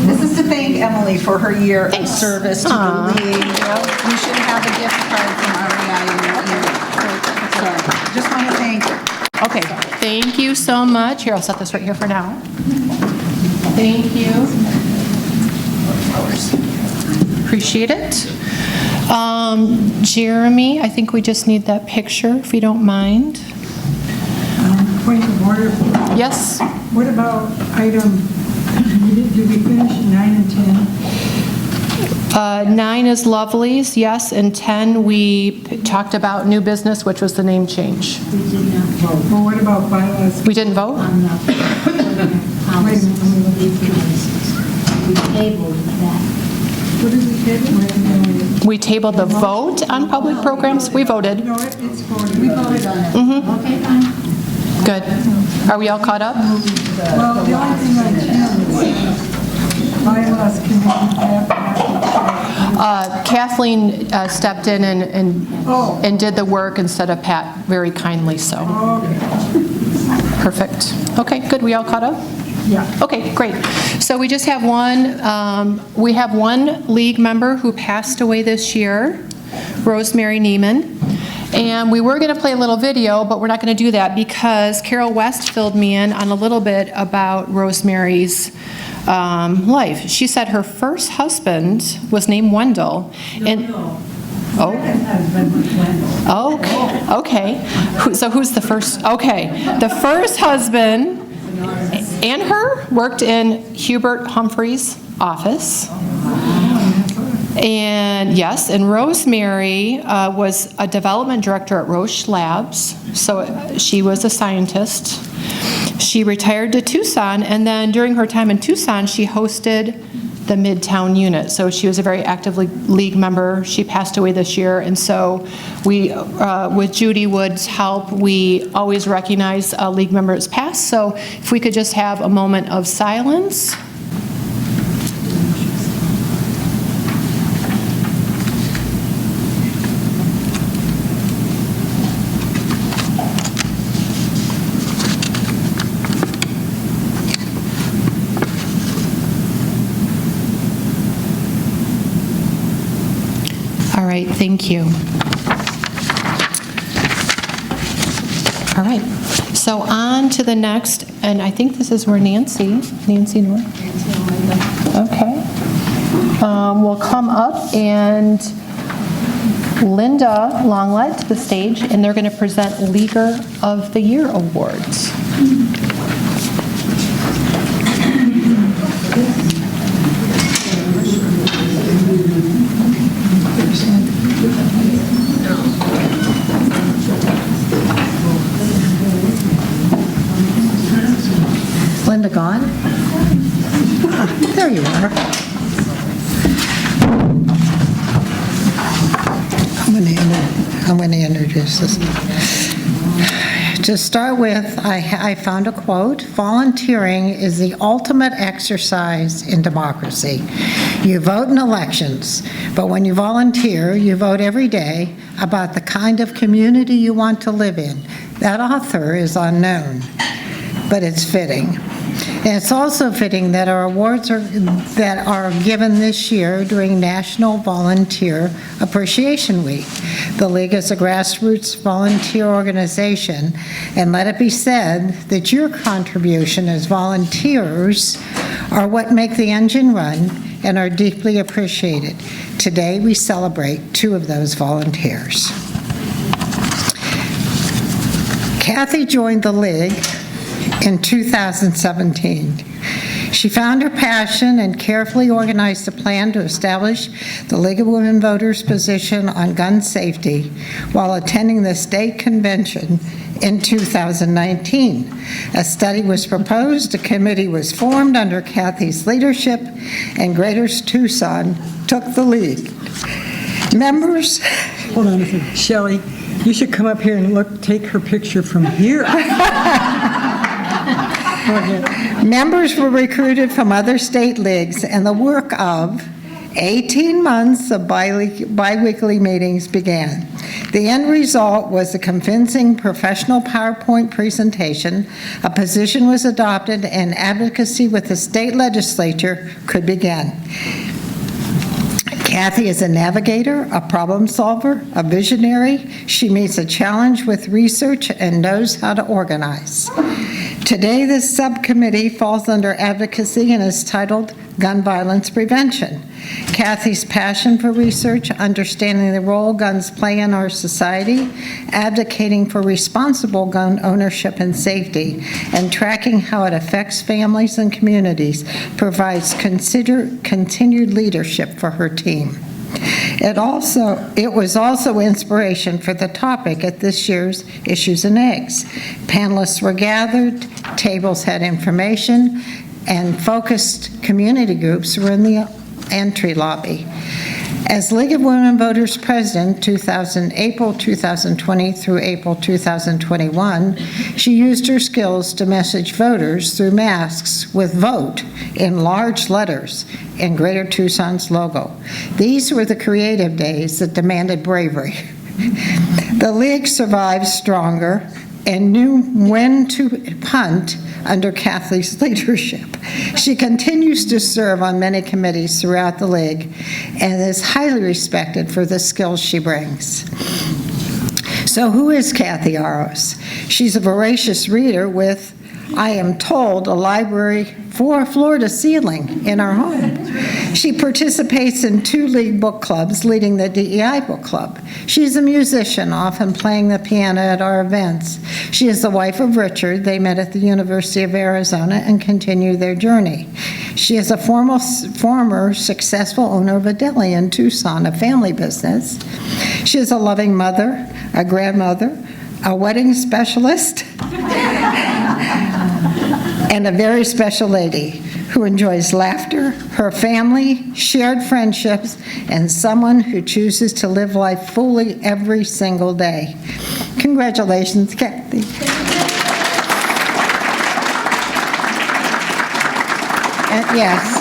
This is to thank Emily for her year of service to the league. You should have a gift card from REI in your email. So, just want to thank you. Okay, thank you so much. Here, I'll set this right here for now. Thank you. Appreciate it. Jeremy, I think we just need that picture, if you don't mind. Point of order. Yes? What about item, did we finish 9 and 10? 9 is Lovely's, yes, and 10 we talked about new business, which was the name change. We did not vote. Well, what about bylaws? We didn't vote? On the We tabled that. What did we table? We tabled the vote on public programs. We voted. No, it's voted. We voted on it. Mm-hmm. Okay, fine. Good. Are we all caught up? Well, the only thing I can is bylaws committee. Kathleen stepped in and did the work instead of Pat, very kindly so. Perfect. Okay, good. We all caught up? Yeah. Okay, great. So we just have we have one league member who passed away this year, Rosemary Neiman. And we were going to play a little video, but we're not going to do that because Carol West filled me in on a little bit about Rosemary's life. She said her first husband was named Wendell. Okay. So who's the first? Okay. The first husband and her worked in Hubert Humphrey's office. And yes, and Rosemary was a development director at Roche Labs, so she was a scientist. She retired to Tucson, and then during her time in Tucson, she hosted the Midtown unit. So she was a very active league member. She passed away this year, and so we, with Judy Wood's help, we always recognize a league member that's passed. So if we could just have a moment of silence. All right, thank you. All right, so on to the next, and I think this is where Nancy Noor. Okay. Will come up, and Linda Longlet to the stage, and they're going to present Leaguer of the Year awards. Linda gone? There you are. I'm going to introduce this. To start with, I found a quote: "Volunteering is the ultimate exercise in democracy. You vote in elections, but when you volunteer, you vote every day about the kind of community you want to live in." That author is unknown, but it's fitting. And it's also fitting that our awards that are given this year during National Volunteer Appreciation Week. The League is a grassroots volunteer organization, and let it be said that your contribution as volunteers are what make the engine run and are deeply appreciated. Today, we celebrate 2 of those volunteers. Kathy joined the League in 2017. She found her passion and carefully organized a plan to establish the League of Women Voters position on gun safety while attending the state convention in 2019. A study was proposed, a committee was formed under Kathy's leadership, and Greater Tucson took the lead. Members... Hold on a second. Shelley, you should come up here and take her picture from here. Members were recruited from other state leagues, and the work of 18 months of biweekly meetings began. The end result was a convincing professional PowerPoint presentation. A position was adopted, and advocacy with the state legislature could begin. Kathy is a navigator, a problem solver, a visionary. She meets a challenge with research and knows how to organize. Today, this subcommittee falls under advocacy and is titled Gun Violence Prevention. Kathy's passion for research, understanding the role guns play in our society, advocating for responsible gun ownership and safety, and tracking how it affects families and communities provides continued leadership for her team. It was also inspiration for the topic at this year's Issues and Eggs. Panelists were gathered, tables had information, and focused community groups were in the entry lobby. As League of Women Voters President, April 2020 through April 2021, she used her skills to message voters through masks with "Vote" in large letters and Greater Tucson's logo. These were the creative days that demanded bravery. The League survived stronger and knew when to punt under Kathy's leadership. She continues to serve on many committees throughout the League and is highly respected for the skills she brings. So who is Kathy Aros? She's a voracious reader with, I am told, a library floor to ceiling in our home. She participates in 2 League book clubs, leading the DEI book club. She's a musician, often playing the piano at our events. She is the wife of Richard. They met at the University of Arizona and continue their journey. She is a former successful owner of a deli in Tucson, a family business. She is a loving mother, a grandmother, a wedding specialist, and a very special lady who enjoys laughter, her family, shared friendships, and someone who chooses to live life fully every single day. Congratulations, Kathy. And yes.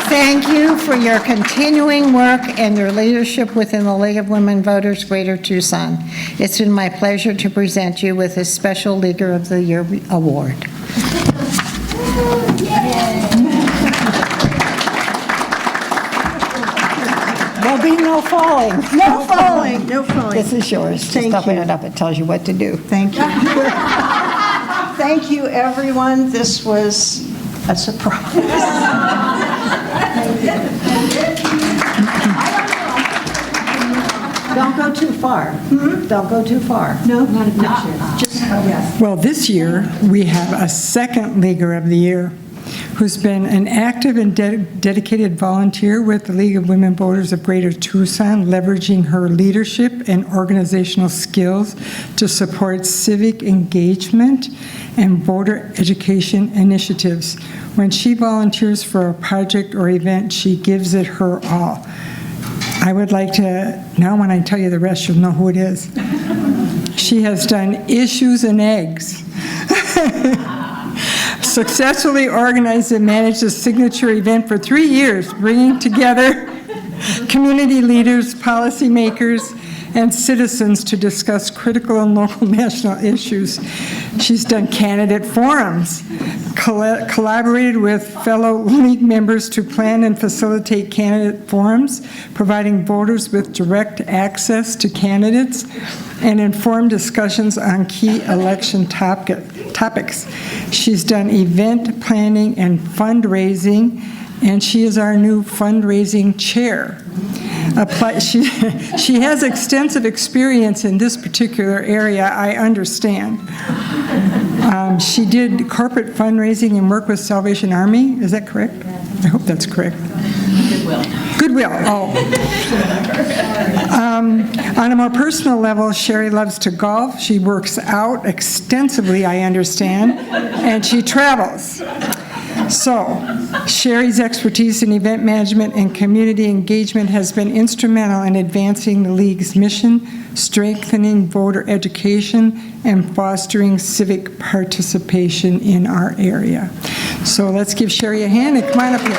Thank you for your continuing work and your leadership within the League of Women Voters Greater Tucson. It's been my pleasure to present you with this special Leaguer of the Year award. There'll be no falling. No falling, no falling. This is yours. Thank Just open you. it up. It tells you what to do. Thank you. Thank you, everyone. This was a surprise. Don't go too far. Don't go too far. No, not just, yes. Well, this year, we have a second Leaguer of the Year who's been an active and dedicated volunteer with the League of Women Voters of Greater Tucson, leveraging her leadership and organizational skills to support civic engagement and voter education initiatives. When she volunteers for a project or event, she gives it her all. I would like to, now when I tell you the rest, you'll know who it is. She has done Issues and Eggs. Successfully organized and managed a signature event for 3 years, bringing together community leaders, policymakers, and citizens to discuss critical and local national issues. She's done candidate forums, collaborated with fellow league members to plan and facilitate candidate forums, providing voters with direct access to candidates, and informed discussions on key election topics. She's done event planning and fundraising, and she is our new fundraising chair. She has extensive experience in this particular area, I understand. She did corporate fundraising and work with Salvation Army. Is that correct? I hope that's correct. Goodwill, oh. On a more personal level, Sherry loves to golf. She works out extensively, I understand, and she travels. So, Sherry's expertise in event management and community engagement has been instrumental in advancing the League's mission, strengthening voter education, and fostering civic participation in our area. So let's give Sherry a hand and come on up here.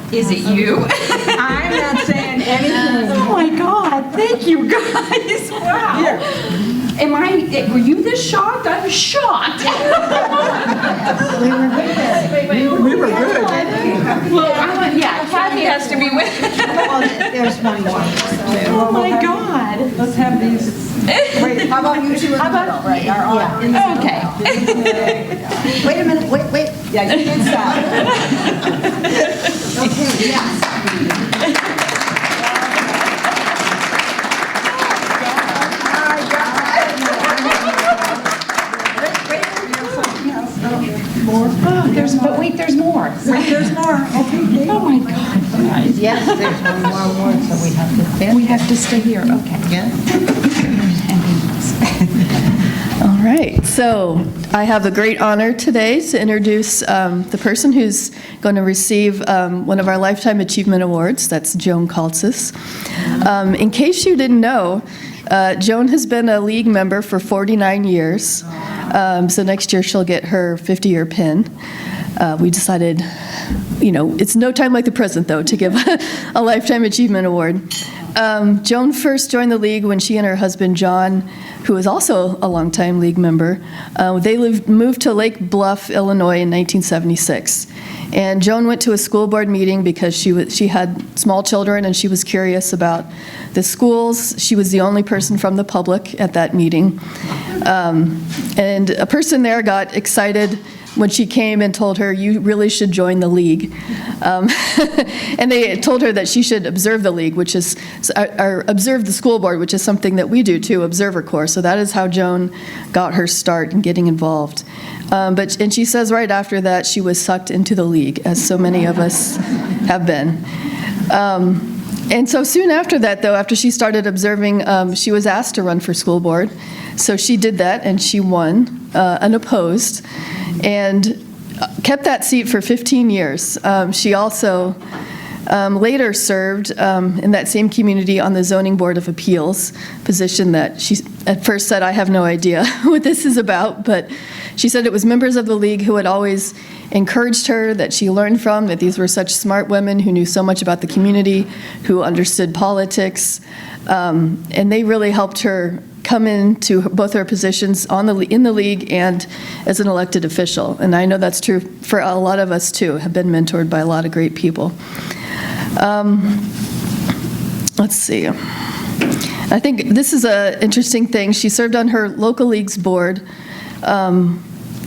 Is it you? I'm not saying anything. Oh my God, thank you guys. Wow. Here. Were you this shocked? I was shocked. We were good. We were good. Well, yeah, Kathy has to be with. Oh, there's one more. Oh my God. Let's have these. Wait, how about you two in the middle? Right. Yeah. Okay. Wait a minute, wait. Yeah, you can stop. Okay, yes. More? Oh, there's more. There's more. There's more. Okay. Oh my God. Yes, there's one more word, so we have to fit. We have to stay here. Okay. Yeah. All right, so I have the great honor today to introduce the person who's going to receive one of our Lifetime Achievement Awards. That's Joan Kaltzis. In case you didn't know, Joan has been a League member for 49 years. So next year she'll get her 50-year pin. We decided, it's no time like the present, though, to give a Lifetime Achievement Award. Joan first joined the League when she and her husband, John, who is also a longtime League member, they moved to Lake Bluff, Illinois in 1976. And Joan went to a school board meeting because she had small children and she was curious about the schools. She was the only person from the public at that meeting. And a person there got excited when she came and told her, you really should join the League. And they told her that she should observe the League, which is, or observe the school board, which is something that we do too, Observer Corps. So that is how Joan got her start in getting involved. And she says right after that, she was sucked into the League, as so many of us have been. And so soon after that, though, after she started observing, she was asked to run for school board. So she did that, and she won, unopposed, and kept that seat for 15 years. She also later served in that same community on the Zoning Board of Appeals, position that she at first said, I have no idea what this is about, but she said it was members of the league who had always encouraged her, that she learned from, that these were such smart women who knew so much about the community, who understood politics, and they really helped her come into both her positions in the league and as an elected official. And I know that's true for a lot of us too, have been mentored by a lot of great people. Let's see. I think this is an interesting thing. She served on her local league's board,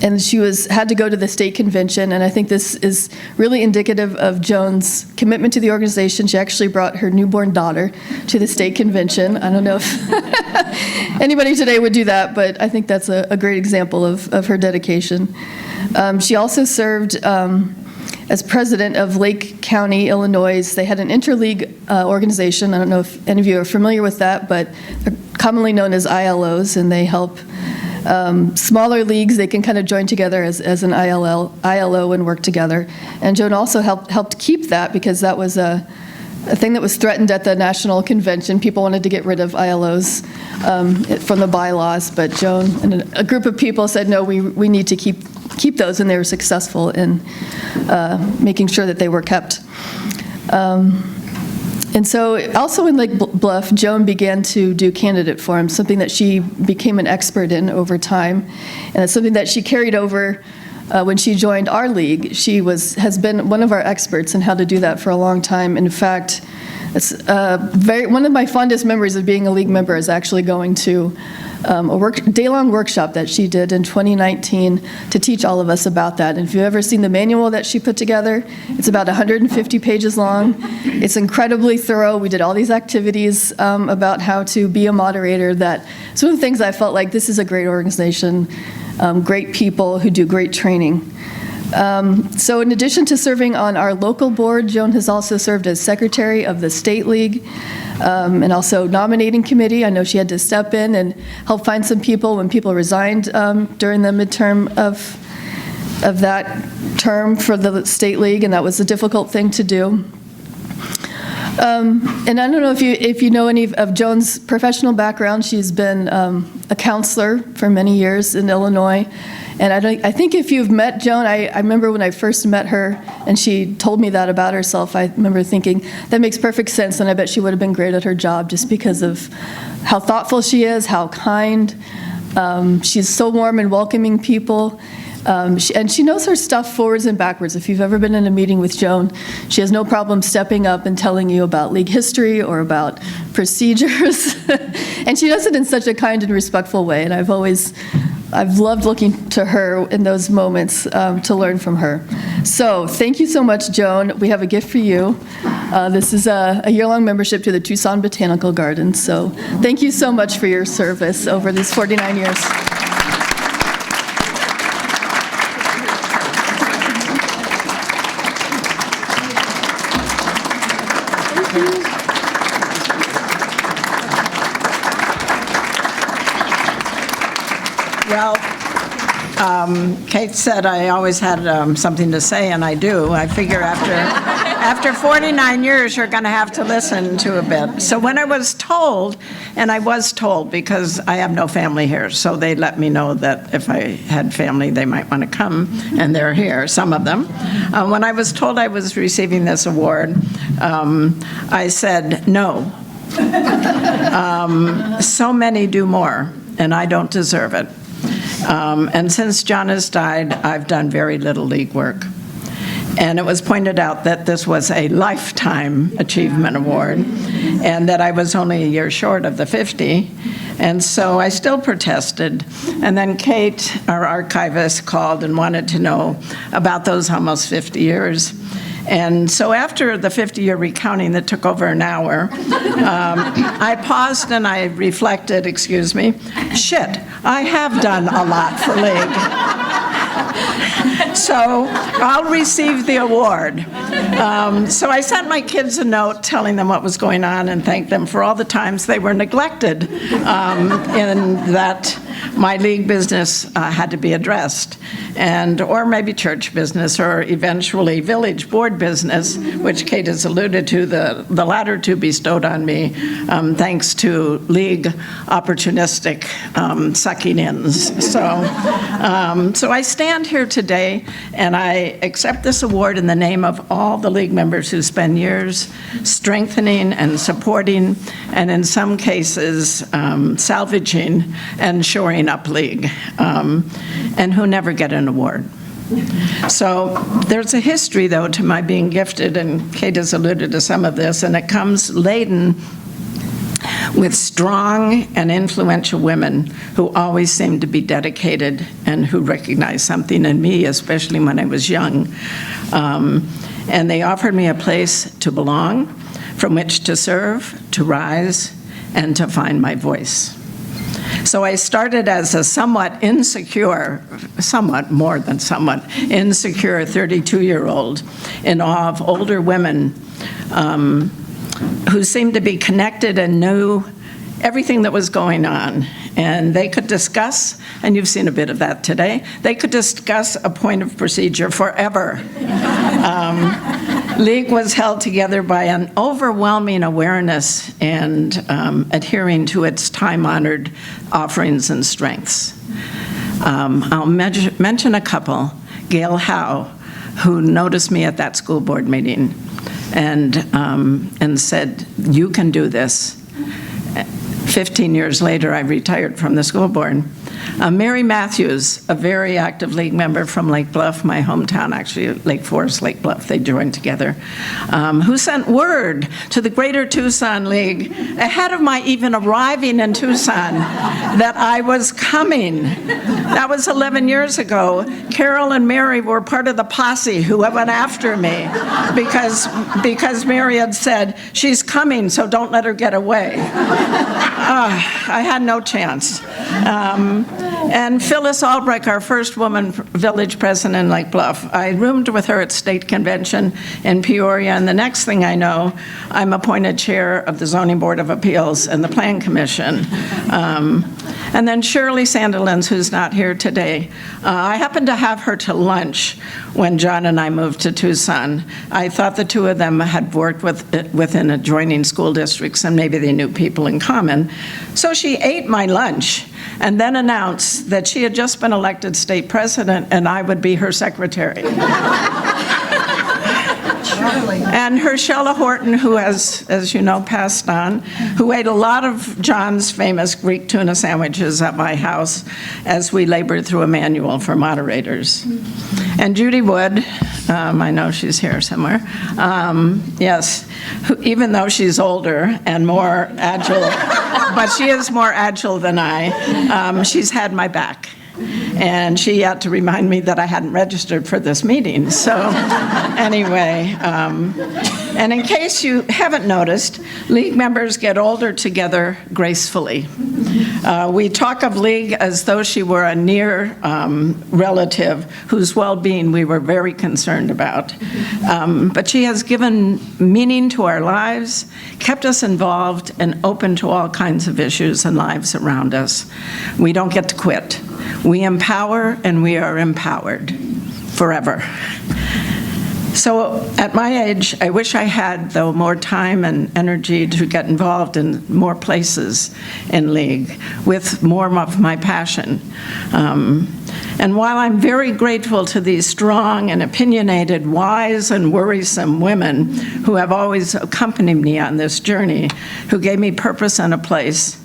and she had to go to the state convention, and I think this is really indicative of Joan's commitment to the organization. She actually brought her newborn daughter to the state convention. I don't know if anybody today would do that, but I think that's a great example of her dedication. She also served as president of Lake County, Illinois. They had an interleague organization. I don't know if any of you are familiar with that, but they're commonly known as ILOs, and they help smaller leagues. They can kind of join together as an ILO and work together. And Joan also helped keep that, because that was a thing that was threatened at the national convention. People wanted to get rid of ILOs from the bylaws, but Joan and a group of people said, no, we need to keep those, and they were successful in making sure that they were kept. And so also in Lake Bluff, Joan began to do candidate forums, something that she became an expert in over time. And it's something that she carried over when she joined our league. She has been one of our experts in how to do that for a long time. In fact, it's one of my fondest memories of being a league member is actually going to a day-long workshop that she did in 2019 to teach all of us about that. And if you've ever seen the manual that she put together, it's about 150 pages long. It's incredibly thorough. We did all these activities about how to be a moderator. It's one of the things I felt like this is a great organization, great people who do great training. So in addition to serving on our local board, Joan has also served as secretary of the state league and also nominating committee. I know she had to step in and help find some people when people resigned during the midterm of that term for the state league, and that was a difficult thing to do. And I don't know if you know any of Joan's professional background. She's been a counselor for many years in Illinois. And I think if you've met Joan, I remember when I first met her and she told me that about herself, I remember thinking, that makes perfect sense, and I bet she would have been great at her job just because of how thoughtful she is, how kind. She's so warm and welcoming people. And she knows her stuff forwards and backwards. If you've ever been in a meeting with Joan, she has no problem stepping up and telling you about league history or about procedures. And she does it in such a kind and respectful way, and I've loved looking to her in those moments to learn from her. So thank you so much, Joan. We have a gift for you. This is a year-long membership to the Tucson Botanical Gardens. So thank you so much for your service over these 49 years. Well, Kate said I always had something to say, and I do. I figure after 49 years, you're going to have to listen to a bit. So when I was told, and I was told because I have no family here, so they let me know that if I had family, they might want to come, and they're here, some of them. When I was told I was receiving this award, I said no. So many do more, and I don't deserve it. And since John has died, I've done very little league work. And it was pointed out that this was a Lifetime Achievement Award and that I was only a year short of the 50. And so I still protested. And then Kate, our archivist, called and wanted to know about those almost 50 years. And so after the 50-year recounting that took over an hour, I paused and I reflected, shit, I have done a lot for League. So I'll receive the award. So I sent my kids a note telling them what was going on and thanked them for all the times they were neglected in that my league business had to be addressed, or maybe church business, or eventually village board business, which Kate has alluded to, the latter two bestowed on me, thanks to league opportunistic sucking ins. So I stand here today and I accept this award in the name of all the league members who spend years strengthening and supporting, and in some cases salvaging and shoring up league, and who never get an award. So there's a history, though, to my being gifted, and Kate has alluded to some of this, and it comes laden with strong and influential women who always seemed to be dedicated and who recognized something in me, especially when I was young. And they offered me a place to belong, from which to serve, to rise, and to find my voice. So I started as a somewhat more than somewhat insecure 32-year-old in awe of older women who seemed to be connected and knew everything that was going on. And they could discuss, and you've seen a bit of that today, they could discuss a point of procedure forever. League was held together by an overwhelming awareness and adhering to its time-honored offerings and strengths. I'll mention a couple. Gail Howe, who noticed me at that school board meeting and said, "You can do this." 15 years later, I retired from the school board. Mary Matthews, a very active league member from Lake Bluff, my hometown, actually, Lake Forest, Lake Bluff, they joined together, who sent word to the Greater Tucson League ahead of my even arriving in Tucson that I was coming. That was 11 years ago. Carol and Mary were part of the posse who went after me because Mary had said, "She's coming, so don't let her get away." I had no chance. And Phyllis Albrecht, our first woman village president in Lake Bluff, I roomed with her at state convention in Peoria, and the next thing I know, I'm appointed chair of the Zoning Board of Appeals and the Plan Commission. And then Shirley Sandilands, who's not here today, I happened to have her to lunch when John and I moved to Tucson. I thought the two of them had worked within adjoining school districts, and maybe they knew people in common. So she ate my lunch and then announced that she had just been elected state president and I would be her secretary. And Herschella Horton, who has, as you know, passed on, who ate a lot of John's famous Greek tuna sandwiches at my house as we labored through a manual for moderators. And Judy Wood, I know she's here somewhere, yes, even though she's older and more agile, but she is more agile than I, she's had my back. And she had to remind me that I hadn't registered for this meeting. So anyway, and in case you haven't noticed, League members get older together gracefully. We talk of League as though she were a near relative whose well-being we were very concerned about. But she has given meaning to our lives, kept us involved, and open to all kinds of issues and lives around us. We don't get to quit. We empower, and we are empowered forever. So at my age, I wish I had, though, more time and energy to get involved in more places in League with more of my passion. And while I'm very grateful to these strong and opinionated, wise and worrisome women who have always accompanied me on this journey, who gave me purpose and a place,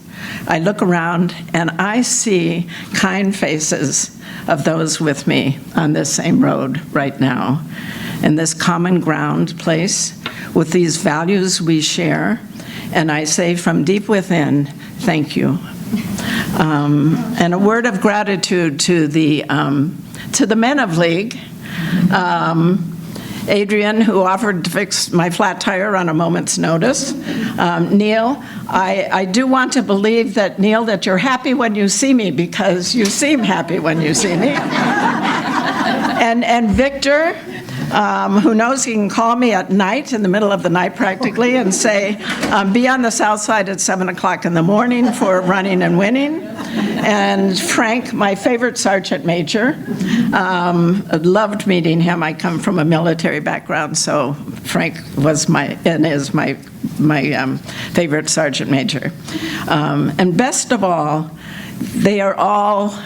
I look around and I see kind faces of those with me on this same road right now, in this common ground place with these values we share. And I say from deep within, thank you. And a word of gratitude to the men of League. Adrian, who offered to fix my flat tire on a moment's notice. Neil, I do want to believe that, Neil, that you're happy when you see me, because you seem happy when you see me. And Victor, who knows he can call me at night, in the middle of the night practically, and say, be on the south side at 7 o'clock in the morning for running and winning. And Frank, my favorite sergeant major, loved meeting him. I come from a military background, so Frank was is my favorite sergeant major. And best of all, they are all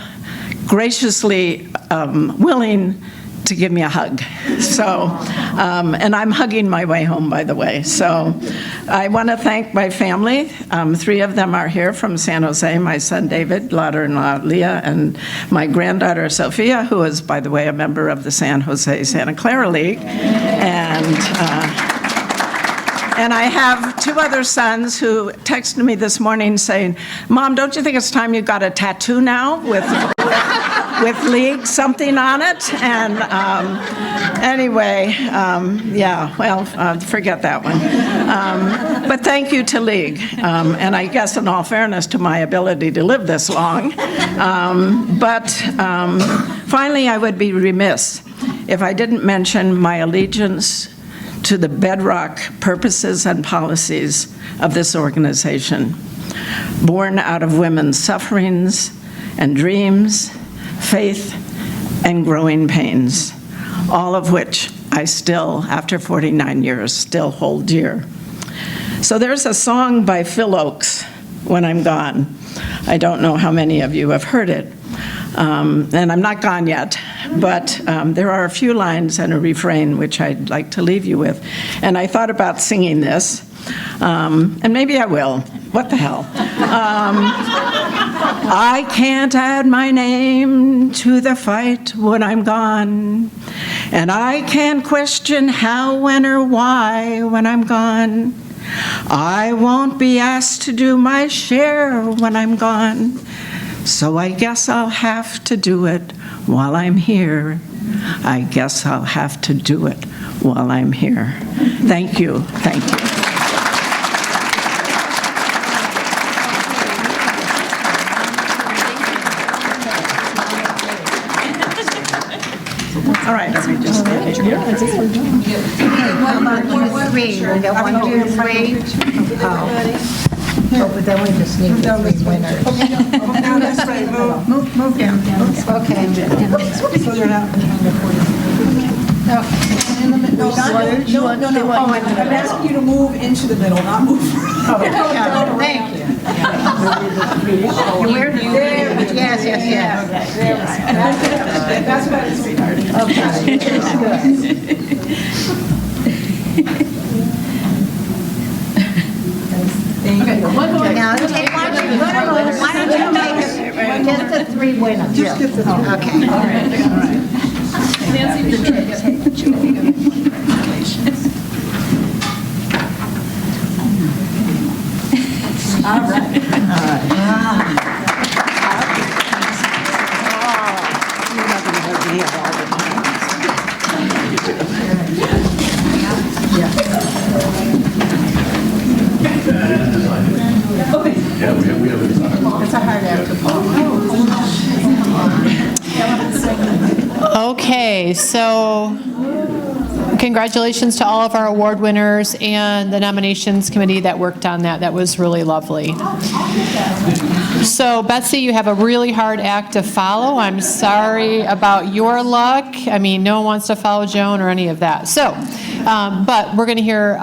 graciously willing to give me a hug. So, and I'm hugging my way home, by the way. So I want to thank my family. 3 of them are here from San Jose, my son David, daughter-in-law Leah, and my granddaughter Sophia, who is, by the way, a member of the San Jose Santa Clara League. And I have 2 other sons who texted me this morning saying, Mom, don't you think it's time you got a tattoo now with League, something on it? And anyway, yeah, well, forget that one. But thank you to League. And I guess in all fairness to my ability to live this long. But finally, I would be remiss if I didn't mention my allegiance to the bedrock purposes and policies of this organization, born out of women's sufferings and dreams, faith, and growing pains, all of which I still, after 49 years, still hold dear. So there's a song by Phil Oakes, When I'm Gone. I don't know how many of you have heard it. And I'm not gone yet, but there are a few lines and a refrain which I'd like to leave you with. And I thought about singing this, and maybe I will. What the hell? I can't add my name to the fight when I'm gone, and I can't question how, when, or why when I'm gone. I won't be asked to do my share when I'm gone. So I guess I'll have to do it while I'm here. I guess I'll have to do it while I'm here. Thank you. Thank you. All right, let me just get it here. Three, we got 1, 2, 3. Oh, but then we just need the 3 winners. That's right, Move down. Okay. So they're not. No, I'm asking you to move into the middle, not move. Thank you. Where? There. Yes. That's about it, sweetheart. Okay, one more. Now, take one. Why don't you make it, get the 3 winners? Just get the 3. Okay. All right. Nancy, all right. It's a hard act to follow. Okay, so congratulations to all of our award winners and the nominations committee that worked on that. That was really lovely. So Betsy, you have a really hard act to follow. I'm sorry about your luck. I mean, no one wants to follow Joan or any of that. So, but we're going to hear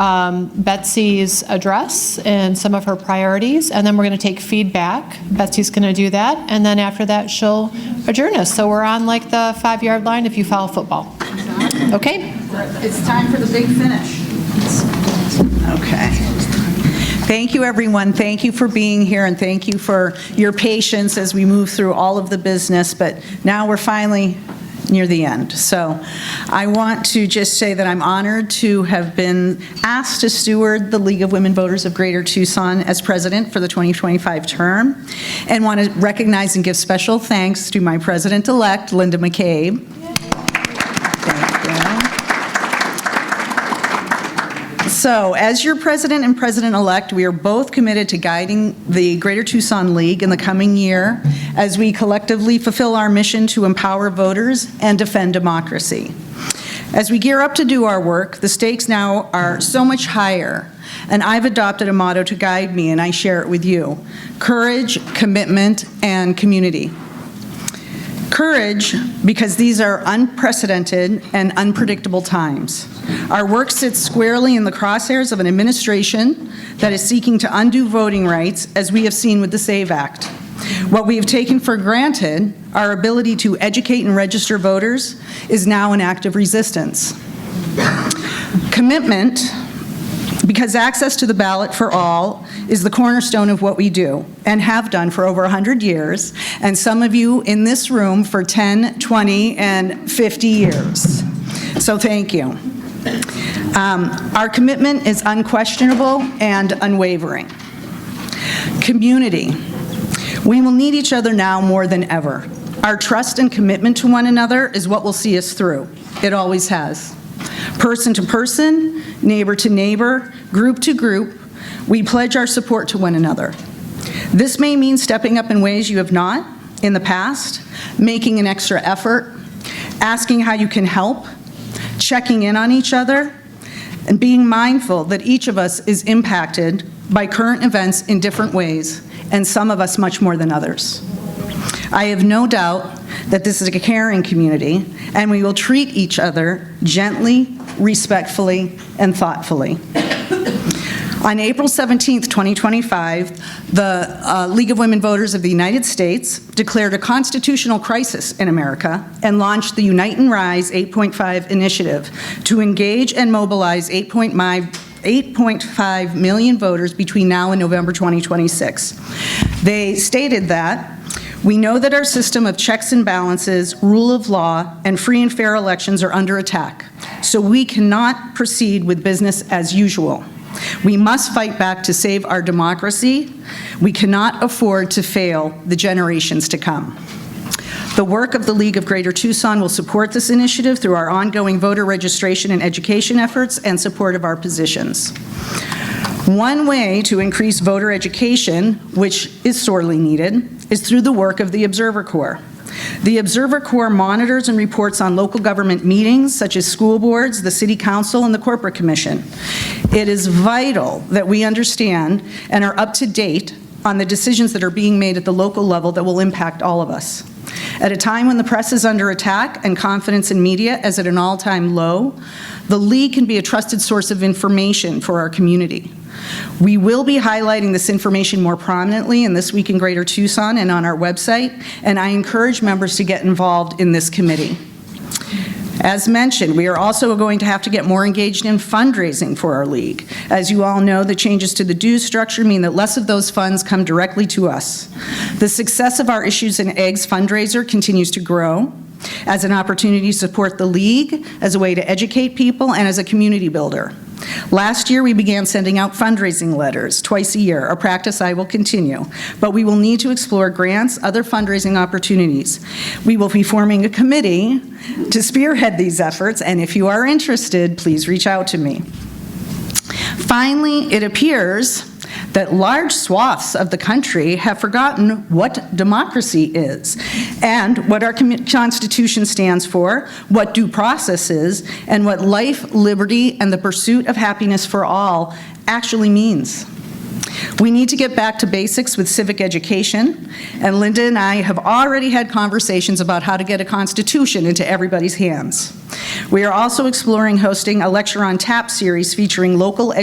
Betsy's address and some of her priorities, and then we're going to take feedback. Betsy's going to do that, and then after that, she'll adjourn us. So we're on like the 5-yard line if you follow football. Okay? It's time for the big finish. Okay. Thank you, everyone. Thank you for being here, and thank you for your patience as we move through all of the business. But now we're finally near the end. So I want to just say that I'm honored to have been asked to steward the League of Women Voters of Greater Tucson as president for the 2025 term, and want to recognize and give special thanks to my president-elect, Linda McCabe. So, as your president and president-elect, we are both committed to guiding the Greater Tucson League in the coming year as we collectively fulfill our mission to empower voters and defend democracy. As we gear up to do our work, the stakes now are so much higher, and I've adopted a motto to guide me, and I share it with you: courage, commitment, and community. Courage, because these are unprecedented and unpredictable times. Our work sits squarely in the crosshairs of an administration that is seeking to undo voting rights, as we have seen with the SAVE Act. What we have taken for granted, our ability to educate and register voters, is now an act of resistance. Commitment, because access to the ballot for all is the cornerstone of what we do and have done for over 100 years, and some of you in this room for 10, 20, and 50 years. So thank you. Our commitment is unquestionable and unwavering. Community. We will need each other now more than ever. Our trust and commitment to one another is what will see us through. It always has. Person to person, neighbor to neighbor, group to group, we pledge our support to one another. This may mean stepping up in ways you have not in the past, making an extra effort, asking how you can help, checking in on each other, and being mindful that each of us is impacted by current events in different ways, and some of us much more than others. I have no doubt that this is a caring community, and we will treat each other gently, respectfully, and thoughtfully. On April 17th, 2025, the League of Women Voters of the United States declared a constitutional crisis in America and launched the Unite and Rise 8.5 initiative to engage and mobilize 8.5 million voters between now and November 2026. They stated that, "We know that our system of checks and balances, rule of law, and free and fair elections are under attack, so we cannot proceed with business as usual. We must fight back to save our democracy. We cannot afford to fail the generations to come." The work of the League of Greater Tucson will support this initiative through our ongoing voter registration and education efforts and support of our positions. One way to increase voter education, which is sorely needed, is through the work of the Observer Corps. The Observer Corps monitors and reports on local government meetings, such as school boards, the City Council, and the Corporate Commission. It is vital that we understand and are up to date on the decisions that are being made at the local level that will impact all of us. At a time when the press is under attack and confidence in media is at an all-time low, the League can be a trusted source of information for our community. We will be highlighting this information more prominently in This Week in Greater Tucson and on our website, and I encourage members to get involved in this committee. As mentioned, we are also going to have to get more engaged in fundraising for our league. As you all know, the changes to the dues structure mean that less of those funds come directly to us. The success of our Issues and Eggs fundraiser continues to grow as an opportunity to support the league, as a way to educate people, and as a community builder. Last year, we began sending out fundraising letters twice a year, a practice I will continue, but we will need to explore grants, other fundraising opportunities. We will be forming a committee to spearhead these efforts, and if you are interested, please reach out to me. Finally, it appears that large swaths of the country have forgotten what democracy is and what our Constitution stands for, what due process is, and what life, liberty, and the pursuit of happiness for all actually means. We need to get back to basics with civic education, and Linda and I have already had conversations about how to get a Constitution into everybody's hands. We are also exploring hosting a Lecture on Tap series featuring local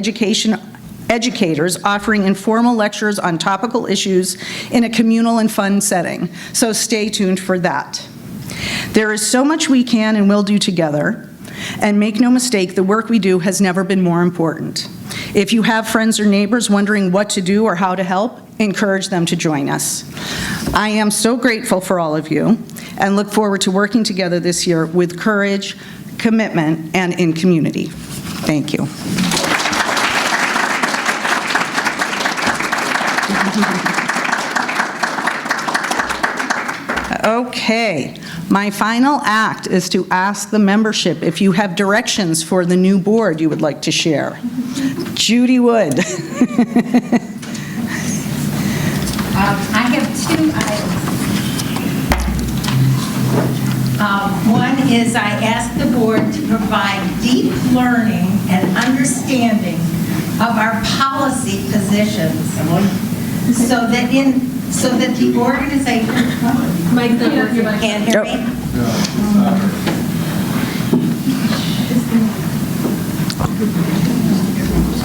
educators offering informal lectures on topical issues in a communal and fun setting, so stay tuned for that. There is so much we can and will do together, and make no mistake, the work we do has never been more important. If you have friends or neighbors wondering what to do or how to help, encourage them to join us. I am so grateful for all of you and look forward to working together this year with courage, commitment, and in community. Thank you. Okay, my final act is to ask the membership if you have directions for the new board you would like to share. Judy Wood. I have 2 items. One is I ask the board to provide deep learning and understanding of our policy positions so that the organization can't hear me.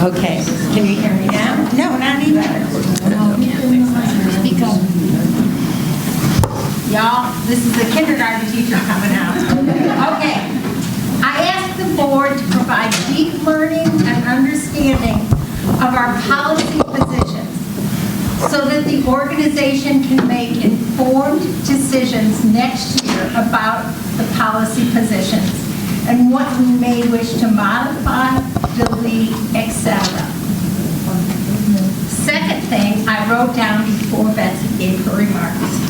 Okay, can you hear me now? No, not even. Speak up. Y'all, this is the kindergarten teacher coming out. Okay. I ask the board to provide deep learning and understanding of our policy positions so that the organization can make informed decisions next year about the policy positions and what we may wish to modify, delete, etc. Second thing I wrote down before Betsy gave her remarks.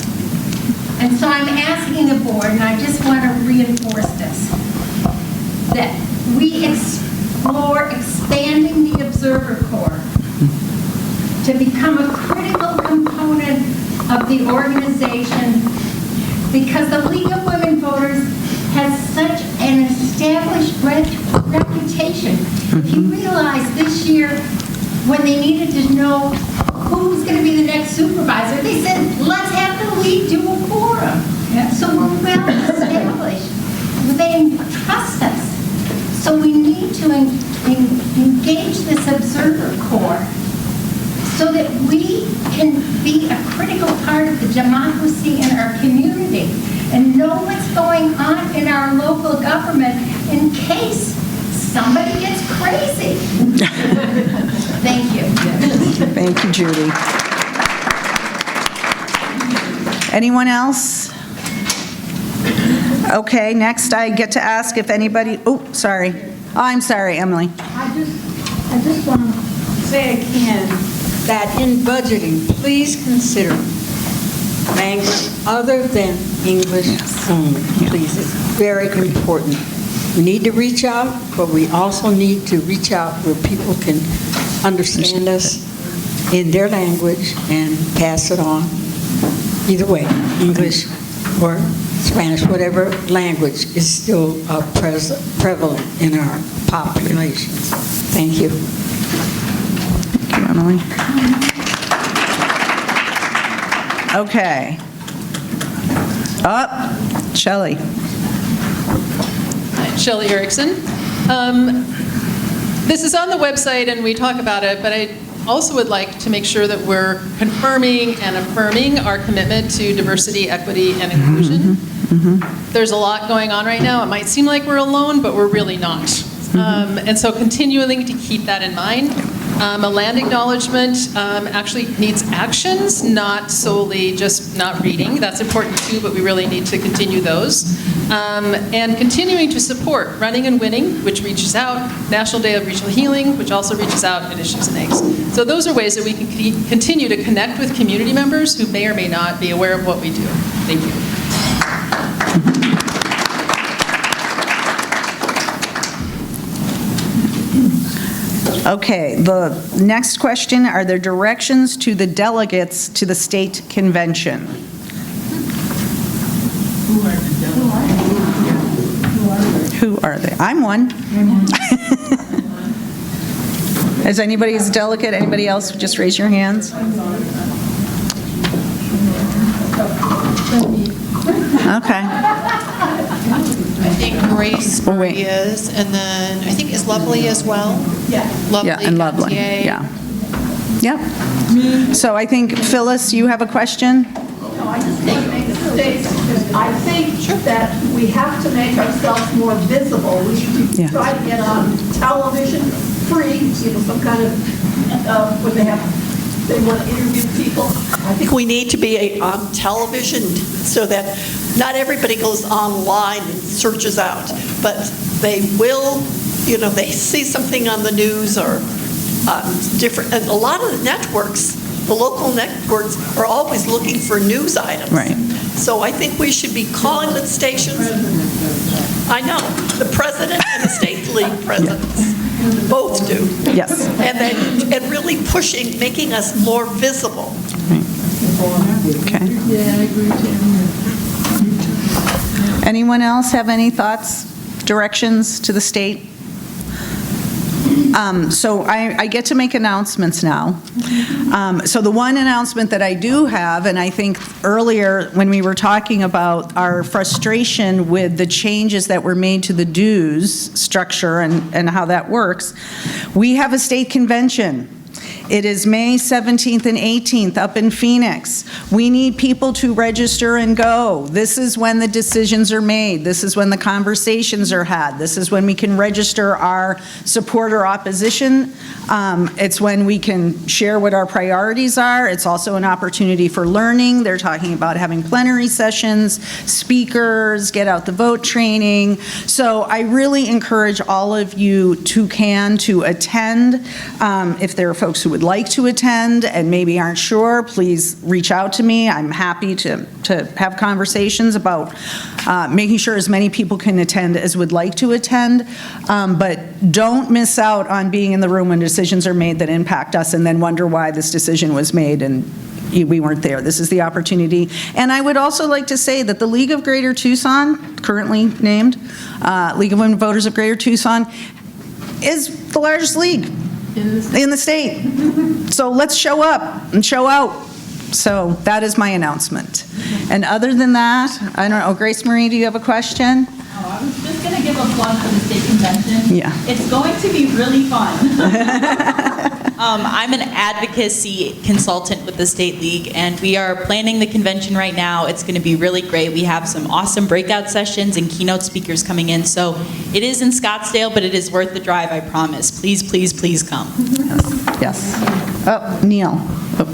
And so I'm asking the board, and I just want to reinforce this, that we explore expanding the Observer Corps to become a critical component of the organization because the League of Women Voters has such an established reputation. If you realize this year, when they needed to know who was going to be the next supervisor, they said, let's have the league do a quorum. So we're well established. They trust us. So we need to engage this Observer Corps so that we can be a critical part of the democracy in our community and know what's going on in our local government in case somebody gets crazy. Thank you. Thank you, Judy. Anyone else? Okay, next I get to ask if anybody, sorry. I'm sorry, Emily. I just want to say again that in budgeting, please consider language other than English only, please. It's very important. We need to reach out, but we also need to reach out where people can understand us in their language and pass it on. Either way, English or Spanish, whatever language is still prevalent in our population. Thank you. Thank you, Emily. Okay. Shelley. Shelley Erickson. This is on the website and we talk about it, but I also would like to make sure that we're confirming and affirming our commitment to diversity, equity, and inclusion. There's a lot going on right now. It might seem like we're alone, but we're really not. And so continuing to keep that in mind. A land acknowledgement actually needs actions, not solely just not reading. That's important too, but we really need to continue those. And continuing to support Running and Winning, which reaches out, National Day of Regional Healing, which also reaches out, Initiatives and Eggs. So those are ways that we can continue to connect with community members who may or may not be aware of what we do. Thank you. Okay, the next question, are there directions to the delegates to the state convention? Who are they? I'm one. Is anybody a delegate? Anybody else? Just raise your hands. Okay. I think Grace is, and then I think is Lovely as well. Yeah. Lovely. Yeah, and Lovely. Yeah. Yep. So I think, Phyllis, you have a question? No, I just want to make a statement. I think that we have to make ourselves more visible. We need to try to get on television free, some kind of, when they want to interview people. I think we need to be on television so that not everybody goes online and searches out, but they will, they see something on the news or different, and a lot of the networks the local networks are always looking for news items. Right. So I think we should be calling the stations. I know, the president and the state league presidents both do. Yes. And really pushing, making us more visible. Okay. Yeah, I agree, Tammy. Anyone else have any thoughts, directions to the state? So I get to make announcements now. So the one announcement that I do have, and I think earlier when we were talking about our frustration with the changes that were made to the dues structure and how that works, we have a state convention. It is May 17th and 18th up in Phoenix. We need people to register and go. This is when the decisions are made. This is when the conversations are had. This is when we can register our support or opposition. It's when we can share what our priorities are. It's also an opportunity for learning. They're talking about having plenary sessions, speakers, get out the vote training. So I really encourage all of you to attend. If there are folks who would like to attend and maybe aren't sure, please reach out to me. I'm happy to have conversations about making sure as many people can attend as would like to attend. But don't miss out on being in the room when decisions are made that impact us and then wonder why this decision was made and we weren't there. This is the opportunity. And I would also like to say that the League of Greater Tucson, currently named League of Women Voters of Greater Tucson, is the largest league in the state. So let's show up and show out. So that is my announcement. And other than that, I don't know, Grace Marie, do you have a question? Oh, I was just going to give a plug for the state convention. Yeah. It's going to be really fun. I'm an advocacy consultant with the State League, and we are planning the convention right now. It's going to be really great. We have some awesome breakout sessions and keynote speakers coming in. So it is in Scottsdale, but it is worth the drive, I promise. Please, please, please come. Yes. Oh, Neil.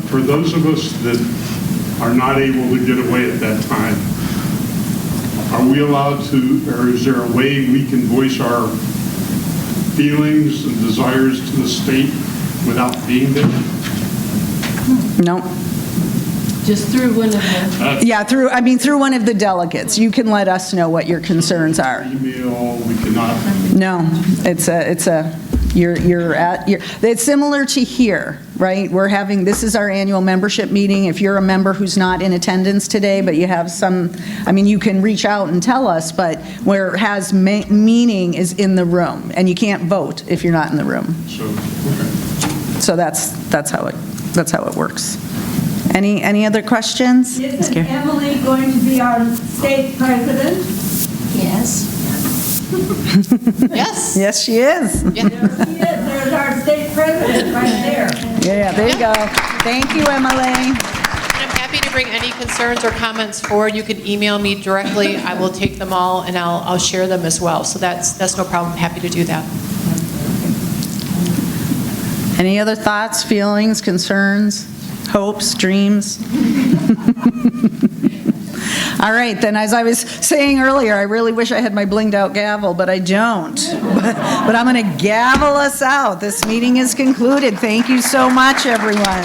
For those of us that are not able to get away at that time, are we allowed to, or is there a way we can voice our feelings and desires to the state without being there? No. Just through one of the... Yeah, through one of the delegates. You can let us know what your concerns are. Email, we cannot... No, it's similar to here, right? This is our annual membership meeting. If you're a member who's not in attendance today, but you have you can reach out and tell us, but where it has meaning is in the room, and you can't vote if you're not in the room. So that's how it works. Any other questions? Isn't Emily going to be our state president? Yes. Yes. Yes, she is. Yeah. There's our state president right there. Yeah, there you go. Thank you, Emily. And I'm happy to bring any concerns or comments forward. You can email me directly. I will take them all and I'll share them as well. So that's no problem. I'm happy to do that. Any other thoughts, feelings, concerns, hopes, dreams? All right, then, as I was saying earlier, I really wish I had my blinged out gavel, but I don't. But I'm going to gavel us out. This meeting is concluded. Thank you so much, everyone.